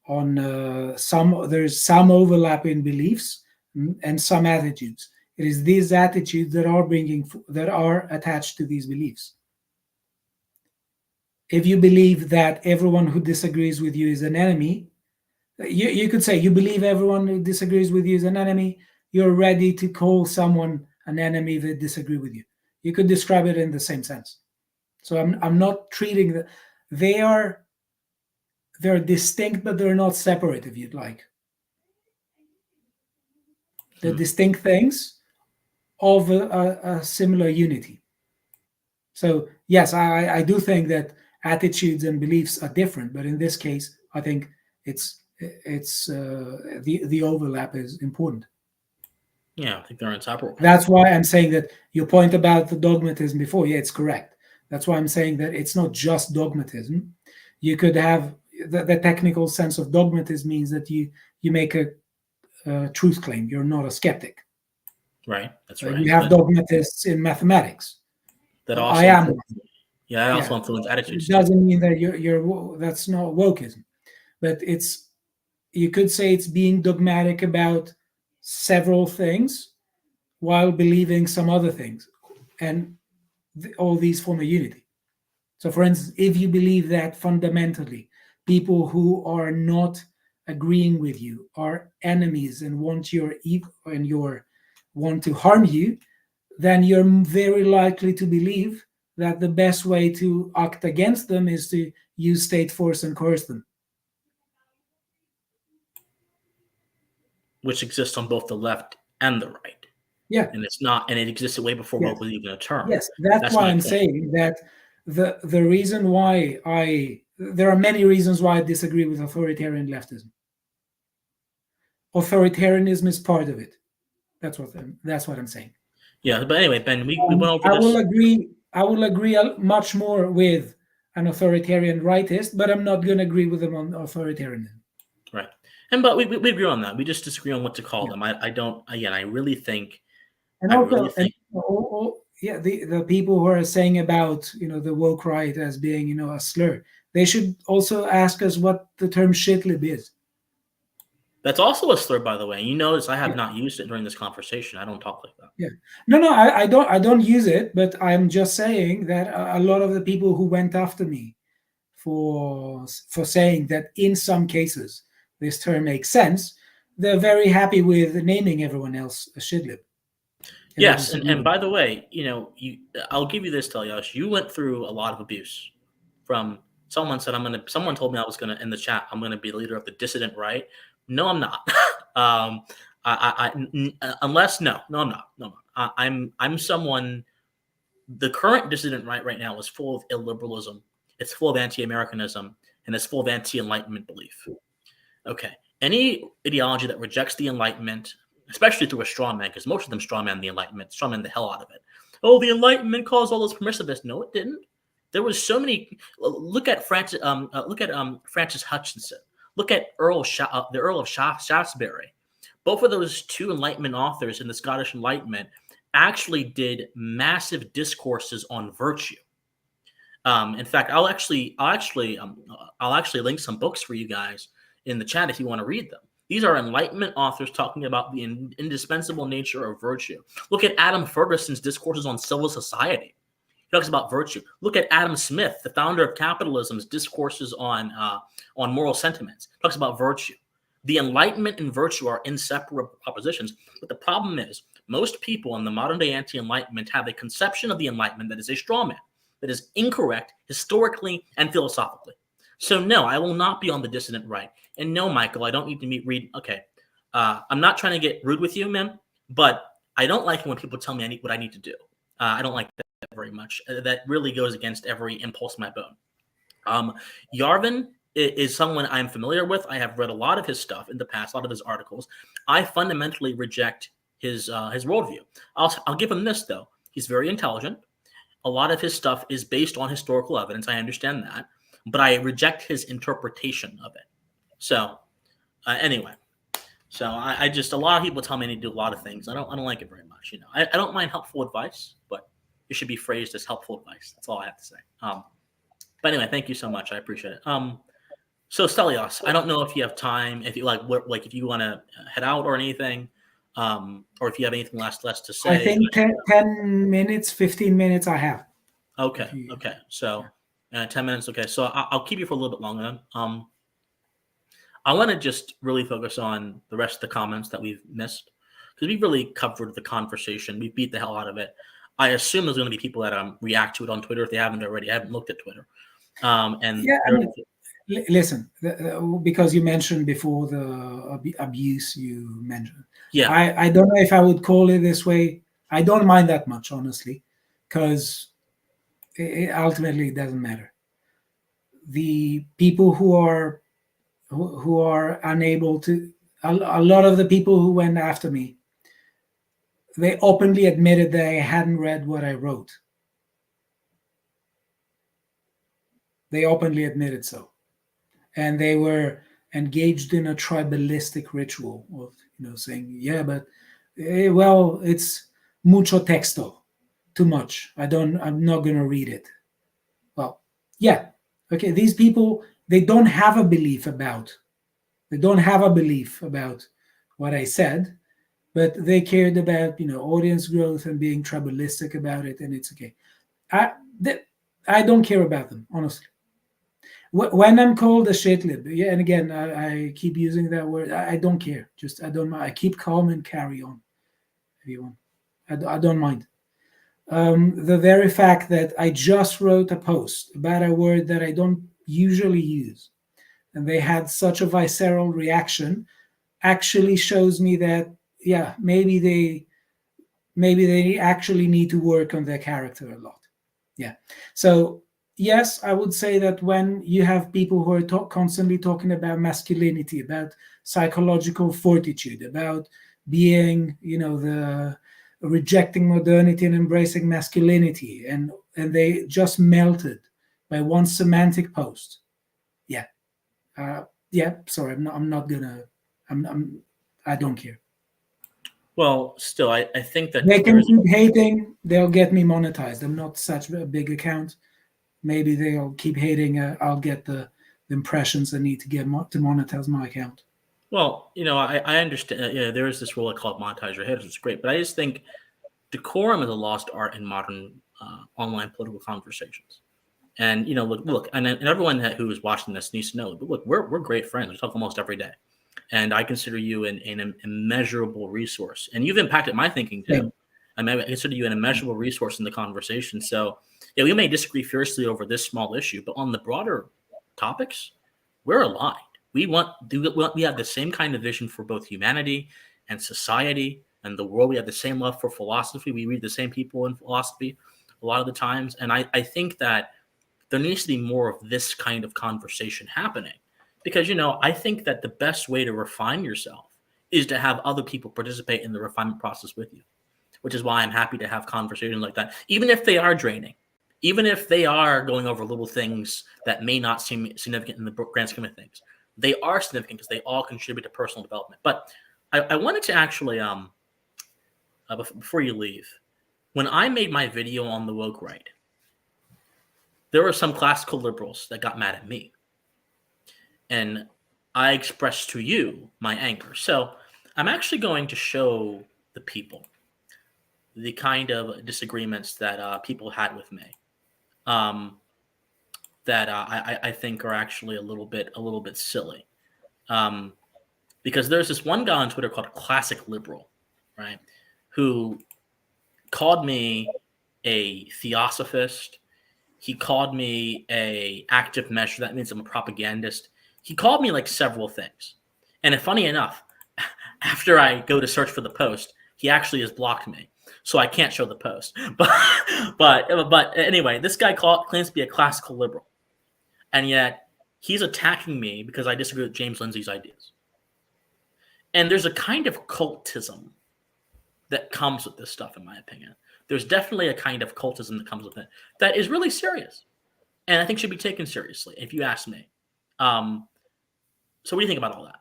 there's some overlap in beliefs and some attitudes. It is these attitudes that are attached to these beliefs. If you believe that everyone who disagrees with you is an enemy, you could say you believe everyone who disagrees with you is an enemy. You're ready to call someone an enemy that disagree with you. You could describe it in the same sense. So I'm not treating the, they're distinct, but they're not separate, if you'd like. They're distinct things of a similar unity. So yes, I do think that attitudes and beliefs are different, but in this case, I think the overlap is important. Yeah, I think they're inseparable. That's why I'm saying that your point about the dogmatism before, yeah, it's correct. That's why I'm saying that it's not just dogmatism. You could have the technical sense of dogmatism means that you make a truth claim. You're not a skeptic. Right, that's right. You have dogmatists in mathematics. That also I am. Yeah, I also influence attitudes. It doesn't mean that you're that's not wokeism, but you could say it's being dogmatic about several things while believing some other things, and all these form a unity. So, for instance, if you believe that fundamentally people who are not agreeing with you are enemies and want want to harm you, then you're very likely to believe that the best way to act against them is to use state force and coerce them. Which exists on both the left and the right. Yeah. And it existed way before woke was even a term. Yes, that's why I'm saying that the reason why there are many reasons why I disagree with authoritarian leftism. Authoritarianism is part of it. That's what I'm saying. Yeah, but anyway, Ben, we went over this. I will agree much more with an authoritarian rightist, but I'm not going to agree with them on authoritarianism. Right. But we agree on that. We just disagree on what to call them. I don't. Again, I really think. The people who are saying about the woke right as being a slur, they should also ask us what the term shitlib is. That's also a slur, by the way. You notice I have not used it during this conversation. I don't talk like that. Yeah. No, I don't use it, but I'm just saying that a lot of the people who went after me for saying that in some cases this term makes sense, they're very happy with naming everyone else a shitlib. Yes, and by the way, I'll give you this, Stelios. You went through a lot of abuse from someone said someone told me I was gonna in the chat, I'm gonna be the leader of the dissident right. No, I'm not. I'm not. I'm someone. The current dissident right now is full of illiberalism. It's full of anti-Americanism, and it's full of anti-Enlightenment belief. Okay, any ideology that rejects the Enlightenment, especially through a straw man, because most of them straw man the Enlightenment, straw man the hell out of it. Oh, the Enlightenment caused all this permissiveness. No, it didn't. There was so many. Look at Francis Hutchinson. Look at the Earl of Shaftesbury. Both of those two Enlightenment authors in the Scottish Enlightenment actually did massive discourses on virtue. In fact, I'll actually link some books for you guys in the chat if you want to read them. These are Enlightenment authors talking about the indispensable nature of virtue. Look at Adam Ferguson's discourses on civil society. He talks about virtue. Look at Adam Smith, the founder of capitalism's discourses on moral sentiments. He talks about virtue. The Enlightenment and virtue are inseparable propositions. But the problem is, most people in the modern day anti-Enlightenment have a conception of the Enlightenment that is a straw man, that is incorrect historically and philosophically. So no, I will not be on the dissident right. And no, Michael, I don't need to read. Okay, I'm not trying to get rude with you, man, but I don't like it when people tell me what I need to do. I don't like that very much. That really goes against every impulse in my bone. Yarvin is someone I'm familiar with. I have read a lot of his stuff in the past, a lot of his articles. I fundamentally reject his worldview. I'll give him this though. He's very intelligent. A lot of his stuff is based on historical evidence. I understand that, but I reject his interpretation of it. So anyway, so I just, a lot of people tell me to do a lot of things. I don't like it very much. I don't mind helpful advice, but it should be phrased as helpful advice. That's all I have to say. But anyway, thank you so much. I appreciate it. So Stelios, I don't know if you have time, if you if you want to head out or anything, or if you have anything less to say. I think 10 minutes, 15 minutes I have. Okay. Okay. So 10 minutes. Okay. So I'll keep you for a little bit longer then. I want to just really focus on the rest of the comments that we've missed, because we really covered the conversation. We beat the hell out of it. I assume there's going to be people that react to it on Twitter if they haven't already. I haven't looked at Twitter. And yeah, listen, because you mentioned before the abuse you mentioned. Yeah, I don't know if I would call it this way. I don't mind that much, honestly, because ultimately it doesn't matter. The people who are unable to, a lot of the people who went after me, they openly admitted that I hadn't read what I wrote. They openly admitted so. And they were engaged in a tribalistic ritual of, saying, yeah, but, well, it's mucho texto, too much. I'm not going to read it. Well, yeah. Okay, these people, they don't have a belief about what I said, but they cared about, audience growth and being tribalistic about it, and it's okay. I don't care about them, honestly. When I'm called a shitlib, yeah, and again, I keep using that word. I don't care. Just I don't mind. I keep calm and carry on. If you want, I don't mind. The very fact that I just wrote a post about a word that I don't usually use, and they had such a visceral reaction, actually shows me that, yeah, maybe they actually need to work on their character a lot. Yeah. So yes, I would say that when you have people who are constantly talking about masculinity, about psychological fortitude, about being, the rejecting modernity and embracing masculinity, and they just melted by one semantic post. Yeah. Sorry, I don't care. Well, still, I think that they can keep hating. They'll get me monetized. I'm not such a big account. Maybe they'll keep hating. I'll get the impressions I need to get to monetize my account. Well, I understand. There is this rule called monetize your haters. It's great, but I just think decorum is a lost art in modern online political conversations. And look, and everyone who is watching this needs to know. But look, we're great friends. We talk almost every day, and I consider you an immeasurable resource. And you've impacted my thinking too. Yeah. I consider you an immeasurable resource in the conversation. So, yeah, we may disagree fiercely over this small issue, but on the broader topics, we're aligned. We have the same kind of vision for both humanity and society and the world. We have the same love for philosophy. We read the same people in philosophy a lot of the times. And I think that there needs to be more of this kind of conversation happening, because, I think that the best way to refine yourself is to have other people participate in the refinement process with you, which is why I'm happy to have conversations like that, even if they are draining, even if they are going over little things that may not seem significant in the grand scheme of things. They are significant because they all contribute to personal development. But I wanted to actually, before you leave, when I made my video on the woke right, there were some classical liberals that got mad at me. And I expressed to you my anger. So I'm actually going to show the people the kind of disagreements that people had with me, that I think are actually a little bit silly. Because there's this one guy on Twitter called Classic Liberal, right, who called me a theosophist. He called me a active measure. That means I'm a propagandist. He called me like several things. And funny enough, after I go to search for the post, he actually has blocked me, so I can't show the post. But anyway, this guy claims to be a classical liberal, and yet he's attacking me because I disagree with James Lindsay's ideas. And there's a kind of cultism that comes with this stuff, in my opinion. There's definitely a kind of cultism that comes with it that is really serious, and I think should be taken seriously, if you ask me. So what do you think about all that?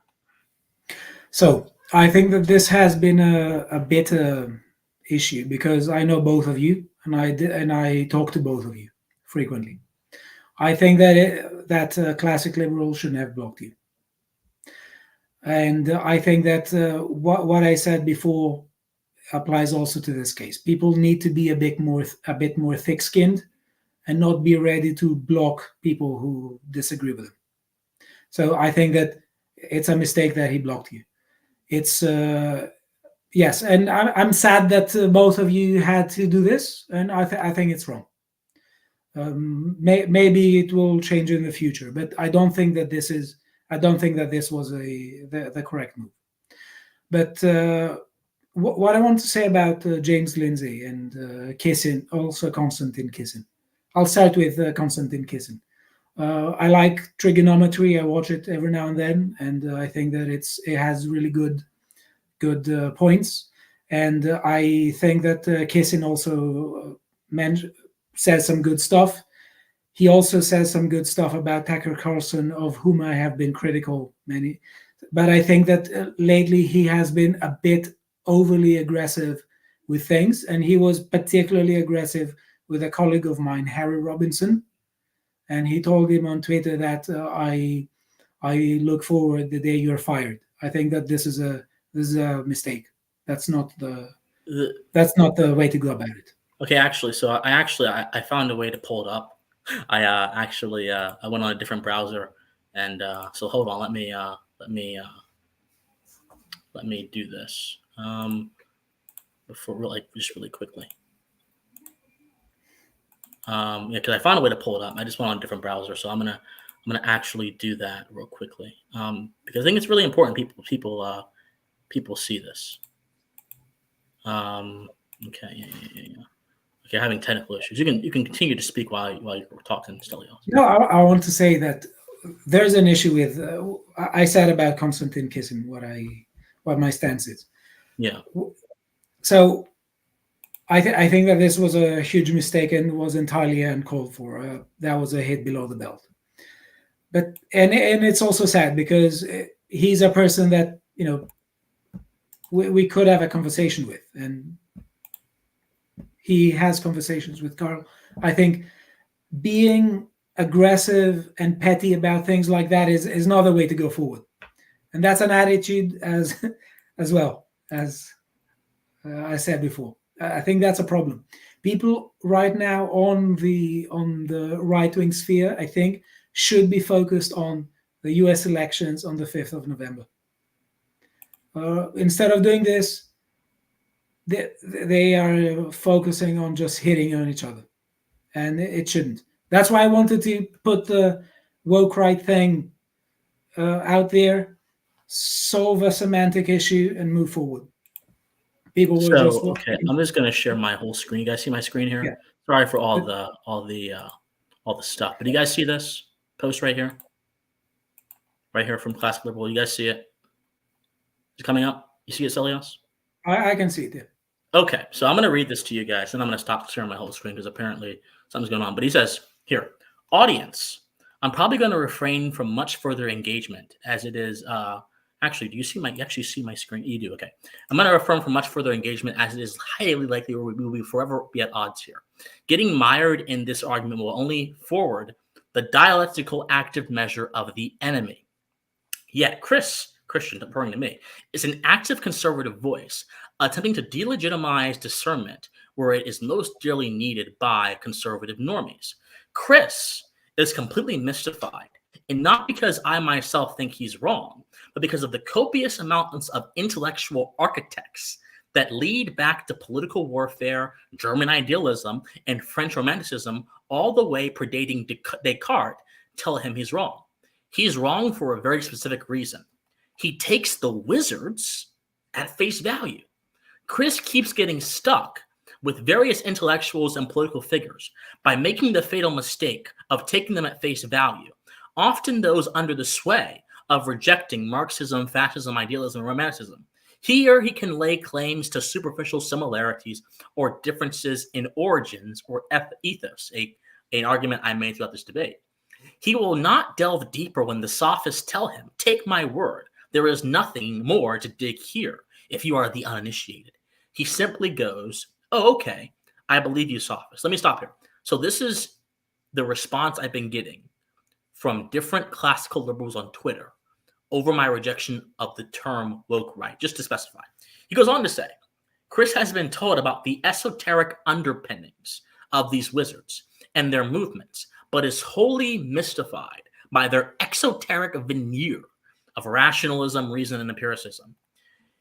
So I think that this has been a bit issue because I know both of you, and I talk to both of you frequently. I think that classic liberals shouldn't have blocked you, and I think that what I said before applies also to this case. People need to be a bit more thick-skinned and not be ready to block people who disagree with them. So I think that it's a mistake that he blocked you. It's yes, and I'm sad that both of you had to do this, and I think it's wrong. Maybe it will change in the future, but I don't think that this was the correct move. But what I want to say about James Lindsay and Kissin, also Konstantin Kissin. I'll start with Konstantin Kissin. I like trigonometry. I watch it every now and then, and I think that it has really good points. And I think that Kissin also says some good stuff. He also says some good stuff about Tucker Carlson, of whom I have been critical many. But I think that lately he has been a bit overly aggressive with things, and he was particularly aggressive with a colleague of mine, Harry Robinson, and he told him on Twitter that I look forward the day you're fired. I think that this is a mistake. That's not the way to go about it. Okay, actually, so I found a way to pull it up. I went on a different browser, and so hold on, let me do this just really quickly. Because I found a way to pull it up. I just went on a different browser, so I'm gonna actually do that real quickly because I think it's really important. People see this. Okay, yeah. Okay, having technical issues. You can continue to speak while you're talking, Stelios. No, I want to say that there's an issue with. I said about Konstantin Kissin what my stance is. Yeah. So I think that this was a huge mistake and was entirely uncalled for. That was a hit below the belt. But and it's also sad because he's a person that we could have a conversation with, and he has conversations with Carl. I think being aggressive and petty about things like that is not the way to go forward, and that's an attitude as well as I said before. I think that's a problem. People right now on the right-wing sphere, I think, should be focused on the U.S. elections on the 5th of November. Instead of doing this, they are focusing on just hitting on each other, and it shouldn't. That's why I wanted to put the woke right thing out there, solve a semantic issue, and move forward. People will okay. I'm just going to share my whole screen. You guys see my screen here? Yeah. Sorry for all the stuff, but do you guys see this post right here? Right here from Classic Liberal. You guys see it? Is it coming up? You see it, Stelios? I can see it. Yeah. Okay, so I'm going to read this to you guys, and I'm going to stop sharing my whole screen because apparently something's going on. But he says here, audience, I'm probably going to refrain from much further engagement as it is. Actually, you actually see my screen? You do. Okay. I'm going to refrain from much further engagement as it is highly likely we will forever be at odds here. Getting mired in this argument will only forward the dialectical active measure of the enemy. Yet Christian, referring to me, is an active conservative voice attempting to delegitimize discernment where it is most dearly needed by conservative normies. Chris is completely mystified, and not because I myself think he's wrong, but because of the copious amounts of intellectual architects that lead back to political warfare, German idealism, and French romanticism, all the way predating Descartes, tell him he's wrong. He's wrong for a very specific reason. He takes the wizards at face value. Chris keeps getting stuck with various intellectuals and political figures by making the fatal mistake of taking them at face value, often those under the sway of rejecting Marxism, fascism, idealism, and romanticism. Here he can lay claims to superficial similarities or differences in origins or ethos, an argument I made throughout this debate. He will not delve deeper when the sophists tell him, take my word, there is nothing more to dig here if you are the uninitiated. He simply goes, oh, okay, I believe you, sophists. Let me stop here. So this is the response I've been getting from different classical liberals on Twitter over my rejection of the term woke right, just to specify. He goes on to say, Chris has been told about the esoteric underpinnings of these wizards and their movements, but is wholly mystified by their exoteric veneer of rationalism, reason, and empiricism.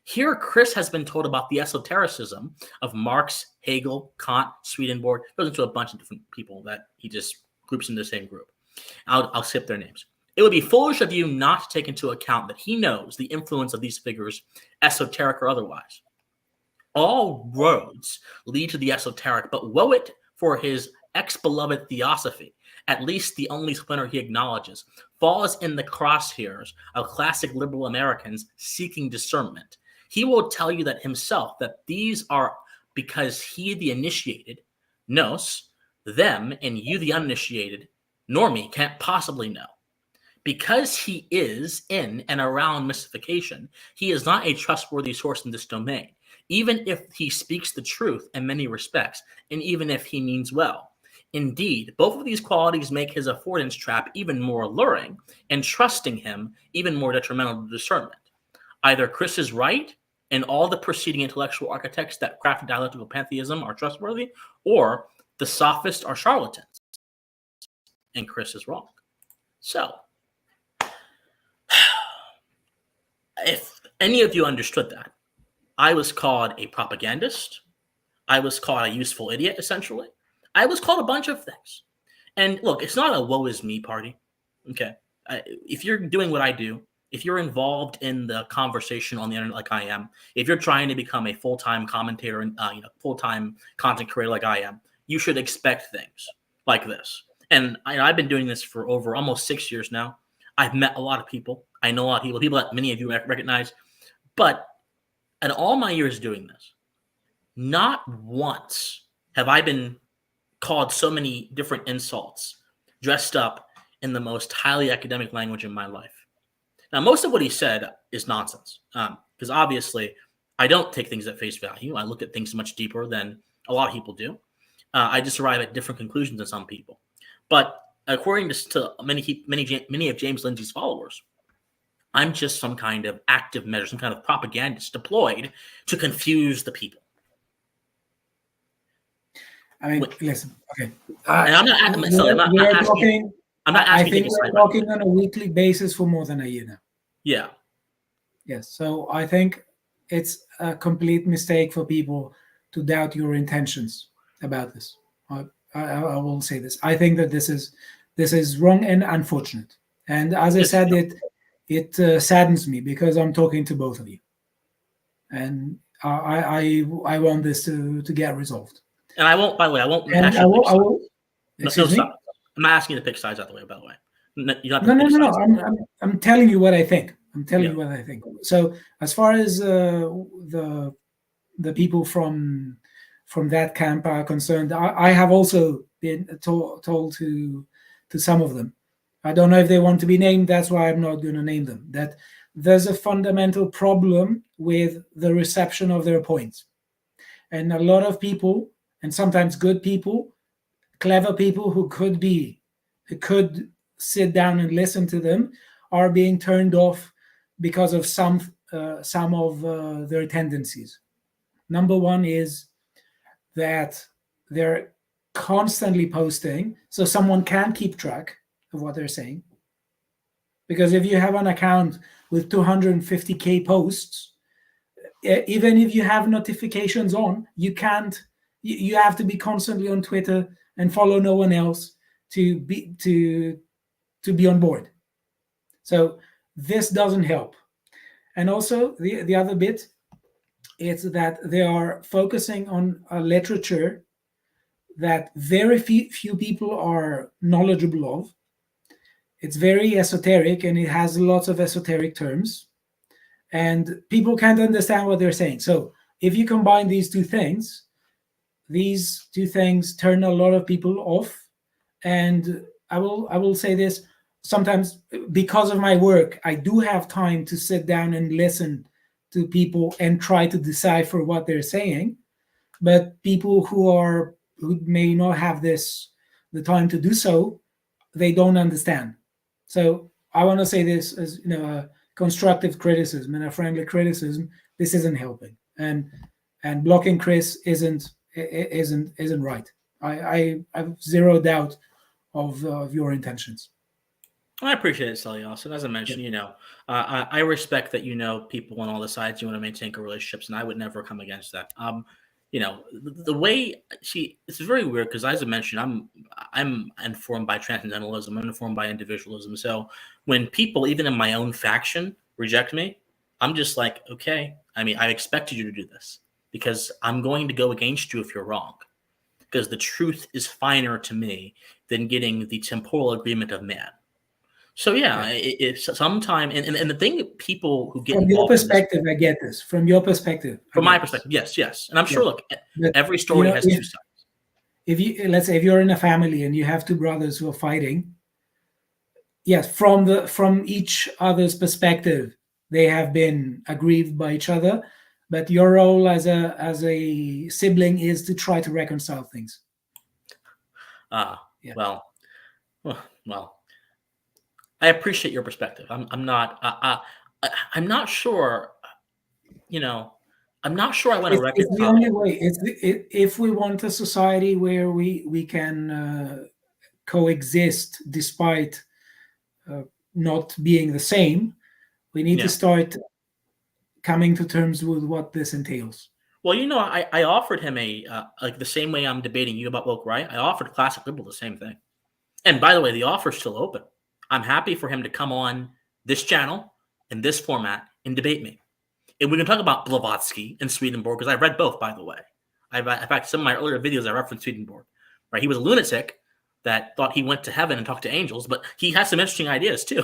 Here, Chris has been told about the esotericism of Marx, Hegel, Kant, Swedenborg. Goes into a bunch of different people that he just groups into the same group. I'll skip their names. It would be foolish of you not to take into account that he knows the influence of these figures, esoteric or otherwise. All roads lead to the esoteric, but woe it for his ex-beloved theosophy. At least the only splinter he acknowledges falls in the crosshairs of classic liberal Americans seeking discernment. He will tell you that himself, that these are because he, the initiated, knows them, and you, the uninitiated, normie, can't possibly know. Because he is in and around mystification, he is not a trustworthy source in this domain, even if he speaks the truth in many respects, and even if he means well. Indeed, both of these qualities make his affordance trap even more alluring, and trusting him even more detrimental to discernment. Either Chris is right, and all the preceding intellectual architects that crafted dialectical pantheism are trustworthy, or the sophists are charlatans, and Chris is wrong. So, if any of you understood that, I was called a propagandist. I was called a useful idiot, essentially. I was called a bunch of things. And look, it's not a woe is me party. Okay. If you're doing what I do, if you're involved in the conversation on the internet like I am, if you're trying to become a full-time commentator and full-time content creator like I am, you should expect things like this. And I've been doing this for over almost 6 years now. I've met a lot of people. I know a lot of people that many of you recognize. But in all my years doing this, not once have I been called so many different insults, dressed up in the most highly academic language in my life. Now, most of what he said is nonsense, because obviously I don't take things at face value. I look at things much deeper than a lot of people do. I just arrive at different conclusions than some people. But according to many of James Lindsay's followers, I'm just some kind of active measure, some kind of propagandist deployed to confuse the people. I mean, listen, okay. And I'm not asking. I think we're talking on a weekly basis for more than a year now. Yeah. Yes. So I think it's a complete mistake for people to doubt your intentions about this. I will say this. I think that this is wrong and unfortunate. And as I said, it saddens me because I'm talking to both of you, and I want this to get resolved. And I won't. By the way, I won't. And I will. Excuse me? Stop. I'm not asking you to pick sides out the way. By the way, no. I'm telling you what I think. You what I think. So as far as the people from that camp are concerned, I have also been told to some of them. I don't know if they want to be named. That's why I'm not going to name them. That there's a fundamental problem with the reception of their points, and a lot of people, and sometimes good people, clever people who could sit down and listen to them, are being turned off because of some of their tendencies. Number one is that they're constantly posting, so someone can keep track of what they're saying. Because if you have an account with 250k posts, even if you have notifications on, you can't. You have to be constantly on Twitter and follow no one else to be on board. So this doesn't help. And also the other bit, it's that they are focusing on a literature that very few people are knowledgeable of. It's very esoteric and it has lots of esoteric terms, and people can't understand what they're saying. So if you combine these two things turn a lot of people off. And I will say this, sometimes because of my work, I do have time to sit down and listen to people and try to decipher what they're saying. But people who may not have the time to do so, they don't understand. So I want to say this as a constructive criticism and a friendly criticism. This isn't helping, and blocking Chris isn't right. I have zero doubt of your intentions. I appreciate it, Stelios. And as I mentioned, I respect that people on all the sides you want to maintain good relationships, and I would never come against that. The way it's very weird because, as I mentioned, I'm informed by transcendentalism. I'm informed by individualism. So when people, even in my own faction, reject me, I'm just like, okay. I mean, I expected you to do this because I'm going to go against you if you're wrong. Because the truth is finer to me than getting the temporal agreement of man. So it's sometime, and the thing that people who get from your perspective, I get this. From your perspective, from my perspective, yes, and I'm sure. Look, every story has two sides. Let's say if you're in a family and you have two brothers who are fighting, yes, from each other's perspective, they have been aggrieved by each other. But your role as a sibling is to try to reconcile things. Well, I appreciate your perspective. I'm not sure. I'm not sure I want to reconcile. It's the only way. If we want a society where we can coexist despite not being the same, we need to start coming to terms with what this entails. Well, I offered him like the same way I'm debating you about woke right. I offered classic liberal the same thing. And by the way, the offer's still open. I'm happy for him to come on this channel in this format and debate me. And we can talk about Blavatsky and Swedenborg because I read both, by the way. In fact, some of my earlier videos I referenced Swedenborg. Right, he was a lunatic that thought he went to heaven and talked to angels, but he has some interesting ideas too.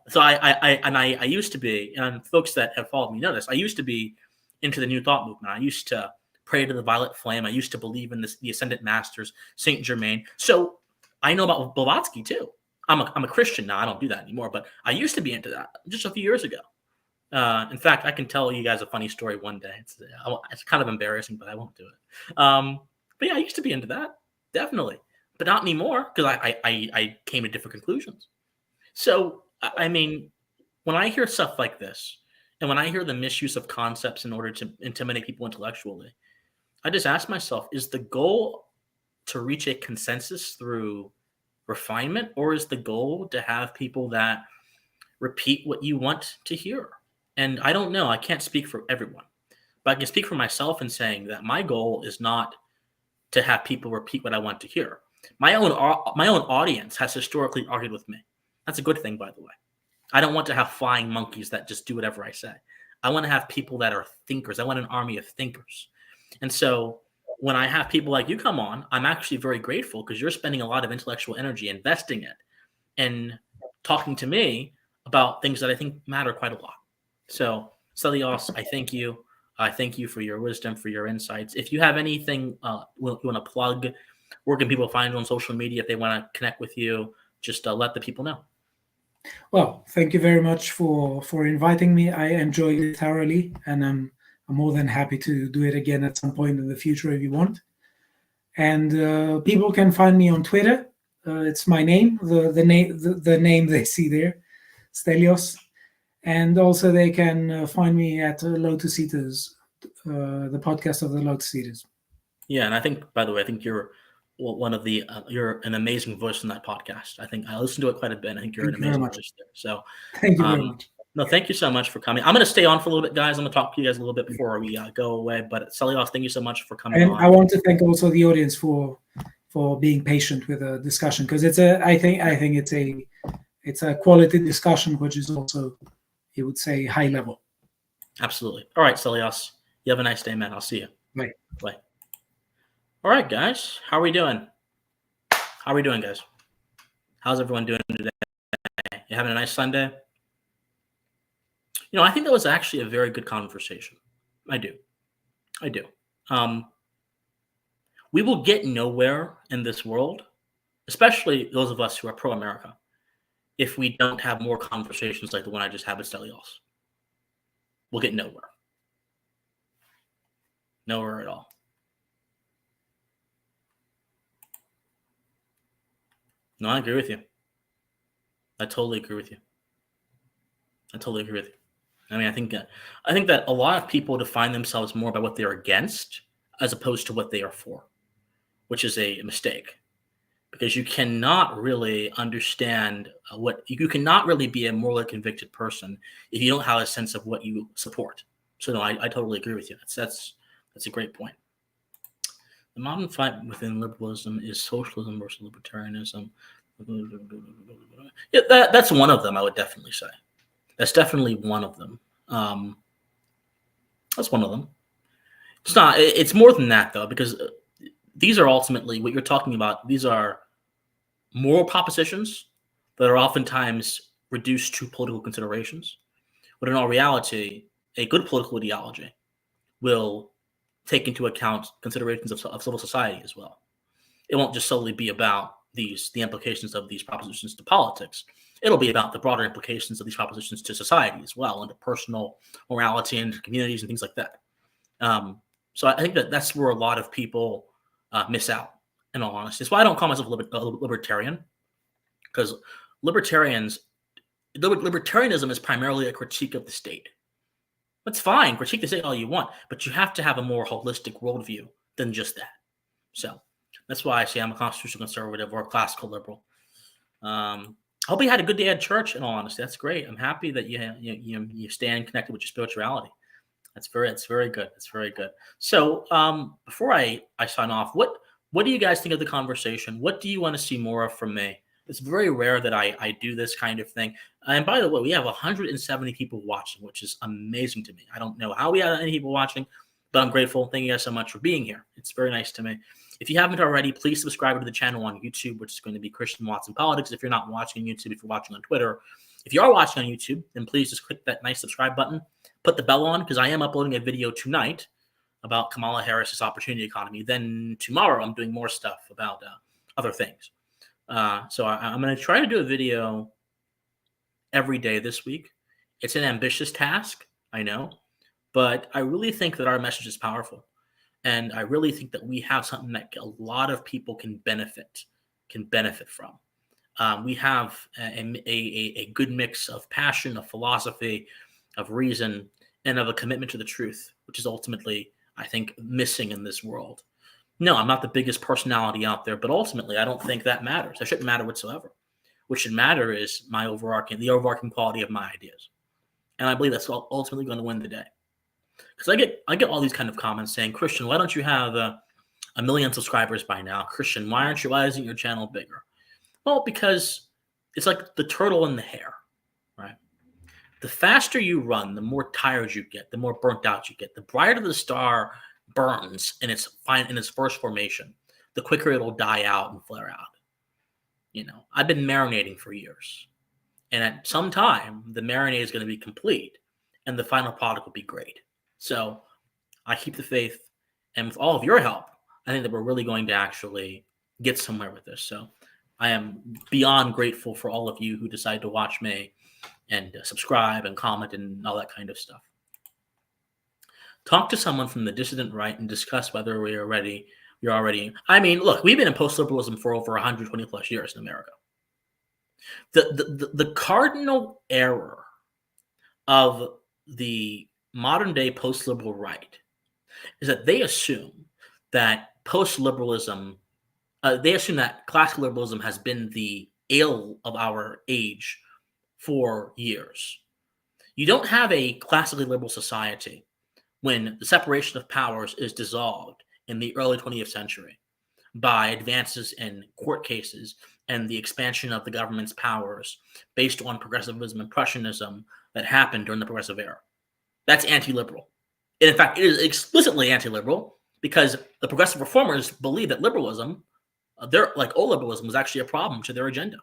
So I used to be, and folks that have followed me know this, I used to be into the New Thought movement. I used to pray to the violet flame. I used to believe in the Ascendant Masters, Saint Germain. So I know about Blavatsky too. I'm a Christian now. I don't do that anymore, but I used to be into that just a few years ago. In fact, I can tell you guys a funny story one day. It's kind of embarrassing, but I won't do it. But yeah, I used to be into that, definitely, but not anymore because I came to different conclusions. So, I mean, when I hear stuff like this, and when I hear the misuse of concepts in order to intimidate people intellectually, I just ask myself, is the goal to reach a consensus through refinement, or is the goal to have people that repeat what you want to hear? And I don't know. I can't speak for everyone, but I can speak for myself in saying that my goal is not to have people repeat what I want to hear. My own audience has historically argued with me. That's a good thing, by the way. I don't want to have flying monkeys that just do whatever I say. I want to have people that are thinkers. I want an army of thinkers. And so when I have people like you come on, I'm actually very grateful because you're spending a lot of intellectual energy investing it and talking to me about things that I think matter quite a lot. So, Stelios, I thank you. I thank you for your wisdom, for your insights. If you have anything you want to plug, where can people find you on social media if they want to connect with you? Just let the people know. Well, thank you very much for inviting me. I enjoyed it thoroughly, and I'm more than happy to do it again at some point in the future if you want. And people can find me on Twitter. It's my name, the name they see there, Stelios. And also they can find me at Lotus Eaters, the podcast of the Lotus Eaters. Yeah, and I think, by the way, I think you're one of the you're an amazing voice in that podcast. I think I listen to it quite a bit. I think you're an amazing voice there. So thank you very much. No, thank you so much for coming. I'm going to stay on for a little bit, guys. I'm going to talk to you guys a little bit before we go away. But Stelios, thank you so much for coming on. I want to thank also the audience for being patient with the discussion, because I think it's a quality discussion, which is also, you would say, high level. Absolutely. All right, Stelios. You have a nice day, man. I'll see you. Bye. Bye. All right, guys. How are we doing? How are we doing, guys? How's everyone doing today? You having a nice Sunday? I think that was actually a very good conversation. I do. We will get nowhere in this world, especially those of us who are pro-America, if we don't have more conversations like the one I just had with Stelios. We'll get nowhere. Nowhere at all. No, I agree with you. I totally agree with you. I mean, I think that a lot of people define themselves more by what they're against as opposed to what they are for, which is a mistake, because you cannot really understand you cannot really be a morally convicted person if you don't have a sense of what you support. So no, I totally agree with you. That's a great point. The modern fight within liberalism is socialism versus libertarianism. Yeah, that's one of them. I would definitely say that's definitely one of them. That's one of them. It's not. It's more than that though, because these are ultimately what you're talking about. These are moral propositions that are oftentimes reduced to political considerations. But in all reality, a good political ideology will take into account considerations of civil society as well. It won't just solely be about the implications of these propositions to politics. It'll be about the broader implications of these propositions to society as well, and to personal morality and communities and things like that. So I think that's where a lot of people miss out, in all honesty. That's why I don't call myself libertarian, because libertarianism is primarily a critique of the state. That's fine. Critique the state all you want, but you have to have a more holistic worldview than just that. So that's why I say I'm a constitutional conservative or a classical liberal. I hope you had a good day at church, in all honesty. That's great. I'm happy that you stand connected with your spirituality. That's very good. That's very good. So before I sign off, what do you guys think of the conversation? What do you want to see more of from me? It's very rare that I do this kind of thing. And by the way, we have 170 people watching, which is amazing to me. I don't know how we have any people watching, but I'm grateful. Thank you guys so much for being here. It's very nice to me. If you haven't already, please subscribe to the channel on YouTube, which is going to be Christian Watson Politics. If you're not watching on YouTube, if you're watching on Twitter, if you are watching on YouTube, then please just click that nice subscribe button. Put the bell on, because I am uploading a video tonight about Kamala Harris's opportunity economy. Then tomorrow I'm doing more stuff about other things. So I'm going to try to do a video every day this week. It's an ambitious task, I know, but I really think that our message is powerful. And I really think that we have something that a lot of people can benefit from. We have a good mix of passion, of philosophy, of reason, and of a commitment to the truth, which is ultimately, I think, missing in this world. No, I'm not the biggest personality out there, but ultimately, I don't think that matters. That shouldn't matter whatsoever. What should matter is the overarching quality of my ideas. And I believe that's ultimately going to win the day. Because I get all these kind of comments saying, Christian, why don't you have a million subscribers by now? Christian, why isn't your channel bigger? Well, because it's like the turtle and the hare, right? The faster you run, the more tired you get, the more burnt out you get. The brighter the star burns in its first formation, the quicker it'll die out and flare out. I've been marinating for years, and at some time the marinade is going to be complete, and the final product will be great. So I keep the faith, and with all of your help, I think that we're really going to actually get somewhere with this. So I am beyond grateful for all of you who decide to watch me and subscribe and comment and all that kind of stuff. Talk to someone from the dissident right and discuss whether we are ready. I mean, look, we've been in post-liberalism for over 120 plus years in America. The cardinal error of the modern day post-liberal right is that they assume that post-liberalism, they assume that classical liberalism has been the ill of our age for years. You don't have a classically liberal society when the separation of powers is dissolved in the early 20th century by advances in court cases and the expansion of the government's powers based on progressivism and Prussianism that happened during the Progressive Era. That's anti-liberal. And in fact, it is explicitly anti-liberal because the progressive reformers believe that liberalism, old liberalism, was actually a problem to their agenda.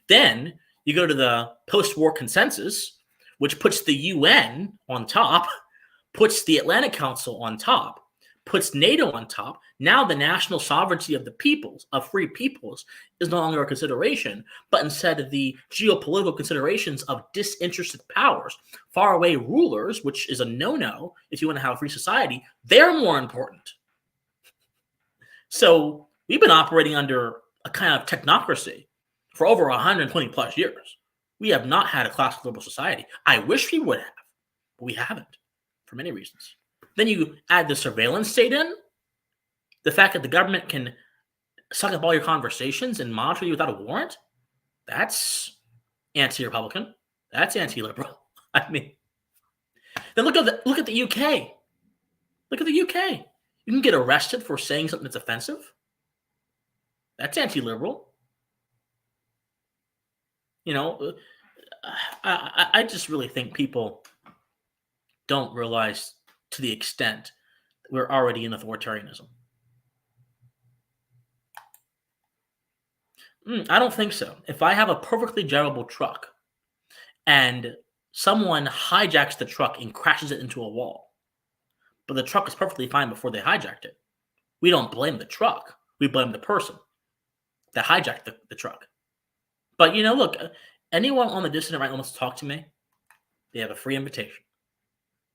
Then you go to the post-war consensus, which puts the UN on top, puts the Atlantic Council on top, puts NATO on top. Now the national sovereignty of the peoples, of free peoples, is no longer a consideration, but instead the geopolitical considerations of disinterested powers, faraway rulers, which is a no-no if you want to have a free society, they're more important. So we've been operating under a kind of technocracy for over 120 plus years. We have not had a classical liberal society. I wish we would have, but we haven't for many reasons. Then you add the surveillance state in, the fact that the government can suck up all your conversations and monitor you without a warrant. That's anti-Republican. That's anti-liberal. I mean, then look at the UK. Look at the UK. You can get arrested for saying something that's offensive. That's anti-liberal. You know, I just really think people don't realize to the extent that we're already in authoritarianism. I don't think so. If I have a perfectly drivable truck and someone hijacks the truck and crashes it into a wall, but the truck is perfectly fine before they hijacked it, we don't blame the truck. We blame the person that hijacked the truck. But, you know, look, anyone on the dissident right wants to talk to me, they have a free invitation.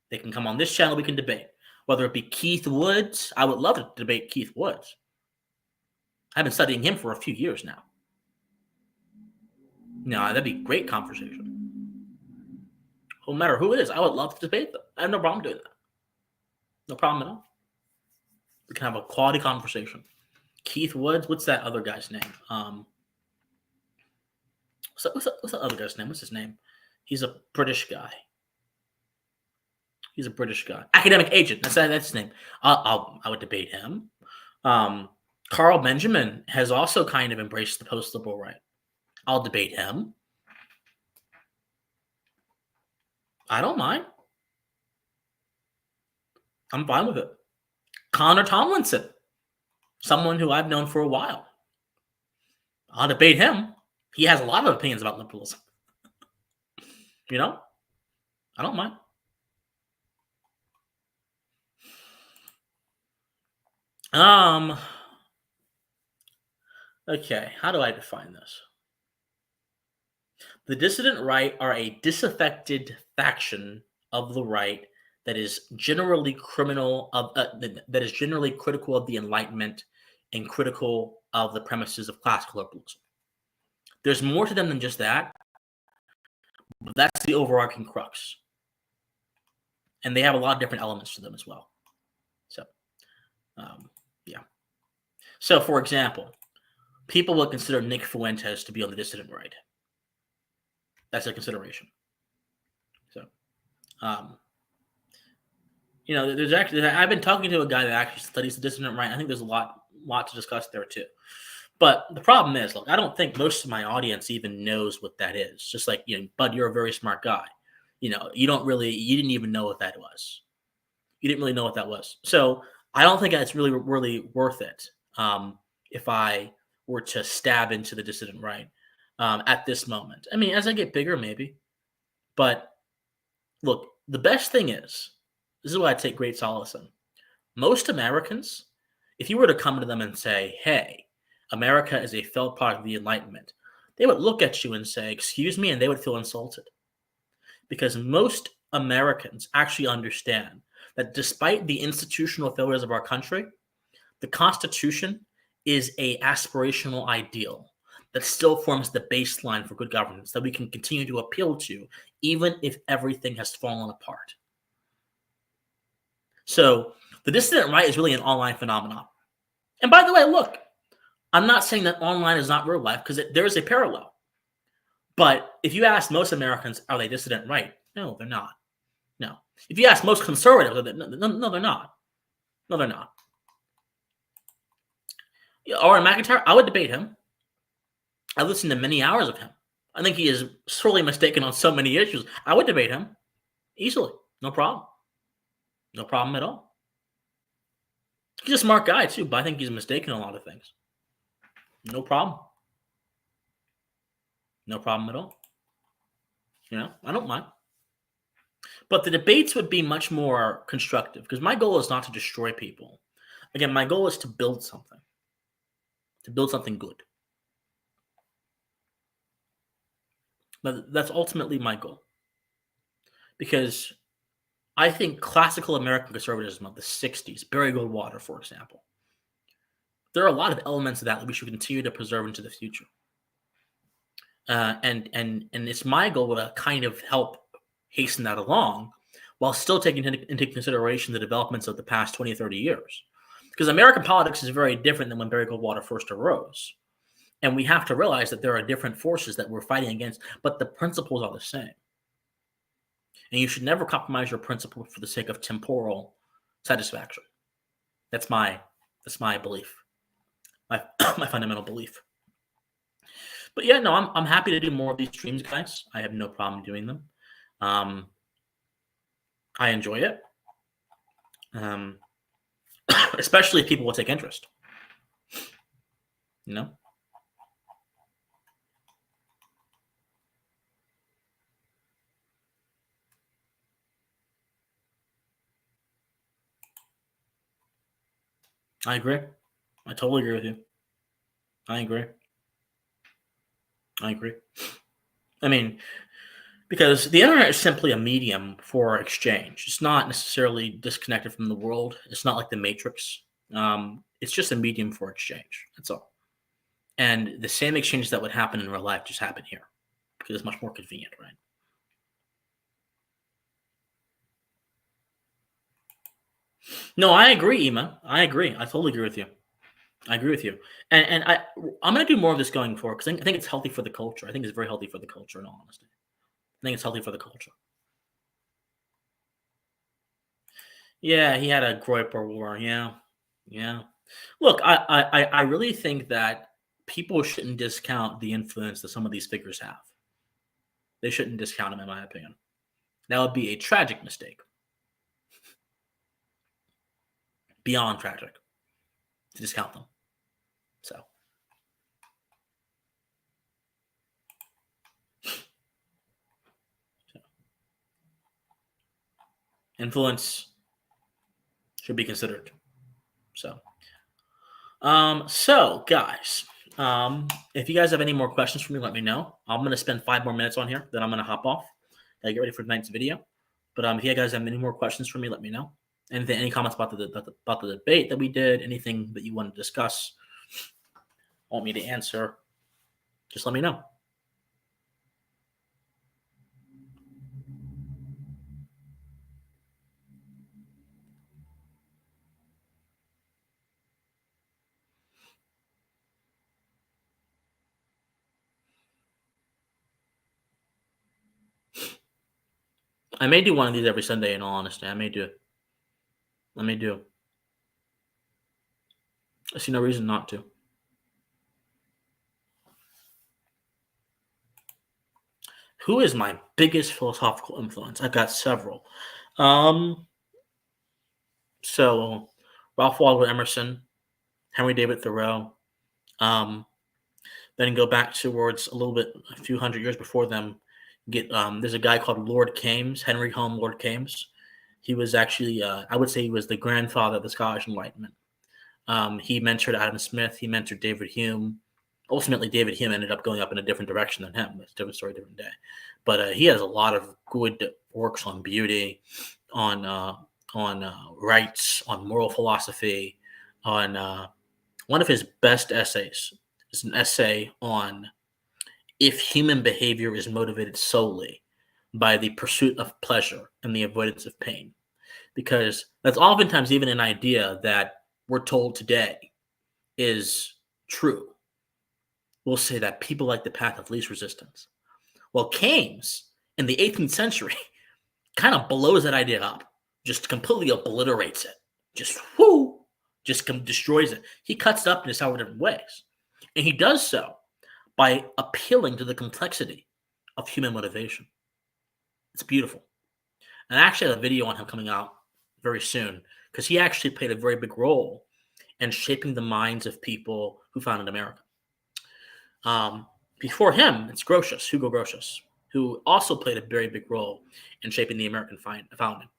They can come on this channel, we can debate. Whether it be Keith Woods, I would love to debate Keith Woods. I've been studying him for a few years now. No, that'd be a great conversation. No matter who it is, I would love to debate them. I have no problem doing that. No problem at all. We can have a quality conversation. Keith Woods, what's that other guy's name? What's that other guy's name? What's his name? He's a British guy. Academic agent. That's his name. I would debate him. Carl Benjamin has also kind of embraced the post-liberal right. I'll debate him. I don't mind. I'm fine with it. Connor Tomlinson, someone who I've known for a while. I'll debate him. He has a lot of opinions about liberalism. You know? I don't mind. Okay, how do I define this? The dissident right are a disaffected faction of the right that is generally critical of the Enlightenment and critical of the premises of classical liberalism. There's more to them than just that, but that's the overarching crux. And they have a lot of different elements to them as well. So, yeah. So, for example, people will consider Nick Fuentes to be on the dissident right. That's a consideration. So, you know, there's actually, I've been talking to a guy that actually studies the dissident right. I think there's a lot to discuss there too. But the problem is, look, I don't think most of my audience even knows what that is. Just like, you know, Bud, you're a very smart guy. You know, you didn't even know what that was. You didn't really know what that was. So I don't think it's really worth it if I were to stab into the dissident right at this moment. I mean, as I get bigger, maybe. But look, the best thing is, this is what I take great solace in. Most Americans, if you were to come to them and say, hey, America is a failed product of the Enlightenment, they would look at you and say, excuse me, and they would feel insulted. Because most Americans actually understand that despite the institutional failures of our country, the Constitution is an aspirational ideal that still forms the baseline for good governance that we can continue to appeal to, even if everything has fallen apart. So the dissident right is really an online phenomenon. And by the way, look, I'm not saying that online is not real life, because there is a parallel. But if you ask most Americans, are they dissident right? No, they're not. No. If you ask most conservatives, no, they're not. No, they're not. Or McIntyre, I would debate him. I listened to many hours of him. I think he is sorely mistaken on so many issues. I would debate him easily, no problem. No problem at all. He's a smart guy too, but I think he's mistaken a lot of things. No problem. No problem at all. I don't mind. But the debates would be much more constructive because my goal is not to destroy people. Again, my goal is to build something good. But that's ultimately my goal. Because I think classical American conservatism of the 60s, Barry Goldwater, for example, there are a lot of elements of that we should continue to preserve into the future. And it's my goal to kind of help hasten that along while still taking into consideration the developments of the past 20 or 30 years. Because American politics is very different than when Barry Goldwater first arose. And we have to realize that there are different forces that we're fighting against, but the principles are the same. And you should never compromise your principle for the sake of temporal satisfaction. That's my belief, my fundamental belief. But yeah, no, I'm happy to do more of these streams, guys. I have no problem doing them. I enjoy it, especially if people will take interest. I agree. I totally agree with you. I agree. I mean, because the internet is simply a medium for exchange. It's not necessarily disconnected from the world. It's not like the Matrix. It's just a medium for exchange. That's all. And the same exchange that would happen in real life just happen here because it's much more convenient, right? No, I agree, Ema. I agree. I totally agree with you. I agree with you. And I'm going to do more of this going forward because I think it's healthy for the culture. I think it's very healthy for the culture, in all honesty. I think it's healthy for the culture. Yeah, he had a Groiper war. Yeah. Look, I really think that people shouldn't discount the influence that some of these figures have. They shouldn't discount them, in my opinion. That would be a tragic mistake. Beyond tragic to discount them. So. Influence should be considered. So guys, if you guys have any more questions for me, let me know. I'm going to spend 5 more minutes on here, then I'm going to hop off. Gotta get ready for tonight's video. But if you guys have any more questions for me, let me know. And any comments about the debate that we did, anything that you want to discuss, want me to answer, just let me know. I may do one of these every Sunday, in all honesty. I may do it. I see no reason not to. Who is my biggest philosophical influence? I've got several. So Ralph Waldo Emerson, Henry David Thoreau. Then go back towards a few hundred years before them. There's a guy called Lord Kames, Henry Home Lord Kames. He was actually, I would say, he was the grandfather of the Scottish Enlightenment. He mentored Adam Smith. He mentored David Hume. Ultimately, David Hume ended up going up in a different direction than him. That's a different story, different day. But he has a lot of good works on beauty, on rights, on moral philosophy. On one of his best essays is an essay on if human behavior is motivated solely by the pursuit of pleasure and the avoidance of pain, because that's oftentimes even an idea that we're told today is true. We'll say that people like the path of least resistance. Well, Keynes in the 18th century kind of blows that idea up, just completely obliterates it, just destroys it. He cuts it up into several different ways. And he does so by appealing to the complexity of human motivation. It's beautiful. And I actually have a video on him coming out very soon, because he actually played a very big role in shaping the minds of people who founded America. Before him, it's Hugo Grotius, who also played a very big role in shaping the American founding.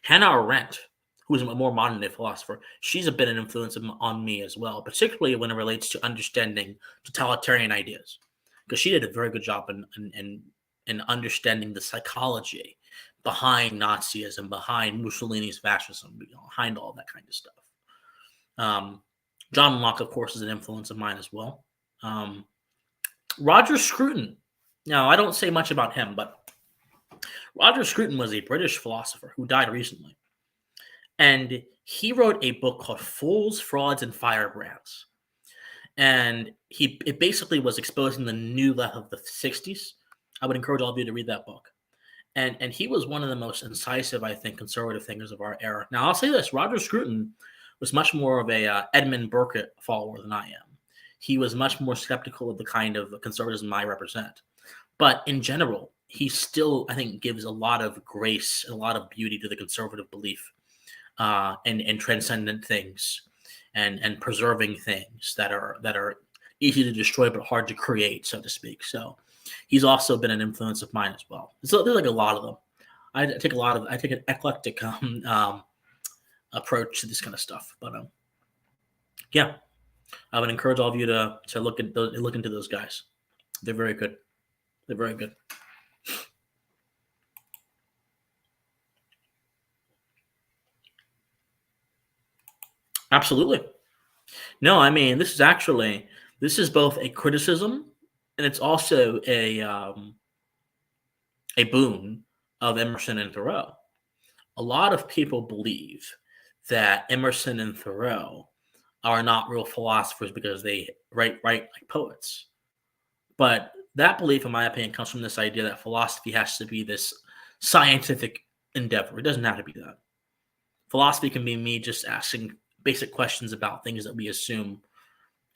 Hannah Arendt, who is a more modern day philosopher, she's been an influence on me as well, particularly when it relates to understanding totalitarian ideas, because she did a very good job in understanding the psychology behind Nazism, behind Mussolini's fascism, behind all that kind of stuff. John Locke, of course, is an influence of mine as well. Roger Scruton. Now, I don't say much about him, but Roger Scruton was a British philosopher who died recently. And he wrote a book called Fools, Frauds, and Firebrands. And it basically was exposing the new left of the 60s. I would encourage all of you to read that book. And he was one of the most incisive, I think, conservative thinkers of our era. Now, I'll say this. Roger Scruton was much more of a Edmund Burke follower than I am. He was much more skeptical of the kind of conservatism I represent. But in general, he still, I think, gives a lot of grace and a lot of beauty to the conservative belief and transcendent things and preserving things that are easy to destroy but hard to create, so to speak. So he's also been an influence of mine as well. So there's like a lot of them. I take an eclectic approach to this kind of stuff. But yeah, I would encourage all of you to look into those guys. They're very good. They're very good. Absolutely. No, I mean, this is both a criticism and it's also a boon of Emerson and Thoreau. A lot of people believe that Emerson and Thoreau are not real philosophers because they write like poets. But that belief, in my opinion, comes from this idea that philosophy has to be this scientific endeavor. It doesn't have to be that. Philosophy can be me just asking basic questions about things that we assume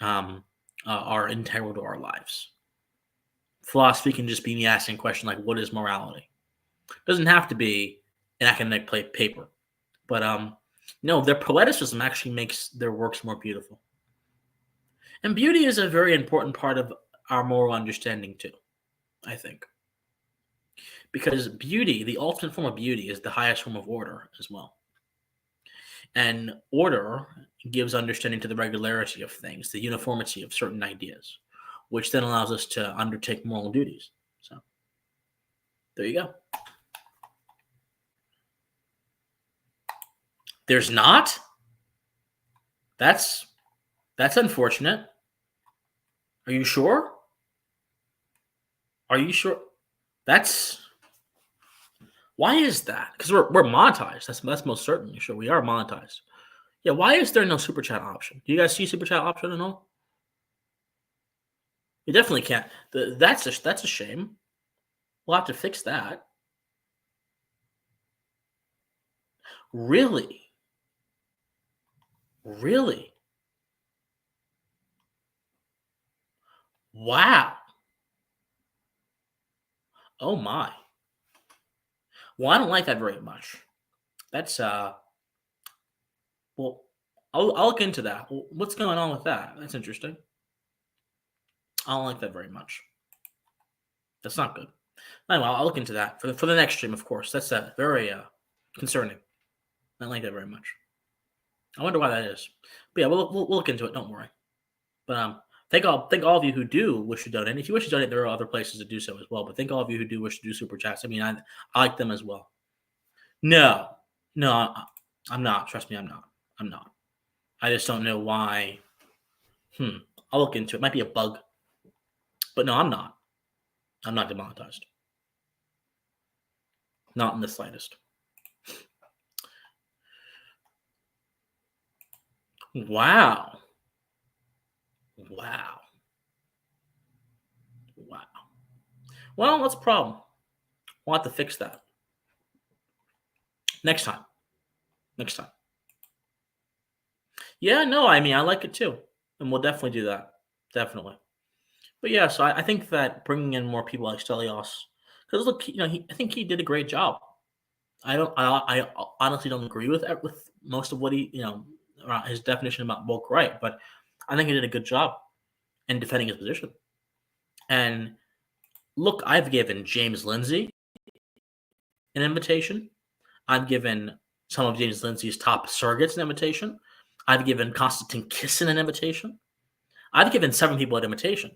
are integral to our lives. Philosophy can just be me asking a question like, what is morality? It doesn't have to be an academic paper. But no, their poeticism actually makes their works more beautiful. And beauty is a very important part of our moral understanding too, I think. Because beauty, the ultimate form of beauty, is the highest form of order as well. And order gives understanding to the regularity of things, the uniformity of certain ideas, which then allows us to undertake moral duties. So there you go. There's not? That's unfortunate. Are you sure? Are you sure? Why is that? Because we're monetized. That's most certainly sure. We are monetized. Yeah, why is there no super chat option? Do you guys see super chat option at all? You definitely can't. That's a shame. We'll have to fix that. Really? Really? Wow. Oh my. Well, I don't like that very much. That's well, I'll look into that. What's going on with that? That's interesting. I don't like that very much. That's not good. Anyway, I'll look into that for the next stream, of course. That's very concerning. I don't like that very much. I wonder why that is. But yeah, we'll look into it. Don't worry. But thank all of you who do wish to donate. If you wish to donate, there are other places to do so as well. But thank all of you who do wish to do super chats. I mean, I like them as well. No, I'm not. Trust me, I'm not. I just don't know why. I'll look into it. It might be a bug. But no, I'm not. I'm not demonetized. Not in the slightest. Wow. Well, what's the problem? We'll have to fix that. Next time. Yeah, no, I mean, I like it too. And we'll definitely do that. Definitely. But yeah, so I think that bringing in more people like Stelios, because look, I think he did a great job. I honestly don't agree with most of what he, around his definition about woke right, but I think he did a good job in defending his position. And look, I've given James Lindsay an invitation. I've given some of James Lindsay's top surrogates an invitation. I've given Konstantin Kisin an invitation. I've given 7 people an invitation.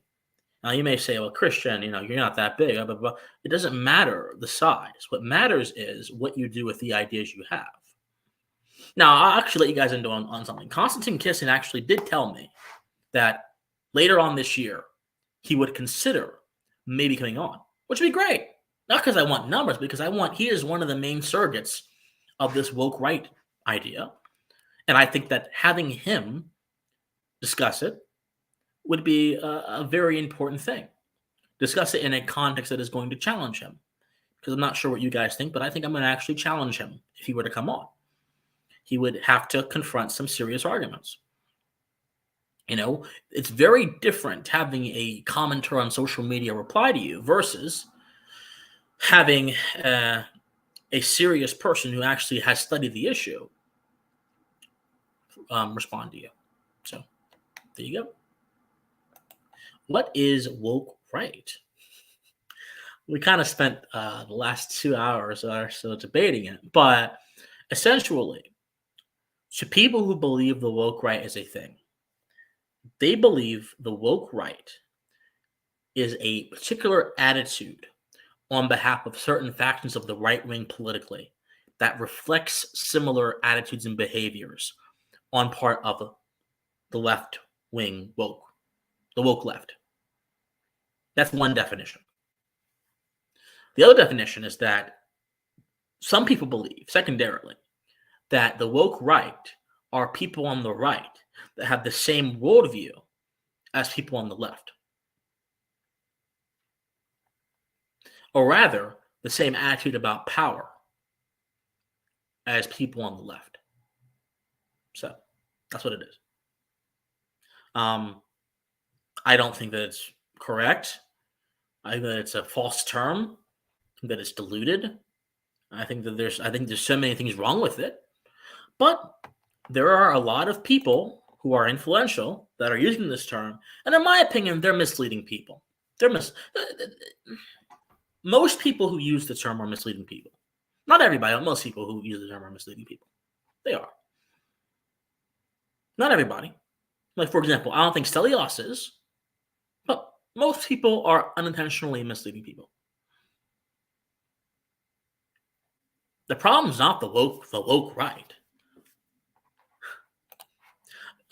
Now, you may say, well, Christian, you're not that big. Blah, blah, blah. It doesn't matter the size. What matters is what you do with the ideas you have. Now, I'll actually let you guys into on something. Konstantin Kisin actually did tell me that later on this year, he would consider maybe coming on, which would be great. Not because I want numbers, because he is one of the main surrogates of this woke right idea. And I think that having him discuss it would be a very important thing. Discuss it in a context that is going to challenge him. Because I'm not sure what you guys think, but I think I'm going to actually challenge him if he were to come on. He would have to confront some serious arguments. It's very different having a commenter on social media reply to you versus having a serious person who actually has studied the issue respond to you. So there you go. What is woke right? We kind of spent the last 2 hours or so debating it, but essentially, to people who believe the woke right is a thing, they believe the woke right is a particular attitude on behalf of certain factions of the right wing politically that reflects similar attitudes and behaviors on part of the left wing woke, the woke left. That's one definition. The other definition is that some people believe, secondarily, that the woke right are people on the right that have the same worldview as people on the left. Or rather, the same attitude about power as people on the left. So, that's what it is. I don't think that it's correct. I think that it's a false term, that it's diluted. I think there's so many things wrong with it. But there are a lot of people who are influential that are using this term, and in my opinion, they're misleading people. Most people who use the term are misleading people. Not everybody, but most people who use the term are misleading people. They are. Not everybody. Like, for example, I don't think Stelios is, but most people are unintentionally misleading people. The problem is not the woke right.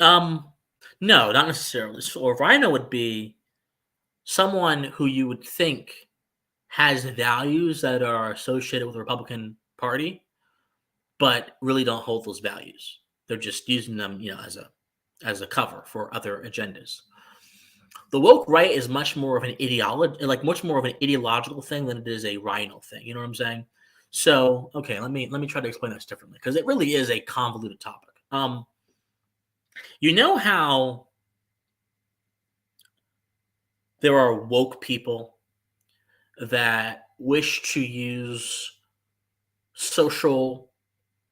No, not necessarily. So a rhino would be someone who you would think has values that are associated with the Republican Party, but really don't hold those values. They're just using them, as a cover for other agendas. The woke right is much more of an ideological thing than it is a rhino thing. You know what I'm saying? So, okay, let me try to explain this differently, because it really is a convoluted topic. You know how there are woke people that wish to use social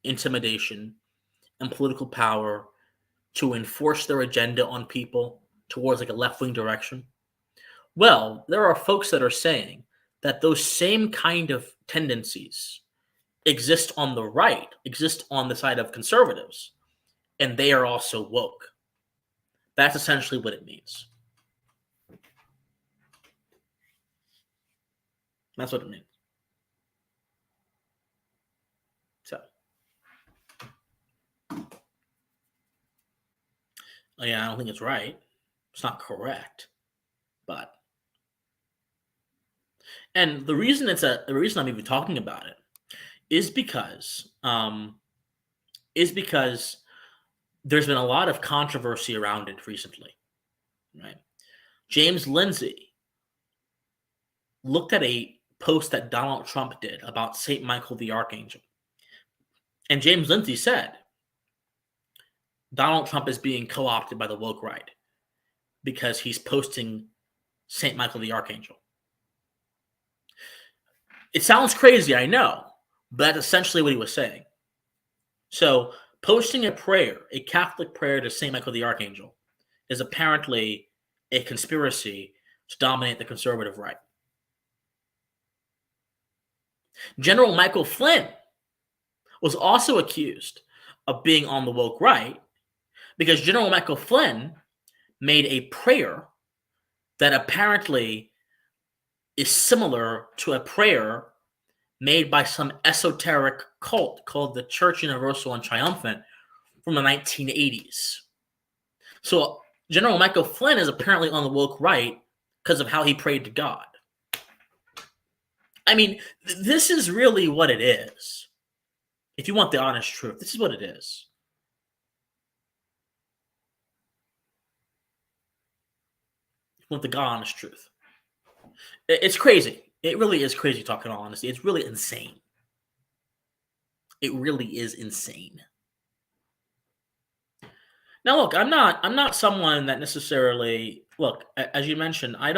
intimidation and political power to enforce their agenda on people towards like a left-wing direction? Well, there are folks that are saying that those same kind of tendencies exist on the right, exist on the side of conservatives, and they are also woke. That's essentially what it means. That's what it means. So, yeah, I don't think it's right. It's not correct, but, and the reason I'm even talking about it is because there's been a lot of controversy around it recently, right? James Lindsay looked at a post that Donald Trump did about St. Michael the Archangel. And James Lindsay said, Donald Trump is being co-opted by the woke right because he's posting St. Michael the Archangel. It sounds crazy, I know, But that's essentially what he was saying. So posting a prayer, a Catholic prayer to St. Michael the Archangel, is apparently a conspiracy to dominate the conservative right. General Michael Flynn was also accused of being on the woke right because General Michael Flynn made a prayer that apparently is similar to a prayer made by some esoteric cult called the Church Universal and Triumphant from the 1980s. So General Michael Flynn is apparently on the woke right because of how he prayed to God. I mean, this is really what it is. If you want the honest truth, this is what it is. If you want the honest truth. It's crazy. It really is crazy, talking all honesty. It's really insane. It really is insane. Now, look, I'm not someone that necessarily, look, as you mentioned, I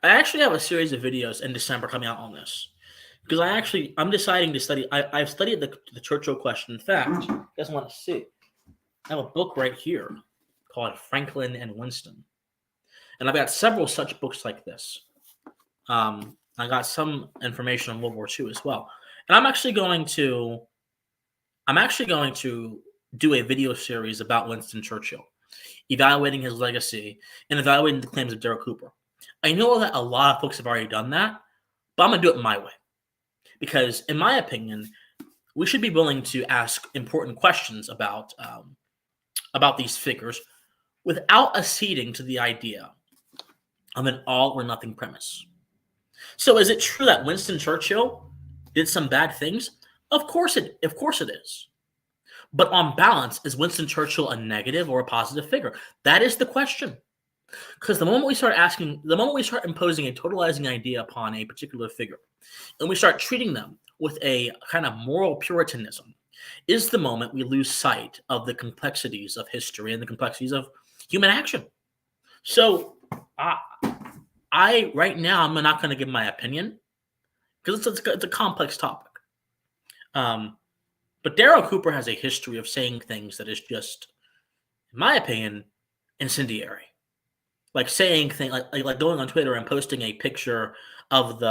actually have a series of videos in December coming out on this. Because I'm deciding to study, I've studied the Churchill question. In fact, you guys want to see, I have a book right here called Franklin and Winston. And I've got several such books like this. I got some information on World War II as well. And I'm actually going to do a video series about Winston Churchill, evaluating his legacy and evaluating the claims of Darrell Cooper. I know that a lot of folks have already done that, but I'm going to do it my way. Because in my opinion, we should be willing to ask important questions about these figures without acceding to the idea of an all or nothing premise. So is it true that Winston Churchill did some bad things? Of course it is. But on balance, is Winston Churchill a negative or a positive figure? That is the question. Because the moment we start imposing a totalizing idea upon a particular figure, and we start treating them with a kind of moral puritanism, is the moment we lose sight of the complexities of history and the complexities of human action. So I right now, I'm not going to give my opinion because it's a complex topic. But Darrell Cooper has a history of saying things that is just, in my opinion, incendiary. Like saying things like going on Twitter and posting a picture of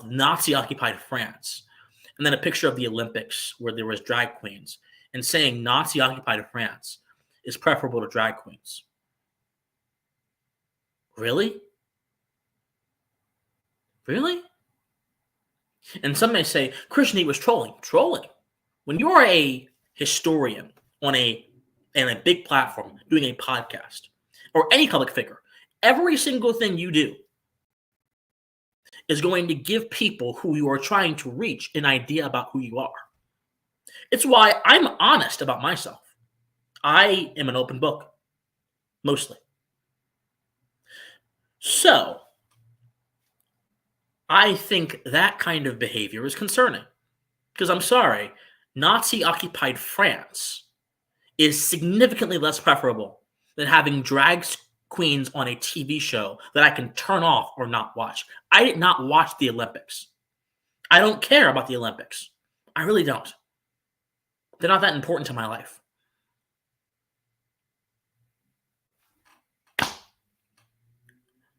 Nazi-occupied France, and then a picture of the Olympics where there was drag queens, and saying Nazi-occupied France is preferable to drag queens. Really? Really? And some may say Christian Heat was trolling. Trolling. When you are a historian on a big platform doing a podcast or any public figure, every single thing you do is going to give people who you are trying to reach an idea about who you are. It's why I'm honest about myself. I am an open book, mostly. So, I think that kind of behavior is concerning. Because I'm sorry, Nazi-occupied France is significantly less preferable than having drag queens on a TV show that I can turn off or not watch. I did not watch the Olympics. I don't care about the Olympics. I really don't. They're not that important to my life.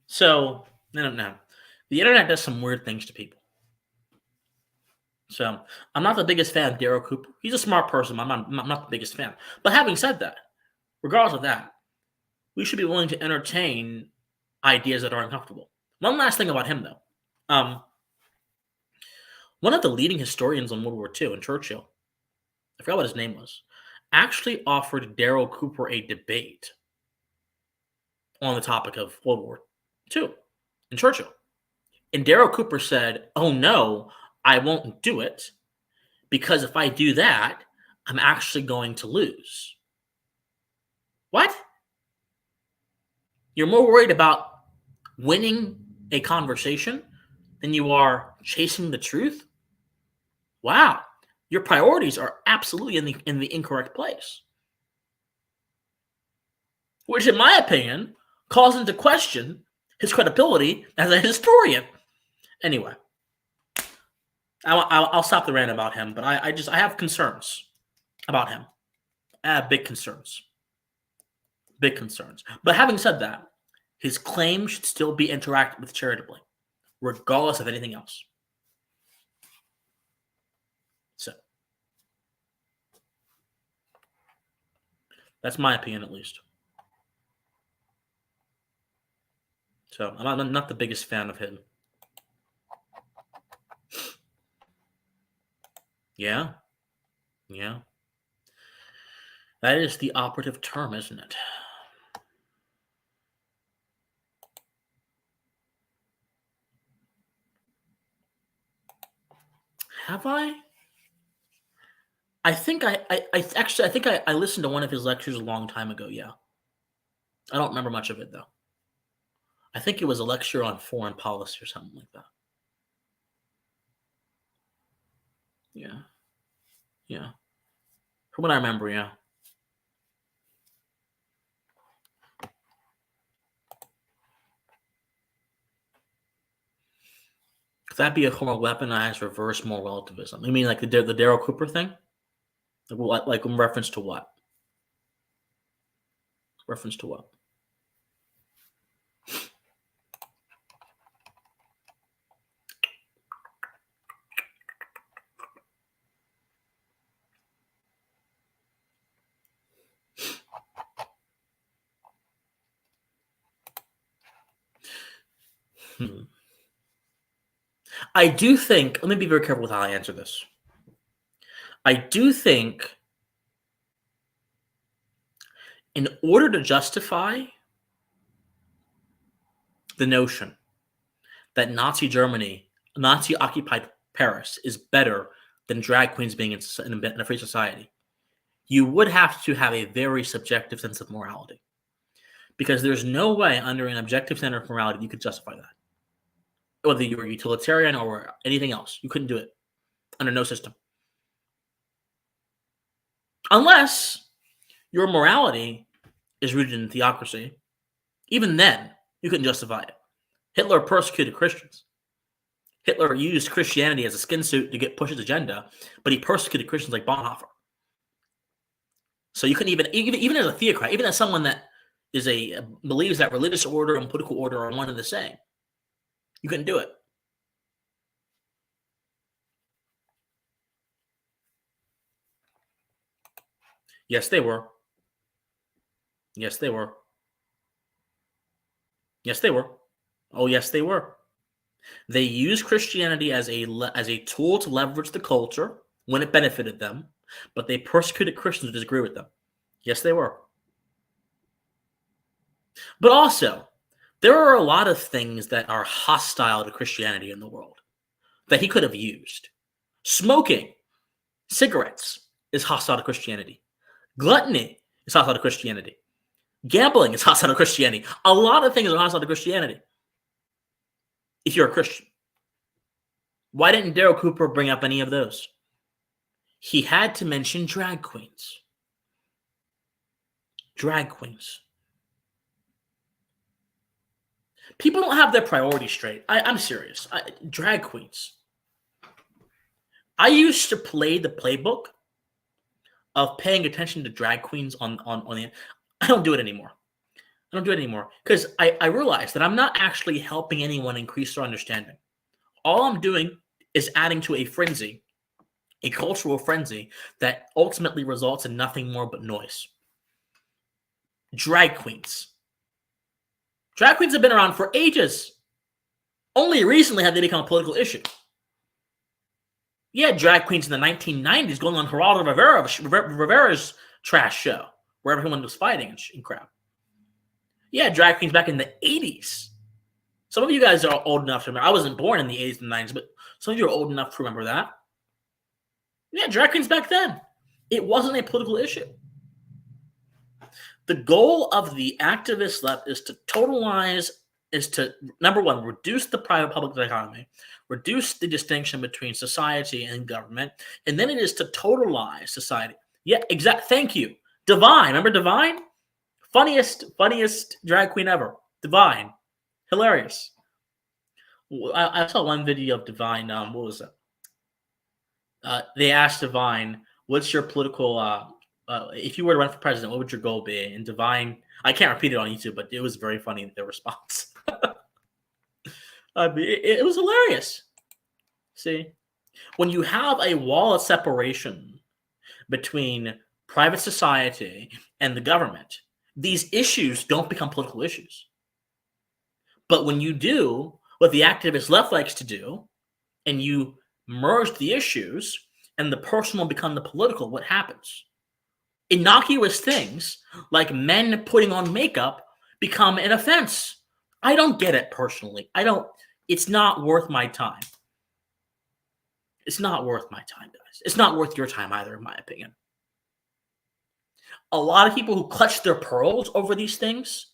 So, I don't know. The internet does some weird things to people. So, I'm not the biggest fan of Darrell Cooper. He's a smart person. I'm not the biggest fan. But having said that, regardless of that, we should be willing to entertain ideas that are uncomfortable. One last thing about him, though. One of the leading historians on World War II, and Churchill, I forgot what his name was, actually offered Darrell Cooper a debate on the topic of World War II and Churchill. And Darrell Cooper said, "Oh no, I won't do it, because if I do that, I'm actually going to lose." What? You're more worried about winning a conversation than you are chasing the truth? Wow. Your priorities are absolutely in the incorrect place. Which, in my opinion, calls into question his credibility as a historian. Anyway, I'll stop the rant about him, but I have concerns about him. I have big concerns. Big concerns. But having said that, his claim should still be interacted with charitably, regardless of anything else. So, that's my opinion, at least. So, I'm not the biggest fan of him. Yeah. Yeah. That is the operative term, isn't it? Have I? I think I listened to one of his lectures a long time ago. Yeah, I don't remember much of it though. I think it was a lecture on foreign policy or something like that. Yeah, yeah. From what I remember, yeah. Could that be a form of weaponized reverse moral relativism? You mean like the Daryl Cooper thing? Like in reference to what? Reference to what? I do think, let me be very careful with how I answer this. I do think in order to justify the notion that Nazi Germany, Nazi-occupied Paris is better than drag queens being in a free society, you would have to have a very subjective sense of morality. Because there's no way under an objective standard of morality you could justify that. Whether you were utilitarian or anything else, you couldn't do it under no system. Unless your morality is rooted in theocracy. Even then, you couldn't justify it. Hitler persecuted Christians. Hitler used Christianity as a skin suit to push his agenda, but he persecuted Christians like Bonhoeffer. So you couldn't even as a theocrat, even as someone that believes that religious order and political order are one and the same, you couldn't do it. Yes, they were. Yes, they were. Yes, they were. Oh, yes, they were. They used Christianity as a tool to leverage the culture when it benefited them, but they persecuted Christians who disagree with them. Yes, they were. But also, there are a lot of things that are hostile to Christianity in the world that he could have used. Smoking, cigarettes is hostile to Christianity. Gluttony is hostile to Christianity. Gambling is hostile to Christianity. A lot of things are hostile to Christianity. If you're a Christian. Why didn't Daryl Cooper bring up any of those? He had to mention drag queens. Drag queens. People don't have their priorities straight. I'm serious. Drag queens. I used to play the playbook of paying attention to drag queens on the. I don't do it anymore. I don't do it anymore because I realize that I'm not actually helping anyone increase their understanding. All I'm doing is adding to a frenzy, a cultural frenzy that ultimately results in nothing more but noise. Drag queens. Drag queens have been around for ages. Only recently have they become a political issue. Yeah, drag queens in the 1990s going on Geraldo Rivera's trash show where everyone was fighting in crowd. Yeah, drag queens back in the 80s. Some of you guys are old enough to remember. I wasn't born in the 80s and 90s, but some of you are old enough to remember that. Yeah, drag queens back then. It wasn't a political issue. The goal of the activist left is to number one, reduce the private-public dichotomy, reduce the distinction between society and government, and then it is to totalize society. Yeah, thank you. Divine. Remember Divine? Funniest drag queen ever. Divine. Hilarious. I saw one video of Divine. What was it? They asked Divine, "What's your political? If you were to run for president, what would your goal be?" And Divine, I can't repeat it on YouTube, but it was very funny, their response. It was hilarious. See, when you have a wall of separation between private society and the government, these issues don't become political issues. But when you do what the activist left likes to do, and you merge the issues and the personal become the political, what happens? Innocuous things like men putting on makeup become an offense. I don't get it personally. It's not worth my time. It's not worth my time, guys. It's not worth your time either, in my opinion. A lot of people who clutch their pearls over these things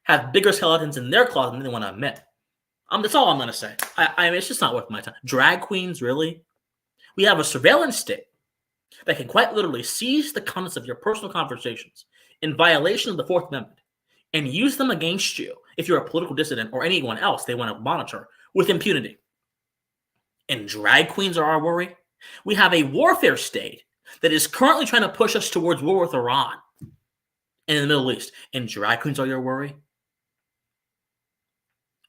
have bigger skeletons in their closet than they want to admit. That's all I'm going to say. I mean, it's just not worth my time. Drag queens, really? We have a surveillance state that can quite literally seize the contents of your personal conversations in violation of the Fourth Amendment and use them against you if you're a political dissident or anyone else they want to monitor with impunity. And drag queens are our worry. We have a warfare state that is currently trying to push us towards war with Iran and in the Middle East. And drag queens are your worry.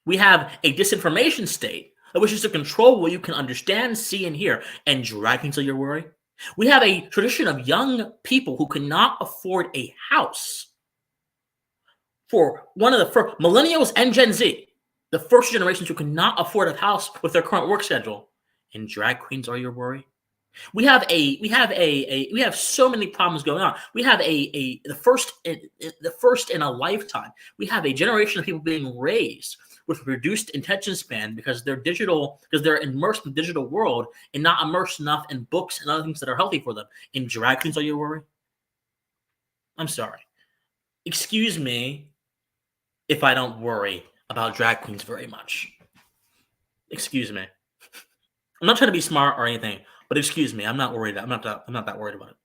We have a disinformation state that wishes to control what you can understand, see, and hear. And drag queens are your worry. We have a tradition of young people who cannot afford a house. For one of the first millennials and Gen Z, the first generations who cannot afford a house with their current work schedule. And drag queens are your worry. We have so many problems going on. We have the first in a lifetime. We have a generation of people being raised with reduced attention span because they're immersed in the digital world and not immersed enough in books and other things that are healthy for them. And drag queens are your worry? I'm sorry. Excuse me if I don't worry about drag queens very much. Excuse me. I'm not trying to be smart or anything, but excuse me, I'm not worried. I'm not that worried about it.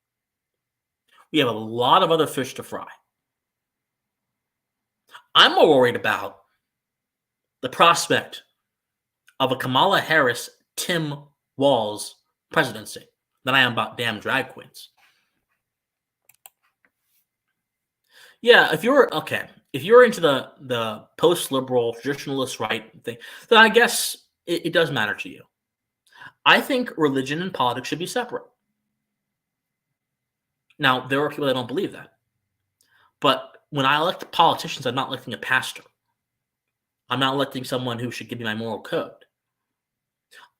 We have a lot of other fish to fry. I'm more worried about the prospect of a Kamala Harris, Tim Walz presidency than I am about damn drag queens. Yeah, if you're into the post-liberal traditionalist right thing, then I guess it does matter to you. I think religion and politics should be separate. Now, there are people that don't believe that. But when I elect politicians, I'm not electing a pastor. I'm not electing someone who should give me my moral code.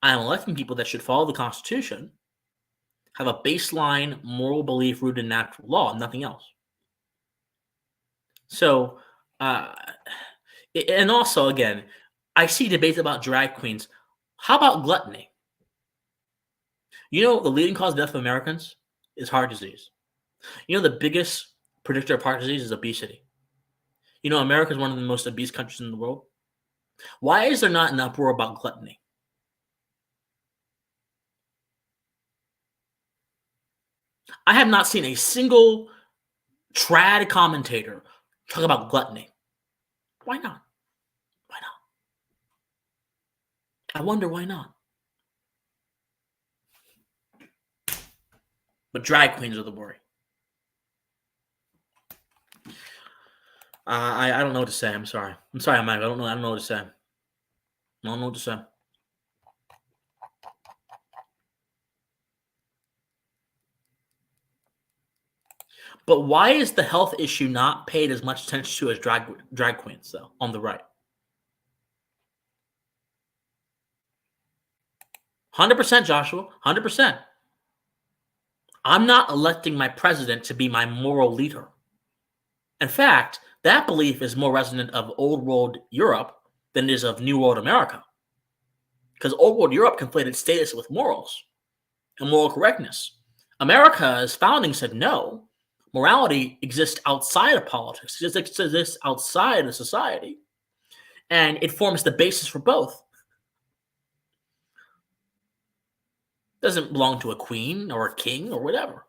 I'm electing people that should follow the Constitution, have a baseline moral belief rooted in natural law, and nothing else. So, and also, again, I see debates about drag queens. How about gluttony? You know, the leading cause of death of Americans is heart disease. You know, the biggest predictor of heart disease is obesity. You know, America is one of the most obese countries in the world. Why is there not an uproar about gluttony? I have not seen a single trad commentator talk about gluttony. Why not? Why not? I wonder why not. But drag queens are the worry. I don't know what to say. I'm sorry. I'm sorry, Mike. I don't know what to say. I don't know what to say. But why is the health issue not paid as much attention to as drag queens, though, on the right? 100%, Joshua. 100%. I'm not electing my president to be my moral leader. In fact, that belief is more resonant of old world Europe than it is of new world America. Because old world Europe conflated status with morals and moral correctness. America's founding said no. Morality exists outside of politics. It exists outside of society. And it forms the basis for both. It doesn't belong to a queen or a king or whatever.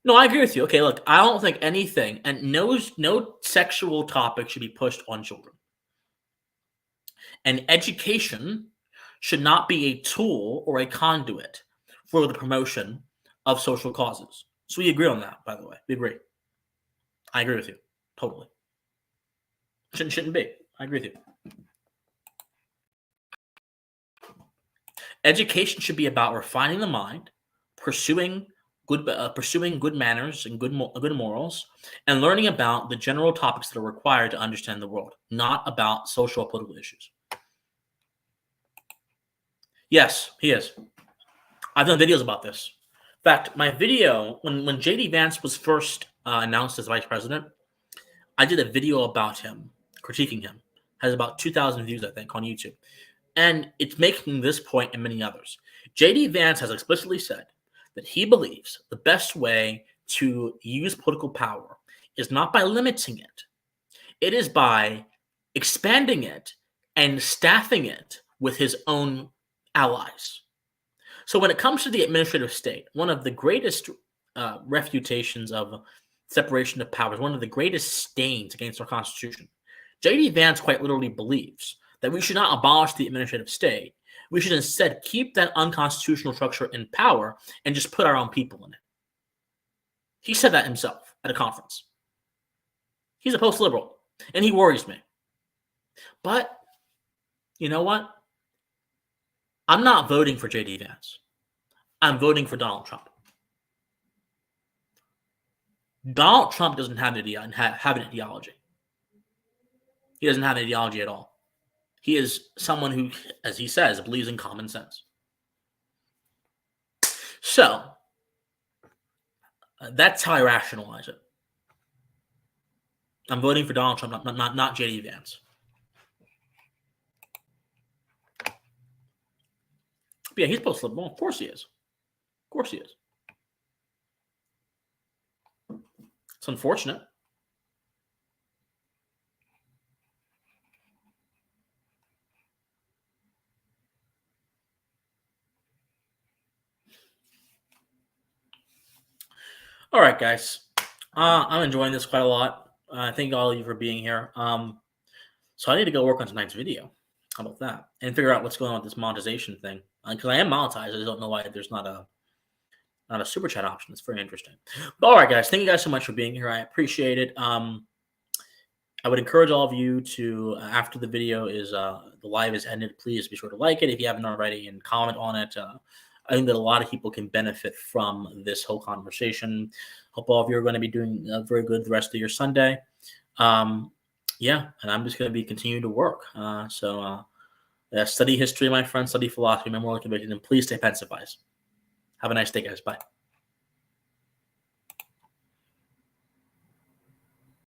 No, I agree with you. Okay, look, I don't think anything, and no sexual topic should be pushed on children. And education should not be a tool or a conduit for the promotion of social causes. So we agree on that, by the way. We agree. I agree with you. Totally. Shouldn't be. I agree with you. Education should be about refining the mind, pursuing good manners and good morals, and learning about the general topics that are required to understand the world, not about social or political issues. Yes, he is. I've done videos about this. In fact, my video, when J.D. Vance was first announced as vice president, I did a video about him, critiquing him. Has about 2,000 views, I think, on YouTube. And it's making this point and many others. J.D. Vance has explicitly said that he believes the best way to use political power is not by limiting it. It is by expanding it and staffing it with his own allies. So when it comes to the administrative state, one of the greatest refutations of separation of powers, one of the greatest stains against our Constitution, J.D. Vance quite literally believes that we should not abolish the administrative state. We should instead keep that unconstitutional structure in power and just put our own people in it. He said that himself at a conference. He's a post-liberal, and he worries me. But you know what? I'm not voting for J.D. Vance. I'm voting for Donald Trump. Donald Trump doesn't have an ideology. He doesn't have an ideology at all. He is someone who, as he says, believes in common sense. So, that's how I rationalize it. I'm voting for Donald Trump, not J.D. Vance. But yeah, he's post-liberal. Of course he is. Of course he is. It's unfortunate. All right, guys. I'm enjoying this quite a lot. Thank all of you for being here. So I need to go work on tonight's video. How about that? And figure out what's going on with this monetization thing. Because I am monetized. I just don't know why there's not a super chat option. It's very interesting. But all right, guys. Thank you guys so much for being here. I appreciate it. I would encourage all of you to, after the video is the live is ended, please be sure to like it if you haven't already and comment on it. I think that a lot of people can benefit from this whole conversation. Hope all of you are going to be doing very good the rest of your Sunday. Yeah, and I'm just going to be continuing to work. Study history, my friends. Study philosophy. Remember, convicted, and please stay pensivized. Have a nice day, guys. Bye.